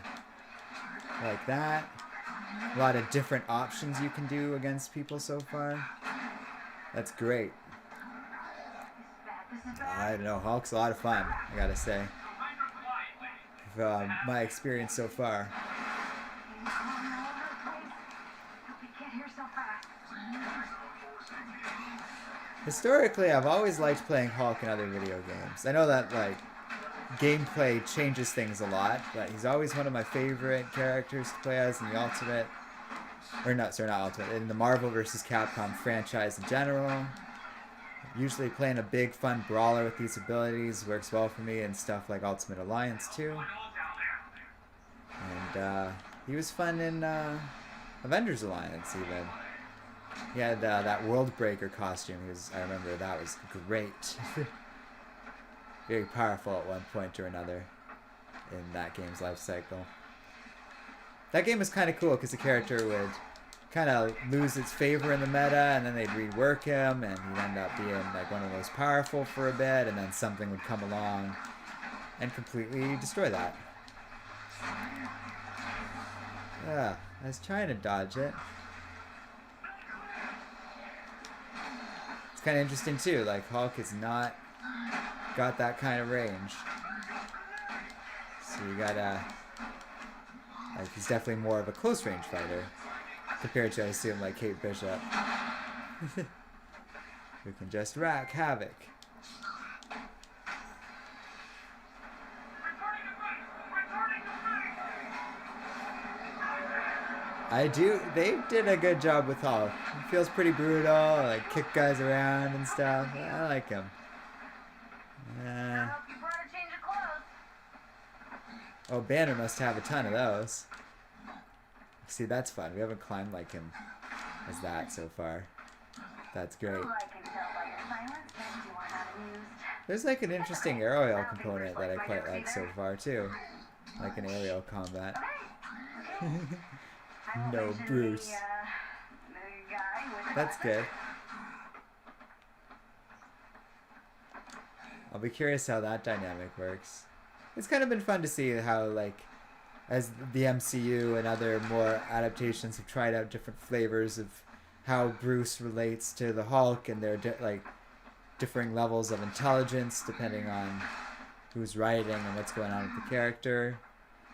like that. A lot of different options you can do against people so far. That's great. I don't know, Hulk's a lot of fun, I gotta say. My experience so far. Historically, I've always liked playing Hulk in other video games. I know that, like, gameplay changes things a lot, but he's always one of my favorite characters to play as in the Ultimate, or not, sorry, not Ultimate, in the Marvel vs. Capcom franchise in general. Usually playing a big, fun brawler with these abilities works well for me and stuff like Ultimate Alliance too. And he was fun in Avengers Alliance even. He had that World Breaker costume. I remember that was great. Very powerful at one point or another in that game's life cycle. That game was kind of cool because the character would kind of lose its favor in the meta, and then they'd rework him, and he'd end up being like one of the most powerful for a bit, and then something would come along and completely destroy that. Yeah, I was trying to dodge it. It's kind of interesting too, like Hulk has not got that kind of range. So you gotta, like, he's definitely more of a close range fighter compared to, I assume, like Kate Bishop, who can just rack havoc. They did a good job with Hulk. He feels pretty brutal, like kick guys around and stuff. I like him. Oh, Banner must have a ton of those. See, that's fun. We haven't climbed like him as that so far. That's great. There's like an interesting aerial component that I quite like so far too. Like an aerial combat. No, Bruce. That's good. I'll be curious how that dynamic works. It's kind of been fun to see how, like, as the MCU and other more adaptations have tried out different flavors of how Bruce relates to the Hulk, and their differing levels of intelligence depending on who's writing and what's going on with the character.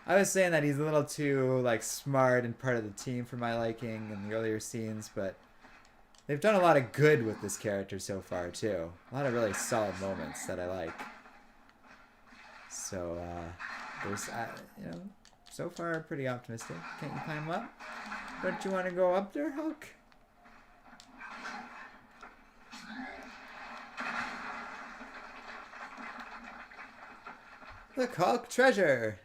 I was saying that he's a little too, like, smart and part of the team for my liking in the earlier scenes, but they've done a lot of good with this character so far too. A lot of really solid moments that I like. So there's, you know, so far pretty optimistic. Can't you climb up? Don't you want to go up there, Hulk? Look, Hulk, treasure!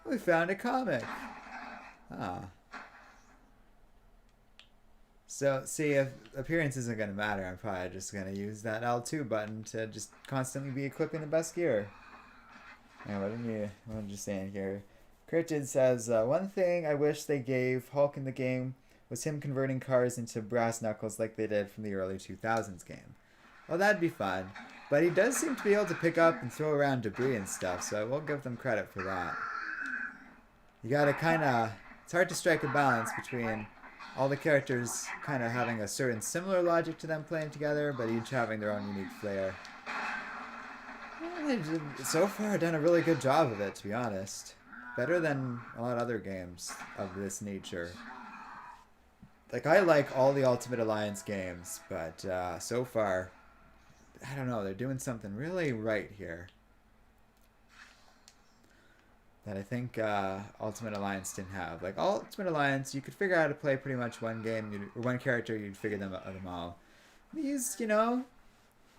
We found a comic. Ah. So, see, if appearance isn't going to matter, I'm probably just going to use that L2 button to just constantly be equipping the best gear. And what am I just saying here? Cryptid says, one thing I wish they gave Hulk in the game was him converting cars into brass knuckles like they did from the early 2000s game. Well, that'd be fun. But he does seem to be able to pick up and throw around debris and stuff, so I will give them credit for that. You gotta kinda, it's hard to strike a balance between all the characters kind of having a certain similar logic to them playing together, but each having their own unique flair. They've so far done a really good job of it, to be honest. Better than a lot of other games of this nature. Like, I like all the Ultimate Alliance games, but so far, I don't know, they're doing something really right here that I think Ultimate Alliance didn't have. Like, Ultimate Alliance, you could figure out how to play pretty much one game, or one character, you'd figure them all. These, you know,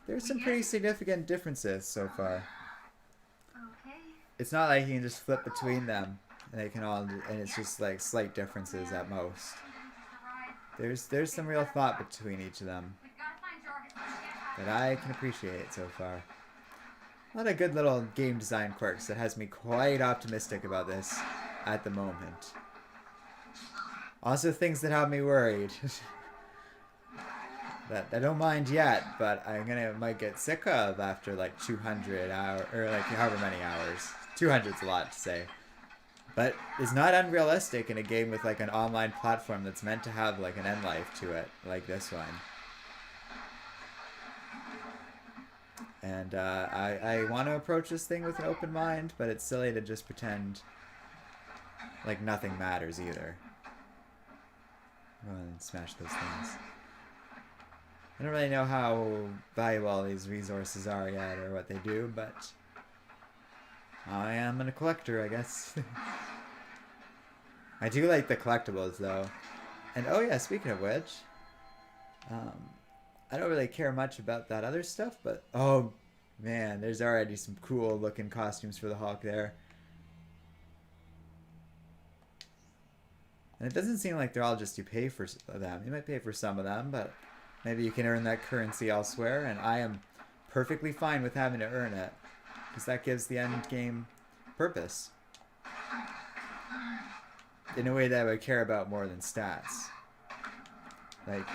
there's some pretty significant differences so far. Okay. It's not like you can just flip between them. they can all, and it's just like slight differences at most. There's some real thought between each of them that I can appreciate so far. A lot of good little game design quirks that has me quite optimistic about this at the moment. Also things that have me worried. That I don't mind yet, but might get sick of after like 200 hours, or like however many hours. 200's a lot to say. But it's not unrealistic in a game with like an online platform that's meant to have like an end life to it, like this one. And I want to approach this thing with an open mind, but it's silly to just pretend like nothing matters either. Go ahead and smash those things. I don't really know how valuable these resources are yet or what they do, but I am a collector, I guess. I do like the collectibles though. And oh yeah, speaking of which, I don't really care much about that other stuff, but oh man, there's already some cool looking costumes for the Hulk there. And it doesn't seem like they're all just you pay for them. You might pay for some of them, but maybe you can earn that currency elsewhere, and I am perfectly fine with having to earn it, because that gives the end game purpose. In a way that I would care about more than stats. Like,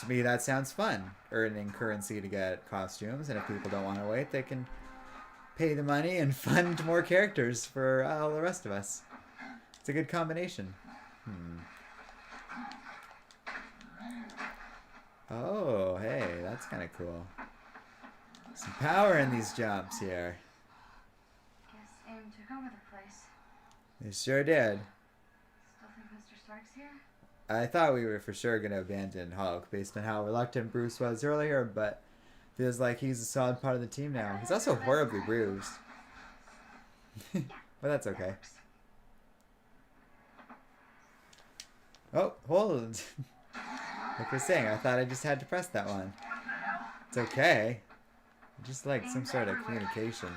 to me that sounds fun, earning currency to get costumes, and if people don't want to wait, they can pay the money and fund more characters for all the rest of us. It's a good combination. Oh, hey, that's kind of cool. Some power in these jumps here. Guess AIM took over the place. They sure did. Still think Mr. Stark's here? I thought we were for sure going to abandon Hulk based on how reluctant Bruce was earlier, but feels like he's a solid part of the team now. He's also horribly bruised. But that's okay. Oh, hold. Like I was saying, I thought I just had to press that one. It's okay. Just like some sort of communication.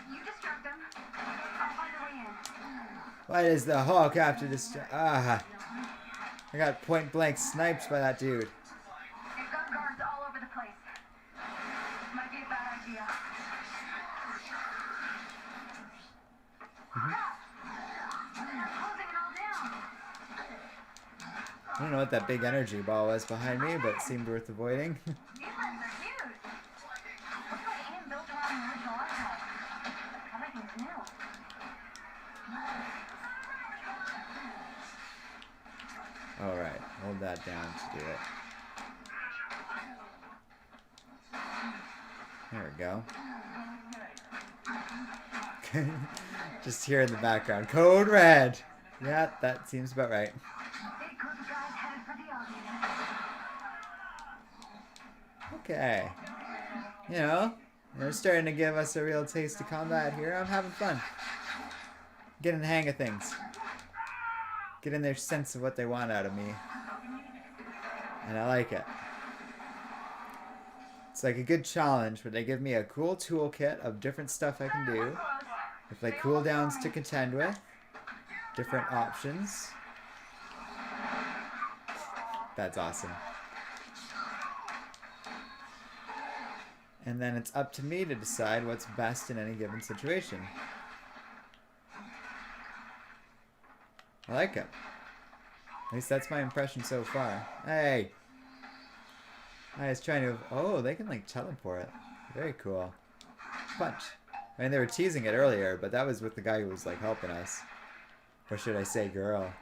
You distract them. I'll find a way in. Why does the Hulk have to I got point blank snipes by that dude. They've got guards all over the place. Might be a bad idea. They're closing it all down. I don't know what that big energy ball was behind me, but it seemed worth avoiding. These lens are huge. Looks like AIM built around the original archive. Everything's new. Alright, hold that down to do it. There we go. Just here in the background. Code Red! Yeah, that seems about right. Big group of guys headed for the audience. Okay. You know, they're starting to give us a real taste of combat here. I'm having fun. Getting the hang of things. Getting their sense of what they want out of me. And I like it. It's like a good challenge where they give me a cool toolkit of different stuff I can do. With like cooldowns to contend with. Different options. That's awesome. And then it's up to me to decide what's best in any given situation. I like it. At least that's my impression so far. Hey! I was trying to... Oh, they can like teleport. Very cool. Punch. I mean, they were teasing it earlier, but that was with the guy who was like helping us. Or should I say girl?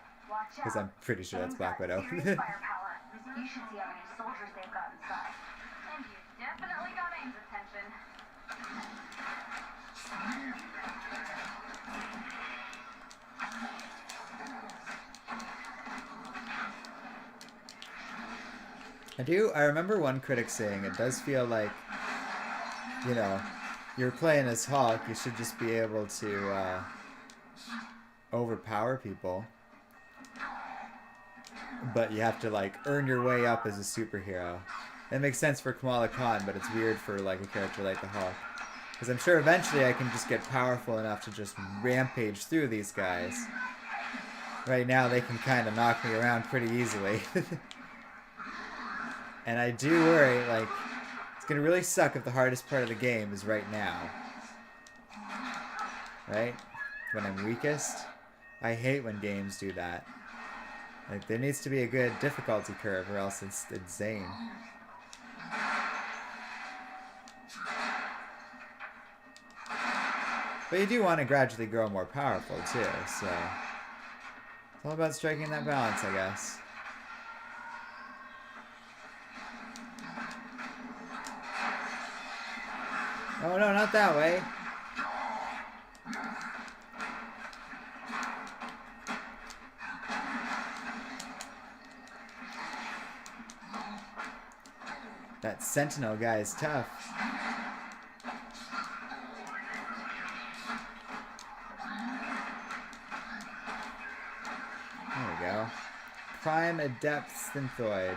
Because I'm pretty sure that's Black Widow. Serious firepower. You should see how many soldiers they've got inside. And you definitely got AIM's attention. I remember one critic saying it does feel like, you know, you're playing as Hulk, you should just be able to overpower people. But you have to like earn your way up as a superhero. That makes sense for Kamala Khan, but it's weird for like a character like the Hulk. Because I'm sure eventually I can just get powerful enough to just rampage through these guys. Right now they can kind of knock me around pretty easily. And I do worry, like, it's going to really suck if the hardest part of the game is right now. Right? When I'm weakest. I hate when games do that. Like, there needs to be a good difficulty curve or else it's insane. But you do want to gradually grow more powerful too, so it's all about striking that balance, I guess. Oh no, not that way. That Sentinel guy is tough. There we go. Prime Adept Synthoid.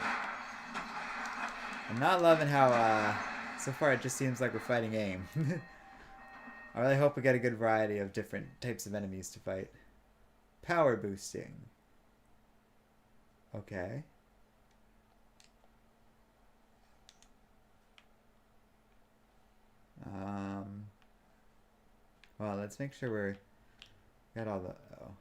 I'm not loving how, so far it just seems like we're fighting AIM. I really hope we get a good variety of different types of enemies to fight. Power boosting. Okay. Well, let's make sure we're got all the... Oh.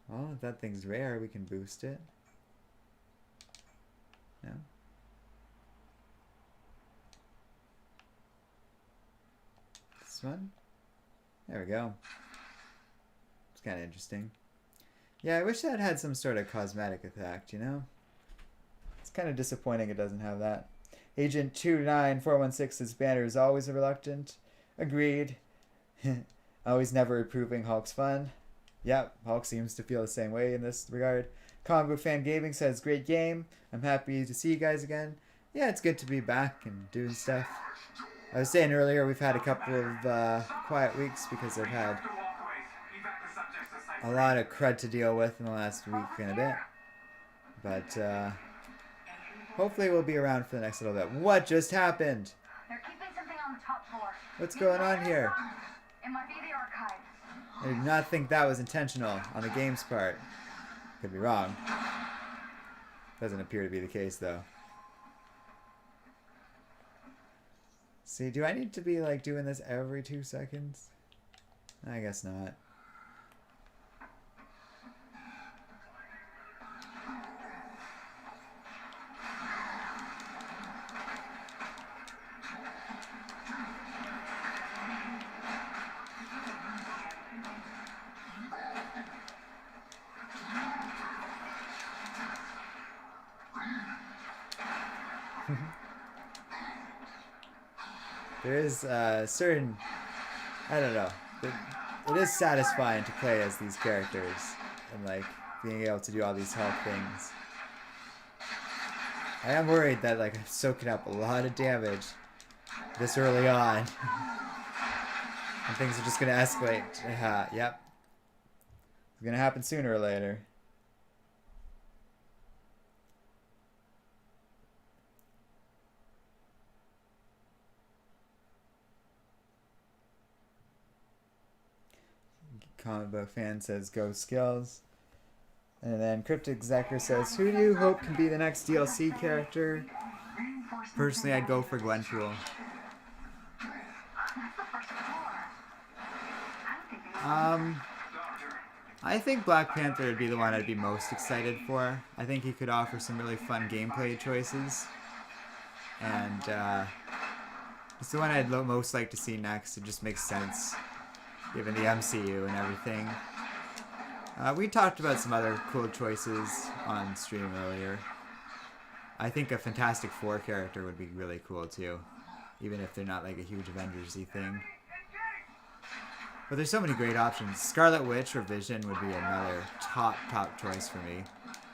Well, if that thing's rare, we can boost it. No? This one? There we go. It's kind of interesting. Yeah, I wish that had some sort of cosmetic effect, you know? It's kind of disappointing it doesn't have that. Agent 29416's banner is always reluctant. Agreed. Always never approving Hulk's fun. Yep, Hulk seems to feel the same way in this regard. Comic Book Fan Gaming says, great game. I'm happy to see you guys again. Yeah, it's good to be back and doing stuff. I was saying earlier we've had a couple of quiet weeks because I've had a lot of crud to deal with in the last week and a bit. But hopefully we'll be around for the next little bit. What just happened? They're keeping something on the top floor. What's going on here? It might be the archive. I did not think that was intentional on the game's part. Could be wrong. Doesn't appear to be the case, though. See, do I need to be, like, doing this every 2 seconds? I guess not. There is certain, I don't know, it is satisfying to play as these characters and like being able to do all these health things. I am worried that like I'm soaking up a lot of damage this early on and things are just going to escalate. Yep. It's going to happen sooner or later. Comic Book Fan says go skills. And then Cryptic Zecker says, who do you hope can be the next DLC character? Personally, I'd go for Gwenpool. I think Black Panther would be the one I'd be most excited for. I think he could offer some really fun gameplay choices. And it's the one I'd most like to see next. It just makes sense, given the MCU and everything. We talked about some other cool choices on stream earlier. I think a Fantastic Four character would be really cool too, even if they're not like a huge Avengers-y thing. But there's so many great options. Scarlet Witch or Vision would be another top choice for me.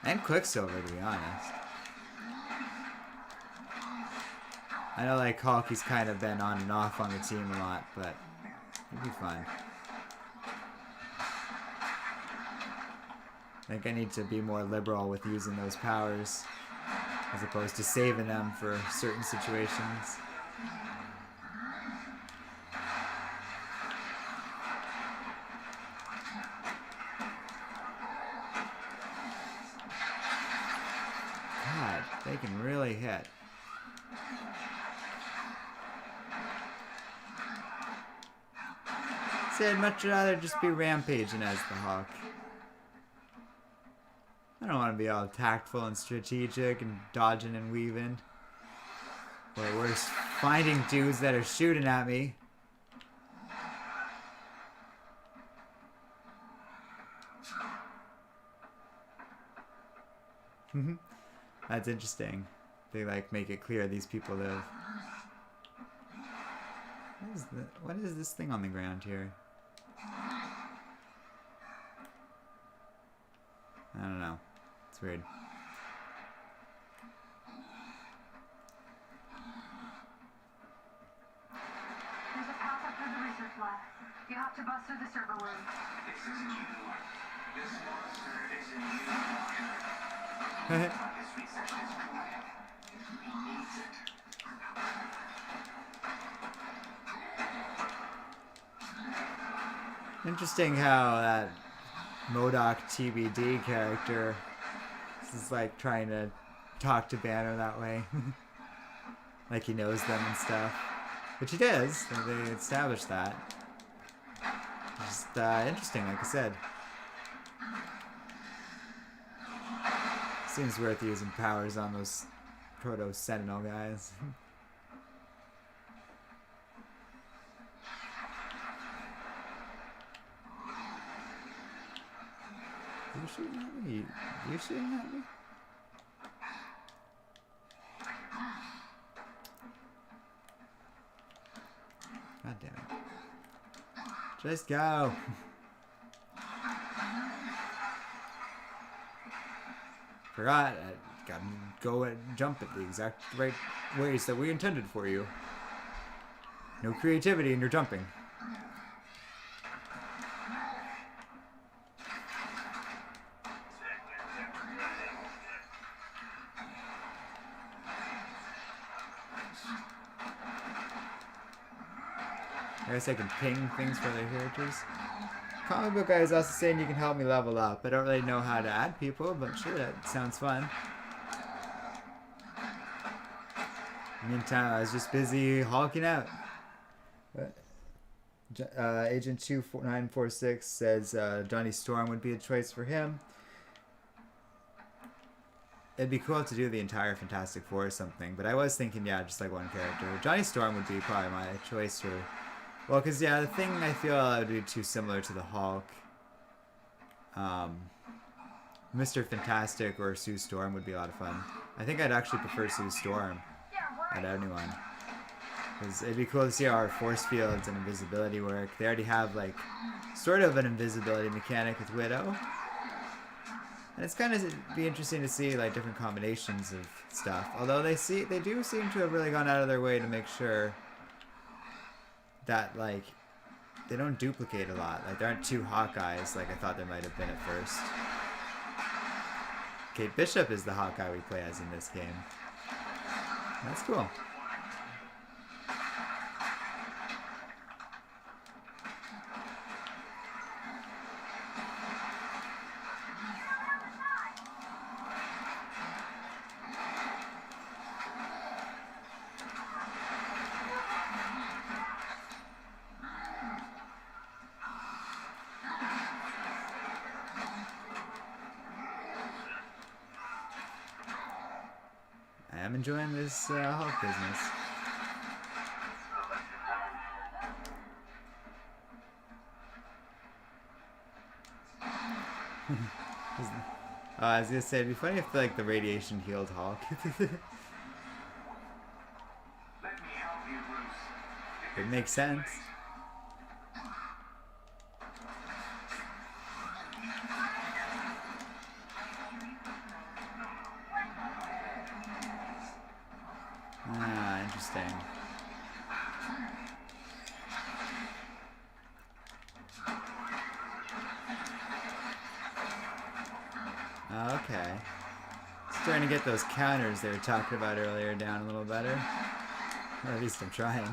And Quicksilver, to be honest. I know like Hulk, he's kind of been on and off on the team a lot, but it'd be fun. I think I need to be more liberal with using those powers. as opposed to saving them for certain situations. God, they can really hit. See, I'd much rather just be rampaging as the Hawk. I don't want to be all tactful and strategic and dodging and weaving. Or worse, finding dudes that are shooting at me. That's interesting. They like make it clear these people live. What is this thing on the ground here? I don't know. It's weird. There's a path up through the research lab. You have to bust through the server room. This isn't you. This monster isn't you. This research is good. He needs it. Interesting how that MODOK TBD character is like trying to talk to Banner that way. Like he knows them and stuff. Which he does. They established that. Just interesting, like I said. Seems worth using powers on those Proto Sentinel guys. Are you shooting at me? Are you shooting at me? God damn it. Just go. Forgot. I gotta go and jump at the exact right ways that we intended for you. No creativity in your jumping. I guess I can ping things for their characters. Comic book guy is also saying you can help me level up. I don't really know how to add people, but sure, that sounds fun. Meantime, I was just busy hulking out. Agent 2946 says Johnny Storm would be a choice for him. It'd be cool to do the entire Fantastic Four or something, but I was thinking, yeah, just like one character. Johnny Storm would be probably my choice for... Well, because, yeah, the thing I feel would be too similar to the Hulk. Mr. Fantastic or Sue Storm would be a lot of fun. I think I'd actually prefer Sue Storm out of anyone. Because it'd be cool to see how our force fields and invisibility work. They already have, like, sort of an invisibility mechanic with Widow. And it's kind of be interesting to see, like, different combinations of stuff. Although they do seem to have really gone out of their way to make sure that, like, they don't duplicate a lot. Like, there aren't two Hawkeyes like I thought there might have been at first. Kate Bishop is the Hawkeye we play as in this game. That's cool. I'm enjoying this Hulk business. I was gonna say, it'd be funny if like the radiation healed Hulk. It makes sense. Ah, interesting. Okay. Let's Starting to get those counters they were talking about earlier down a little better. Or at least I'm trying.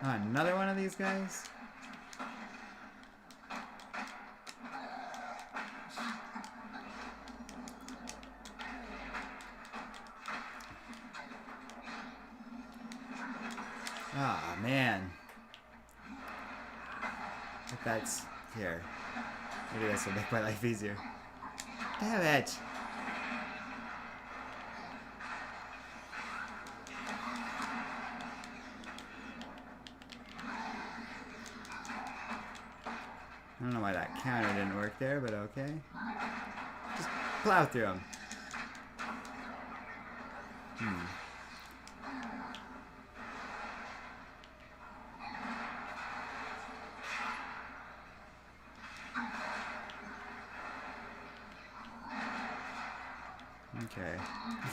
Oh, another one of these guys? Ah, man. If that's here. Maybe this will make my life easier. Damn it! I don't know why that counter didn't work there, but okay. Just plow through them.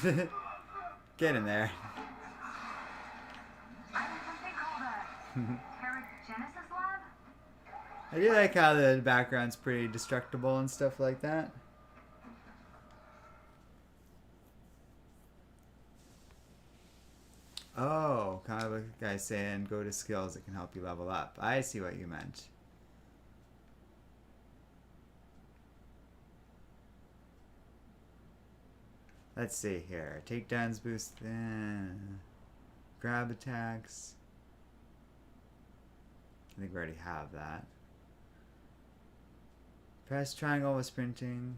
Okay. Get in there. I'm in something called a Genesis lab. I do like how the background's pretty destructible and stuff like that. Oh, kind of a guy saying go to skills that can help you level up. I see what you meant. Let's see here. Takedowns boost. Grab attacks. I think we already have that. Press triangle with sprinting.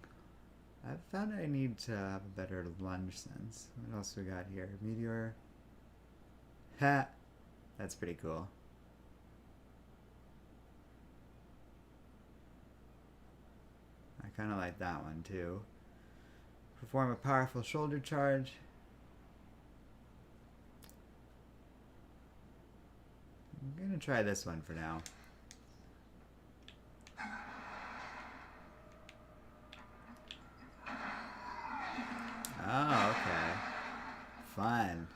I've found I need to have a better lunge sense. What else we got here? Meteor. Ha! That's pretty cool. I kind of like that one too. Perform a powerful shoulder charge. I'm gonna try this one for now. Oh, okay. Fun.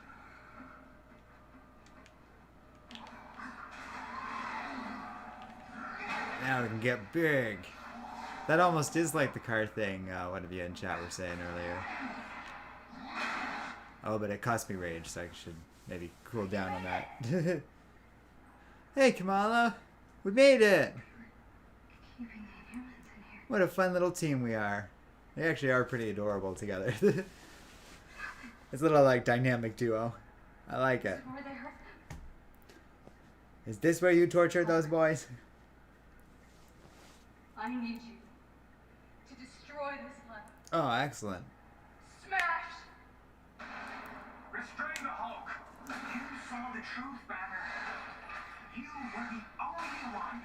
Now we can get big. That almost is like the car thing one of you in chat were saying earlier. Oh, but it cost me rage, so I should maybe cool down on that. Hey, Kamala! We made it! Keeping the Inhumans in here. What a fun little team we are. They actually are pretty adorable together. It's a little like dynamic duo. I like it. Where they hurt them. Is this where you tortured those boys? I need you to destroy this lab. Oh, excellent. Smash! Restrain the Hulk! You saw the truth, Banner. You were the only one.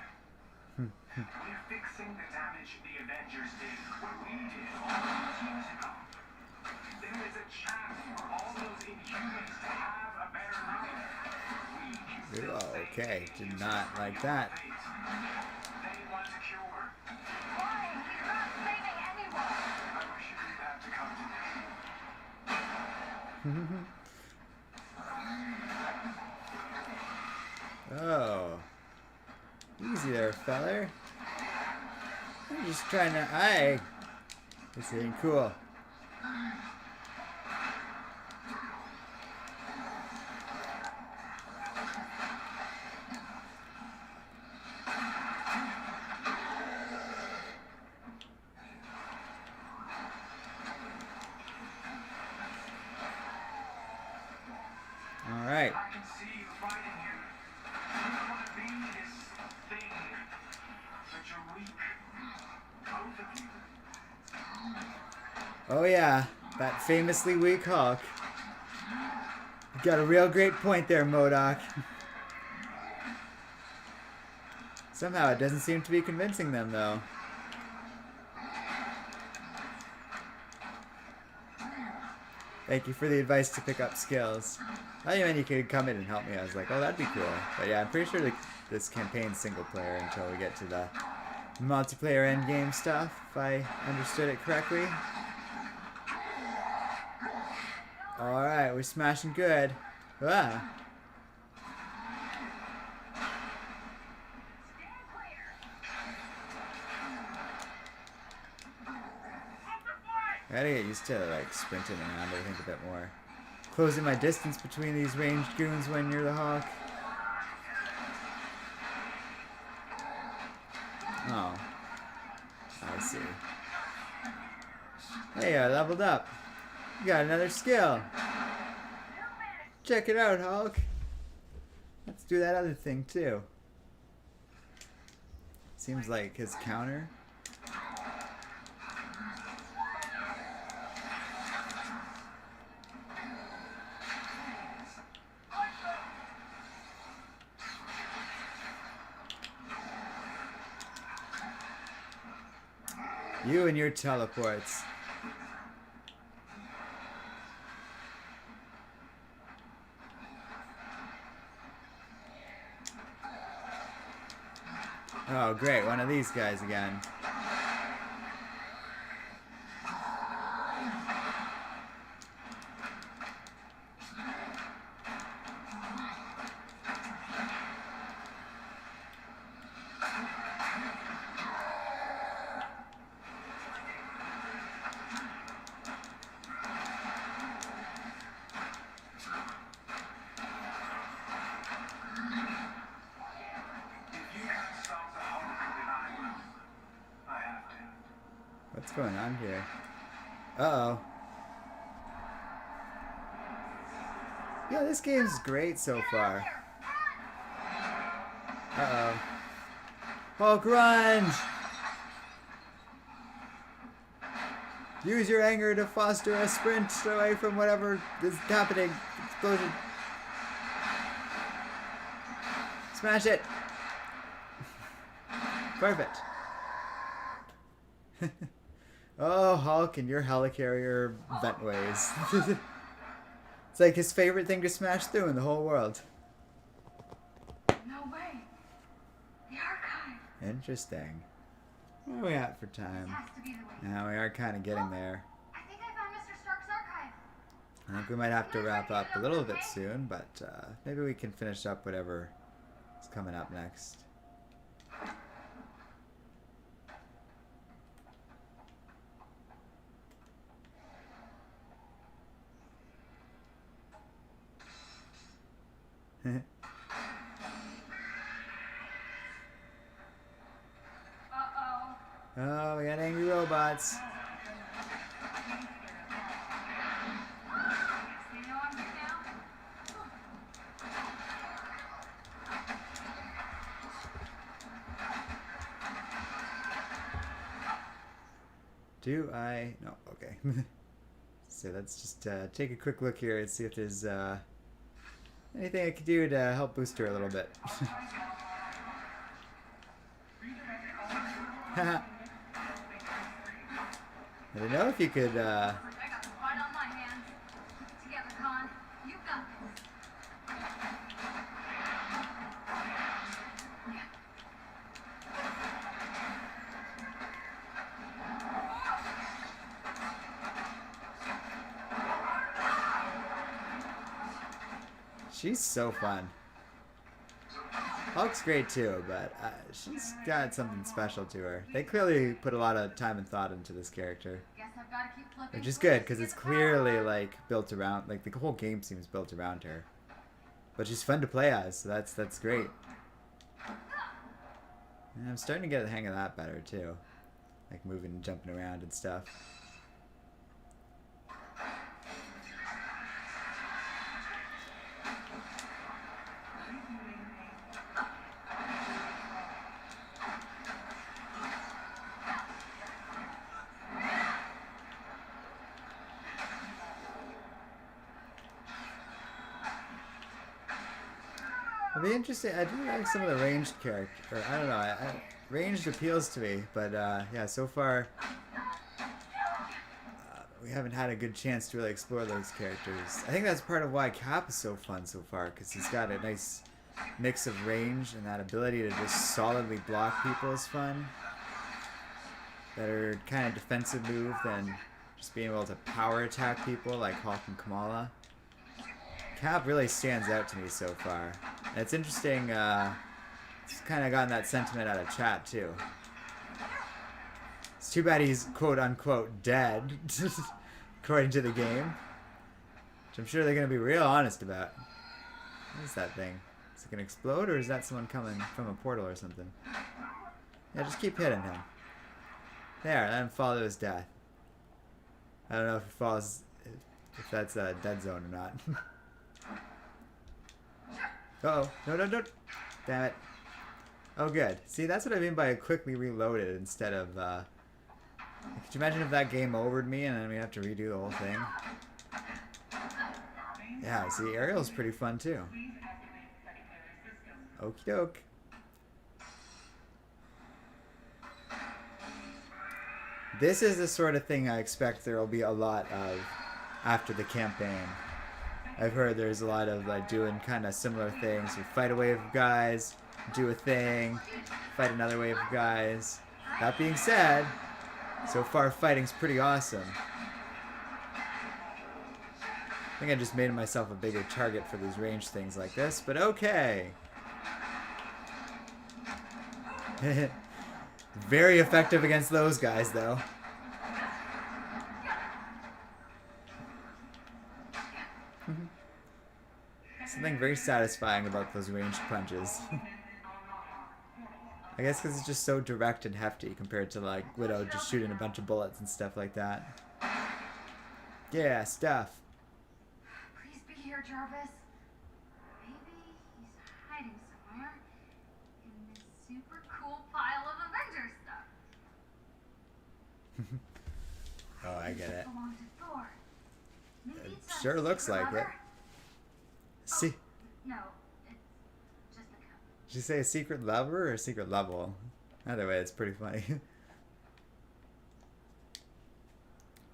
We're fixing the damage the Avengers did when we did all those years ago. There is a chance for all those Inhumans to have a better life. We can still save Okay, the did not like that. fate. They want a cure. Why? He's not saving anyone. I wish you didn't have to come to this. Oh. Easy there, feller. I'm just trying to... This ain't cool. Alright. I can see you fighting here. You don't want to be this thing, but you're weak. Both of you. Oh yeah, that famously weak Hulk. You got a real great point there, MODOK. Somehow it doesn't seem to be convincing them, though. Thank you for the advice to pick up skills. I thought you meant you could come in and help me. I was like, oh, that'd be cool. But yeah, I'm pretty sure the this campaign single player until we get to the multiplayer endgame stuff, if I understood it correctly. Alright, we're smashing good. Ah. I gotta get used to like sprinting around, I think, a bit more. Closing my distance between these ranged goons when you're the Hawk. Oh. I see. Hey, I leveled up. You got another skill. Check it out, Hulk. Let's do that other thing too. Seems like his counter. You and your teleports. Oh, great. One of these guys again. What's going on here? Uh-oh. Yeah, this game's great so far. Uh-oh. Hulk, grunge! Use your anger to foster a sprint away from whatever is happening. Explosion. Smash it! Perfect. Oh, Hulk and your helicarrier vent ways. It's like his favorite thing to smash through in the whole world. No way. The archive. Interesting. Where are we at for time? Has to be the way. Now we are kind of getting there. I think I found Mr. Stark's archive. I think we might have to wrap up a little bit soon, but maybe we can finish up whatever is coming up next. Uh-oh. Oh, we got angry robots. You know I'm here now? Do I? No, okay. So let's just take a quick look here and see if there's anything I could do to help boost her a little bit. I don't know if you could I got the fight on my hands. Together, Khan. You got this. She's so fun. Hulk's great too, but she's got something special to her. They clearly put a lot of time and thought into this character, Guess I've got to keep flipping. which is good because it's clearly like built around, like the whole game seems built around her. But she's fun to play as, so that's great. And I'm starting to get the hang of that better too, like moving and jumping around and stuff. It'll be interesting. I do like some of the ranged character. I don't know. Ranged appeals to me, but yeah, so far we haven't had a good chance to really explore those characters. I think that's part of why Cap is so fun so far, because he's got a nice mix of range and that ability to just solidly block people is fun. Better kind of defensive move than just being able to power attack people like Hulk and Kamala. Cap really stands out to me so far. And it's interesting, it's kind of gotten that sentiment out of chat too. It's too bad he's quote-unquote dead, according to the game. Which I'm sure they're going to be real honest about. What is that thing? Is it going to explode, or is that someone coming from a portal or something? Yeah, just keep hitting him. There, let him fall to his death. I don't know if he falls, if that's a dead zone or not. Uh-oh. No, no, no. Damn it. Oh, good. See, that's what I mean by quickly reloaded instead of, could you imagine if that game overed me and then we have to redo the whole thing? Yeah, see, Aerial's pretty fun too. Okie doke. This is the sort of thing I expect there will be a lot of after the campaign. I've heard there's a lot of like doing kind of similar things. You fight a wave of guys, do a thing, fight another wave of guys. That being said, so far fighting's pretty awesome. I think I just made myself a bigger target for these range things like this, but okay. Very effective against those guys, though. Something very satisfying about those ranged punches. I guess because it's just so direct and hefty compared to, like, Widow just shooting a bunch of bullets and stuff like that. Yeah, stuff. Please be here, Jarvis. Maybe he's hiding somewhere in this super cool pile of Avengers stuff. Oh, I get it. Belong to Thor. Maybe It it's a sure looks secret like it. lover? See, No, it's just a cup. did you say a secret lover or a secret level? Either way, it's pretty funny.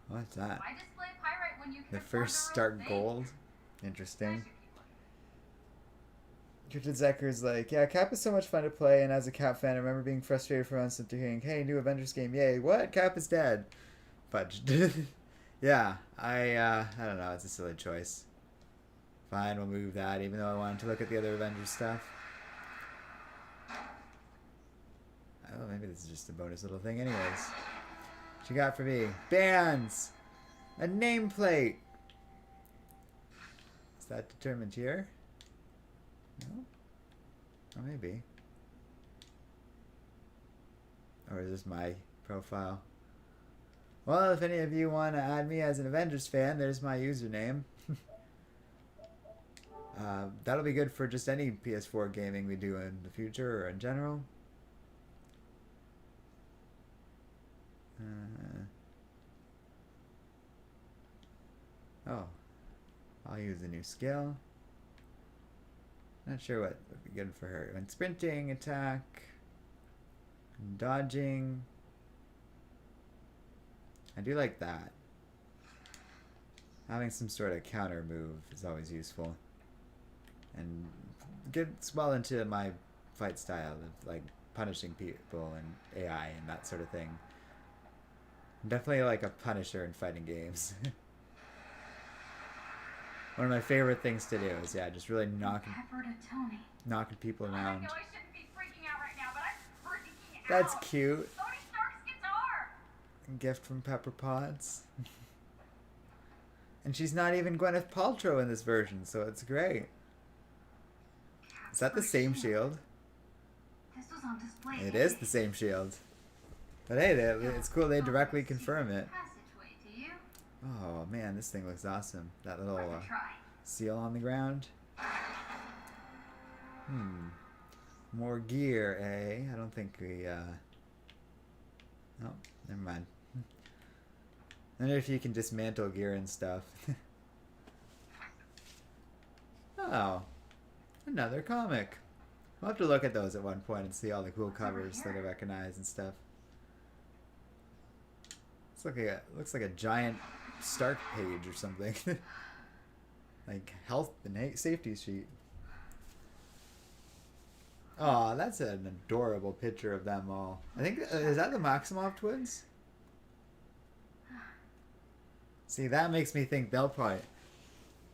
What's that? Why display pyrite when you can The afford first real start thing? gold. Interesting. Nice if you would. Richard Zecker's like, yeah, Cap is so much fun to play, and as a Cap fan, I remember being frustrated for months after hearing, hey, new Avengers game, yay, what? Cap is dead. Fudged. Yeah, I don't know, it's a silly choice. Fine, we'll move that, even though I wanted to look at the other Avengers stuff. Oh, maybe this is just a bonus little thing anyways. What you got for me? Bands! A nameplate! Is that determined here? No? Or maybe. Or is this my profile? Well, if any of you want to add me as an Avengers fan, there's my username. That'll be good for just any PS4 gaming we do in the future or in general. Oh, I'll use a new skill. Not sure what would be good for her. When sprinting, attack, dodging. I do like that. Having some sort of counter move is always useful. And gets well into my fight style of like punishing people and AI and that sort of thing. I'm definitely like a punisher in fighting games. One of my favorite things to do is just really knocking people I around. know I shouldn't be freaking out right now, but I'm freaking out. That's cute. Tony Stark's guitar. Gift from Pepper Potts. And she's not even Gwyneth Paltrow in this version, so it's great. Is that the same shield? This was on display. It is the same shield. But hey, it's cool they directly confirm it. Passageway to you. Oh man, this thing looks awesome. That little Worth a try. seal on the ground. More gear, eh? I don't think we, Oh, never mind. I wonder if you can dismantle gear and stuff. Oh, another comic. We'll have to look at those at one point and see all the cool covers that I recognize and stuff. Looks like a giant Stark page or something. Like health and safety sheet. Oh, that's an adorable picture of them all. I think, is that the Maximov twins? See, that makes me think they'll probably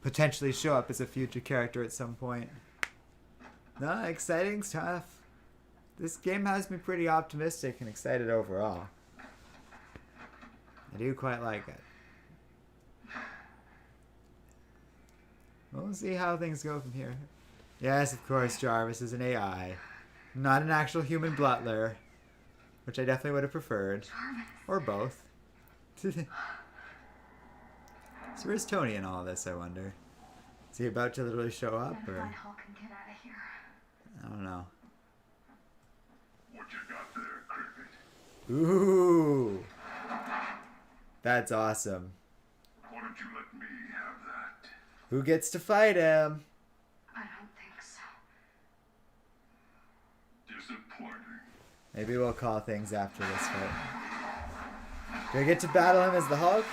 potentially show up as a future character at some point. No, exciting stuff. This game has me pretty optimistic and excited overall. I do quite like it. We'll see how things go from here. Yes, of course, Jarvis is an AI. Not an actual human butler. Which I definitely would have preferred. Jarvis. Or both. So where's Tony in all this, I wonder? Is he about to literally show up, Gotta or? find Hulk and get out of here. I don't know. What you got there, Cricket? Ooh! That's awesome. Why don't you let me have that? Who gets to fight him? I don't think so. Disappointing. Maybe we'll call things after this fight. Do I get to battle him as the Hulk?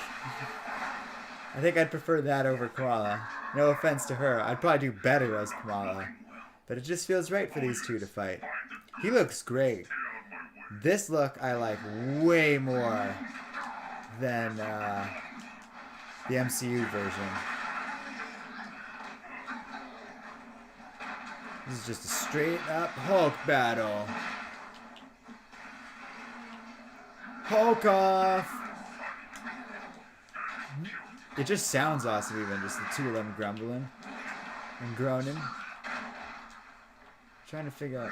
I think I'd prefer that over Kamala. No offense to her, I'd probably do better as Kamala. But it just feels right for these two to fight. He looks great. This look I like way more than the MCU version. This is just a straight up Hulk battle. Hulk off! It just sounds awesome even, just the two of them grumbling and groaning. Trying to figure out...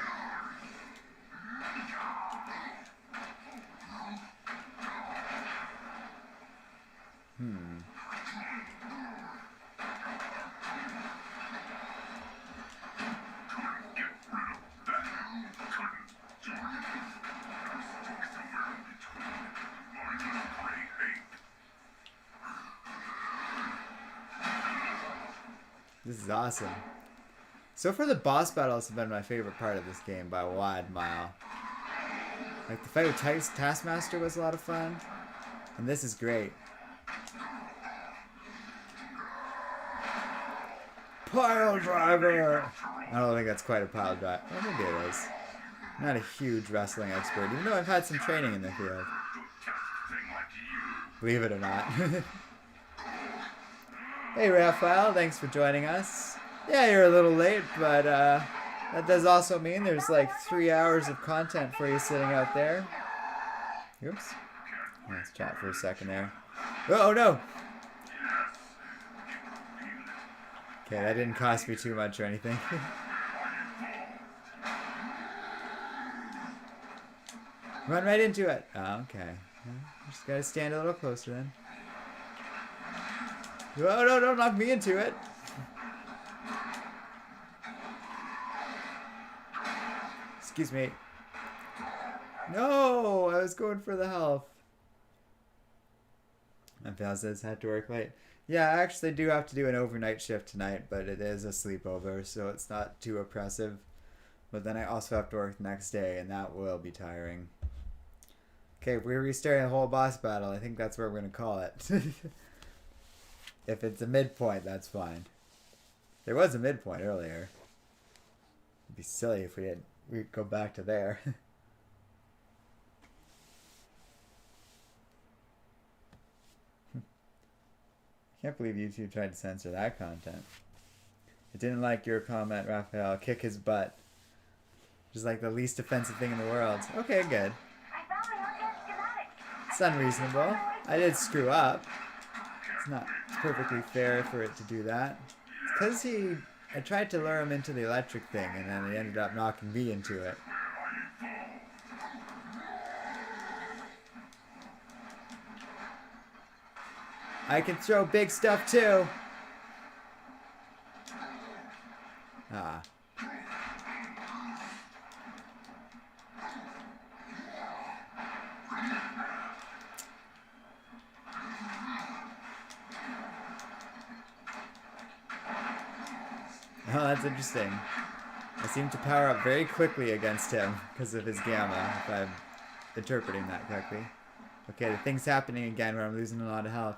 This is awesome. So far the boss battles have been my favorite part of this game by a wide mile. Like the fight with Taskmaster was a lot of fun. And this is great. Pile driver! I don't think that's quite a pile driver. Well, maybe it is. I'm not a huge wrestling expert, even though I've had some training in the field. Believe it or not. Hey Raphael, thanks for joining us. Yeah, you're a little late, but that does also mean there's like 3 hours of content for you sitting out there. Oops. Let's chat for a second there. Oh no! Okay, that didn't cost me too much or anything. Run right into it. Oh, okay. Just gotta stand a little closer then. Oh no, don't knock me into it. Excuse me. No, I was going for the health. My pal says had to work late. Yeah, I actually do have to do an overnight shift tonight, but it is a sleepover, so it's not too oppressive. But then I also have to work the next day, and that will be tiring. Okay, if we're restarting the whole boss battle, I think that's where we're going to call it. If it's a midpoint, that's fine. There was a midpoint earlier. It'd be silly if we'd go back to there. Can't believe YouTube tried to censor that content. It didn't like your comment, Raphael. Kick his butt. Just like the least offensive thing in the world. Okay, good. I found the Arden schematic. It's unreasonable. I did screw up. It's not perfectly fair for it to do that. It's because I tried to lure him into the electric thing, and then he ended up knocking me into it. I can throw big stuff too. Ah. Oh, that's interesting. I seem to power up very quickly against him because of his gamma, if I'm interpreting that correctly. Okay, the thing's happening again where I'm losing a lot of health.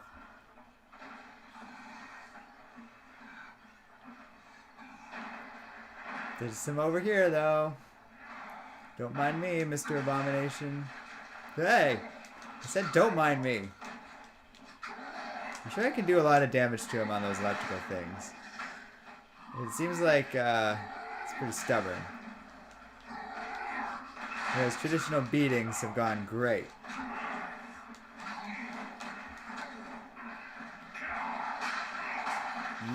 There's some over here, though. Don't mind me, Mr. Abomination. Hey! I said don't mind me. I'm sure I can do a lot of damage to him on those electrical things. It seems like it's pretty stubborn. Whereas traditional beatings have gone great.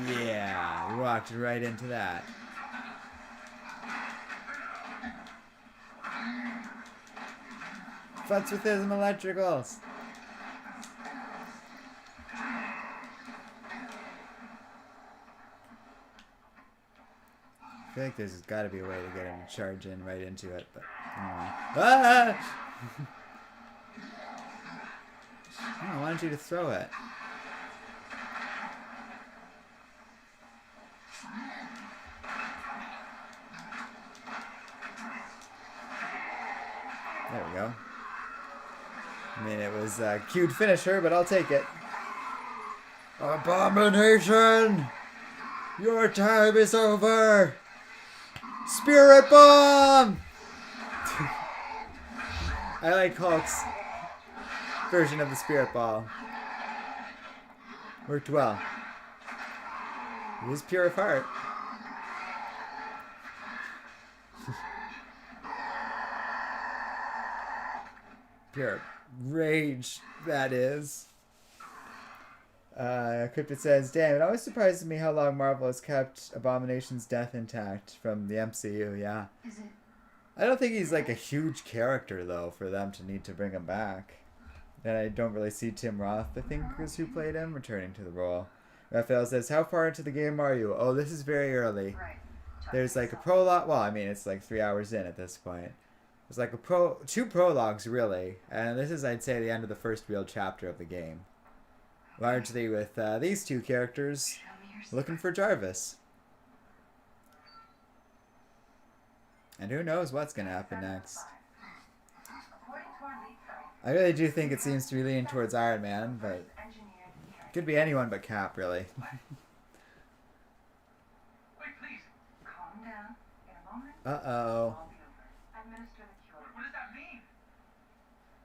Yeah, we walked right into that. Futz with his electricals. I feel like there's got to be a way to get him to charge in right into it, but ah! I wanted you to throw it. There we go. I mean, it was a cute finisher, but I'll take it. Abomination! Your time is over! Spirit Bomb! I like Hulk's version of the Spirit Ball. Worked well. He was pure of heart. Pure rage, that is. Cryptid says, damn, it always surprises me how long Marvel has kept Abomination's death intact from the MCU, yeah. Is it? I don't think he's like a huge character, though, for them to need to bring him back. And I don't really see Tim Roth, I think, is who played him, returning to the role. Raphael says, how far into the game are you? Oh, this is very early. Right. There's like a prologue. Well, I mean, it's like 3 hours in at this point. There's like two prologues, really. And this is, I'd say, the end of the first real chapter of the game. Largely with these two characters looking for Jarvis. And who knows what's going to happen next. I really do think it seems to be leaning towards Iron Man, but it could be anyone but Cap, really. Wait, please. Calm down. In a moment. Uh-oh. Administer the cure. What does that mean?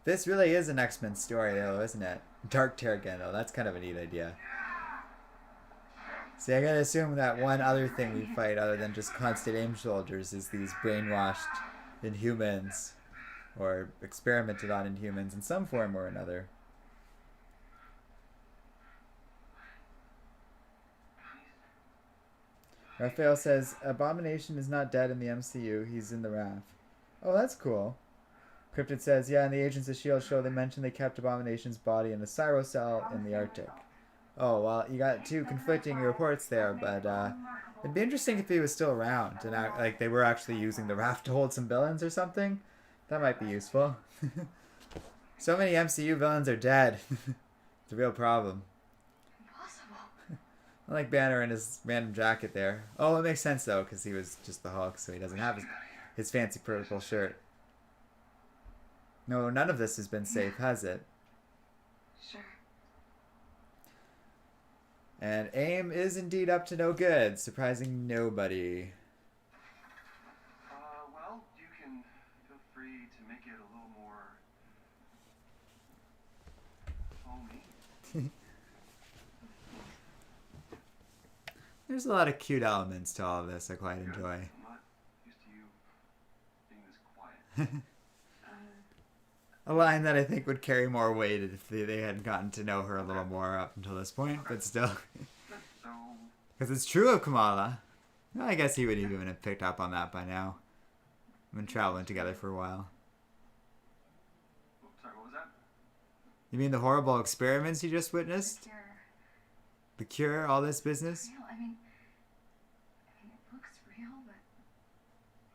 This really is an X-Men story, though, isn't it? Dark Terrigen, though. That's kind of a neat idea. See, I gotta assume that one other thing we fight, other than just constant AIM soldiers, is these brainwashed Inhumans. Or experimented on Inhumans in some form or another. Raphael says, Abomination is not dead in the MCU. He's in the RAF. Oh, that's cool. Cryptid says, yeah, in the Agents of S.H.I.E.L.D. show, they mentioned they kept Abomination's body in a Cyro cell in the Arctic. Oh, well, you got two conflicting reports there, but it'd be interesting if he was still around and like they were actually using the RAF to hold some villains or something. That might be useful. So many MCU villains are dead. It's a real problem. Impossible. I like Banner in his random jacket there. Oh, it makes sense, though, because he was just the Hulk, so he doesn't have his fancy purple shirt. No, none of this has been safe, has it? Sure. And AIM is indeed up to no good, surprising nobody. Well, you can feel free to make it a little more homey. There's a lot of cute elements to all of this I quite enjoy. I'm not used to you being this quiet. A line that I think would carry more weight if they had gotten to know her a little more up until this point, but still. So, Because it's true of Kamala. Well, I guess he would even have picked up on that by now. We've been traveling together for a while. sorry, what was that? You mean the horrible experiments you just witnessed? Cure. The cure, all this business? Real. I mean, it looks real, but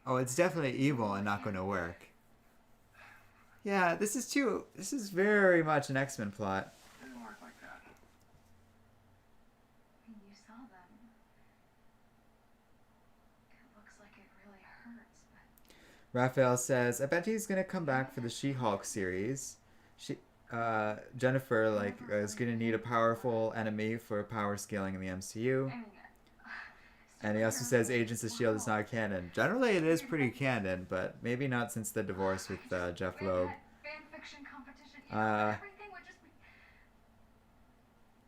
Oh, it's definitely evil and not going to work. Yeah, this is very much an X-Men plot. It didn't work like that. I mean, you saw them. It looks like it really hurts, but Raphael says, I bet he's going to come back for the She-Hulk series. Jennifer, is going to need a powerful enemy for power scaling in the MCU. I mean, And he also says Agents of S.H.I.E.L.D. is not canon. Generally, it is pretty canon, but maybe not since the divorce with Jeff Loeb. Fan fiction competition. Everything would just be.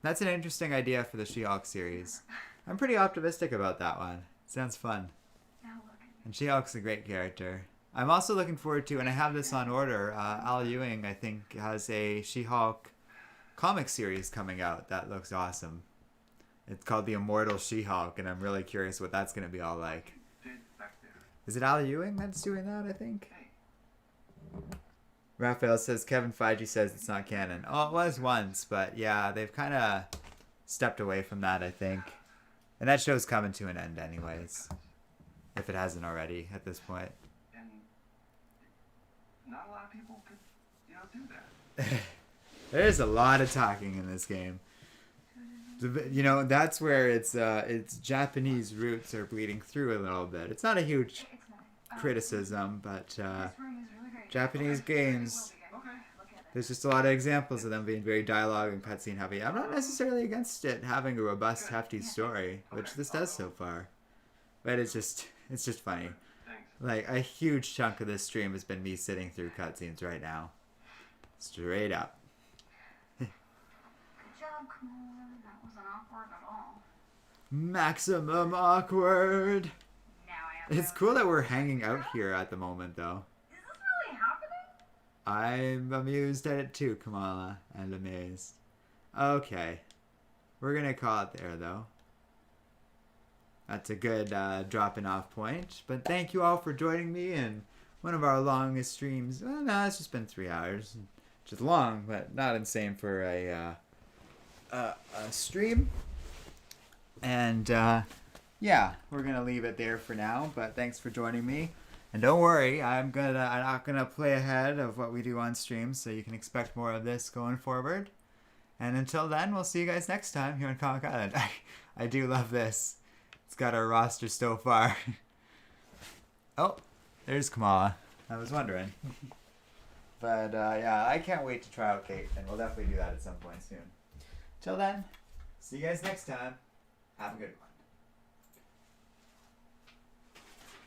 That's an interesting idea for the She-Hulk series. I'm pretty optimistic about that one. Sounds fun. Now look. And She-Hulk's a great character. I'm also looking forward to, and I have this on order, Al Ewing, I think, has a She-Hulk comic series coming out that looks awesome. It's called The Immortal She-Hulk, and I'm really curious what that's going to be all like. Is it Al Ewing that's doing that, I think? Raphael says, Kevin Feige says it's not canon. Oh, it was once, but yeah, they've kind of stepped away from that, I think. And that show's coming to an end anyways. If it hasn't already at this point. And not a lot of people could, do that. There's a lot of talking in this game. That's where its Japanese roots are bleeding through a little bit. It's not a huge criticism, but Japanese games, there's just a lot of examples of them being very dialogue and cutscene heavy. I'm not necessarily against it having a robust, hefty story, which this does so far. But it's just funny. Like, a huge chunk of this stream has been me sitting through cutscenes right now. Straight up. Good job, Kamala. That wasn't awkward at all. Maximum awkward. Now I have It's cool that we're hanging out here at the moment, though. Is this really happening? I'm amused at it too, Kamala, and amazed. Okay. We're gonna call it there, though. That's a good dropping off point. But thank you all for joining me in one of our longest streams. Well, no, it's just been 3 hours. Which is long, but not insane for a stream. And yeah, we're gonna leave it there for now. But thanks for joining me. And don't worry, I'm not gonna play ahead of what we do on stream, so you can expect more of this going forward. And until then, we'll see you guys next time here on Comic Island. I do love this. It's got our roster so far. Oh, there's Kamala. I was wondering. But yeah, I can't wait to try out Kate, and we'll definitely do that at some point soon. Till then, see you guys next time. Have a good one.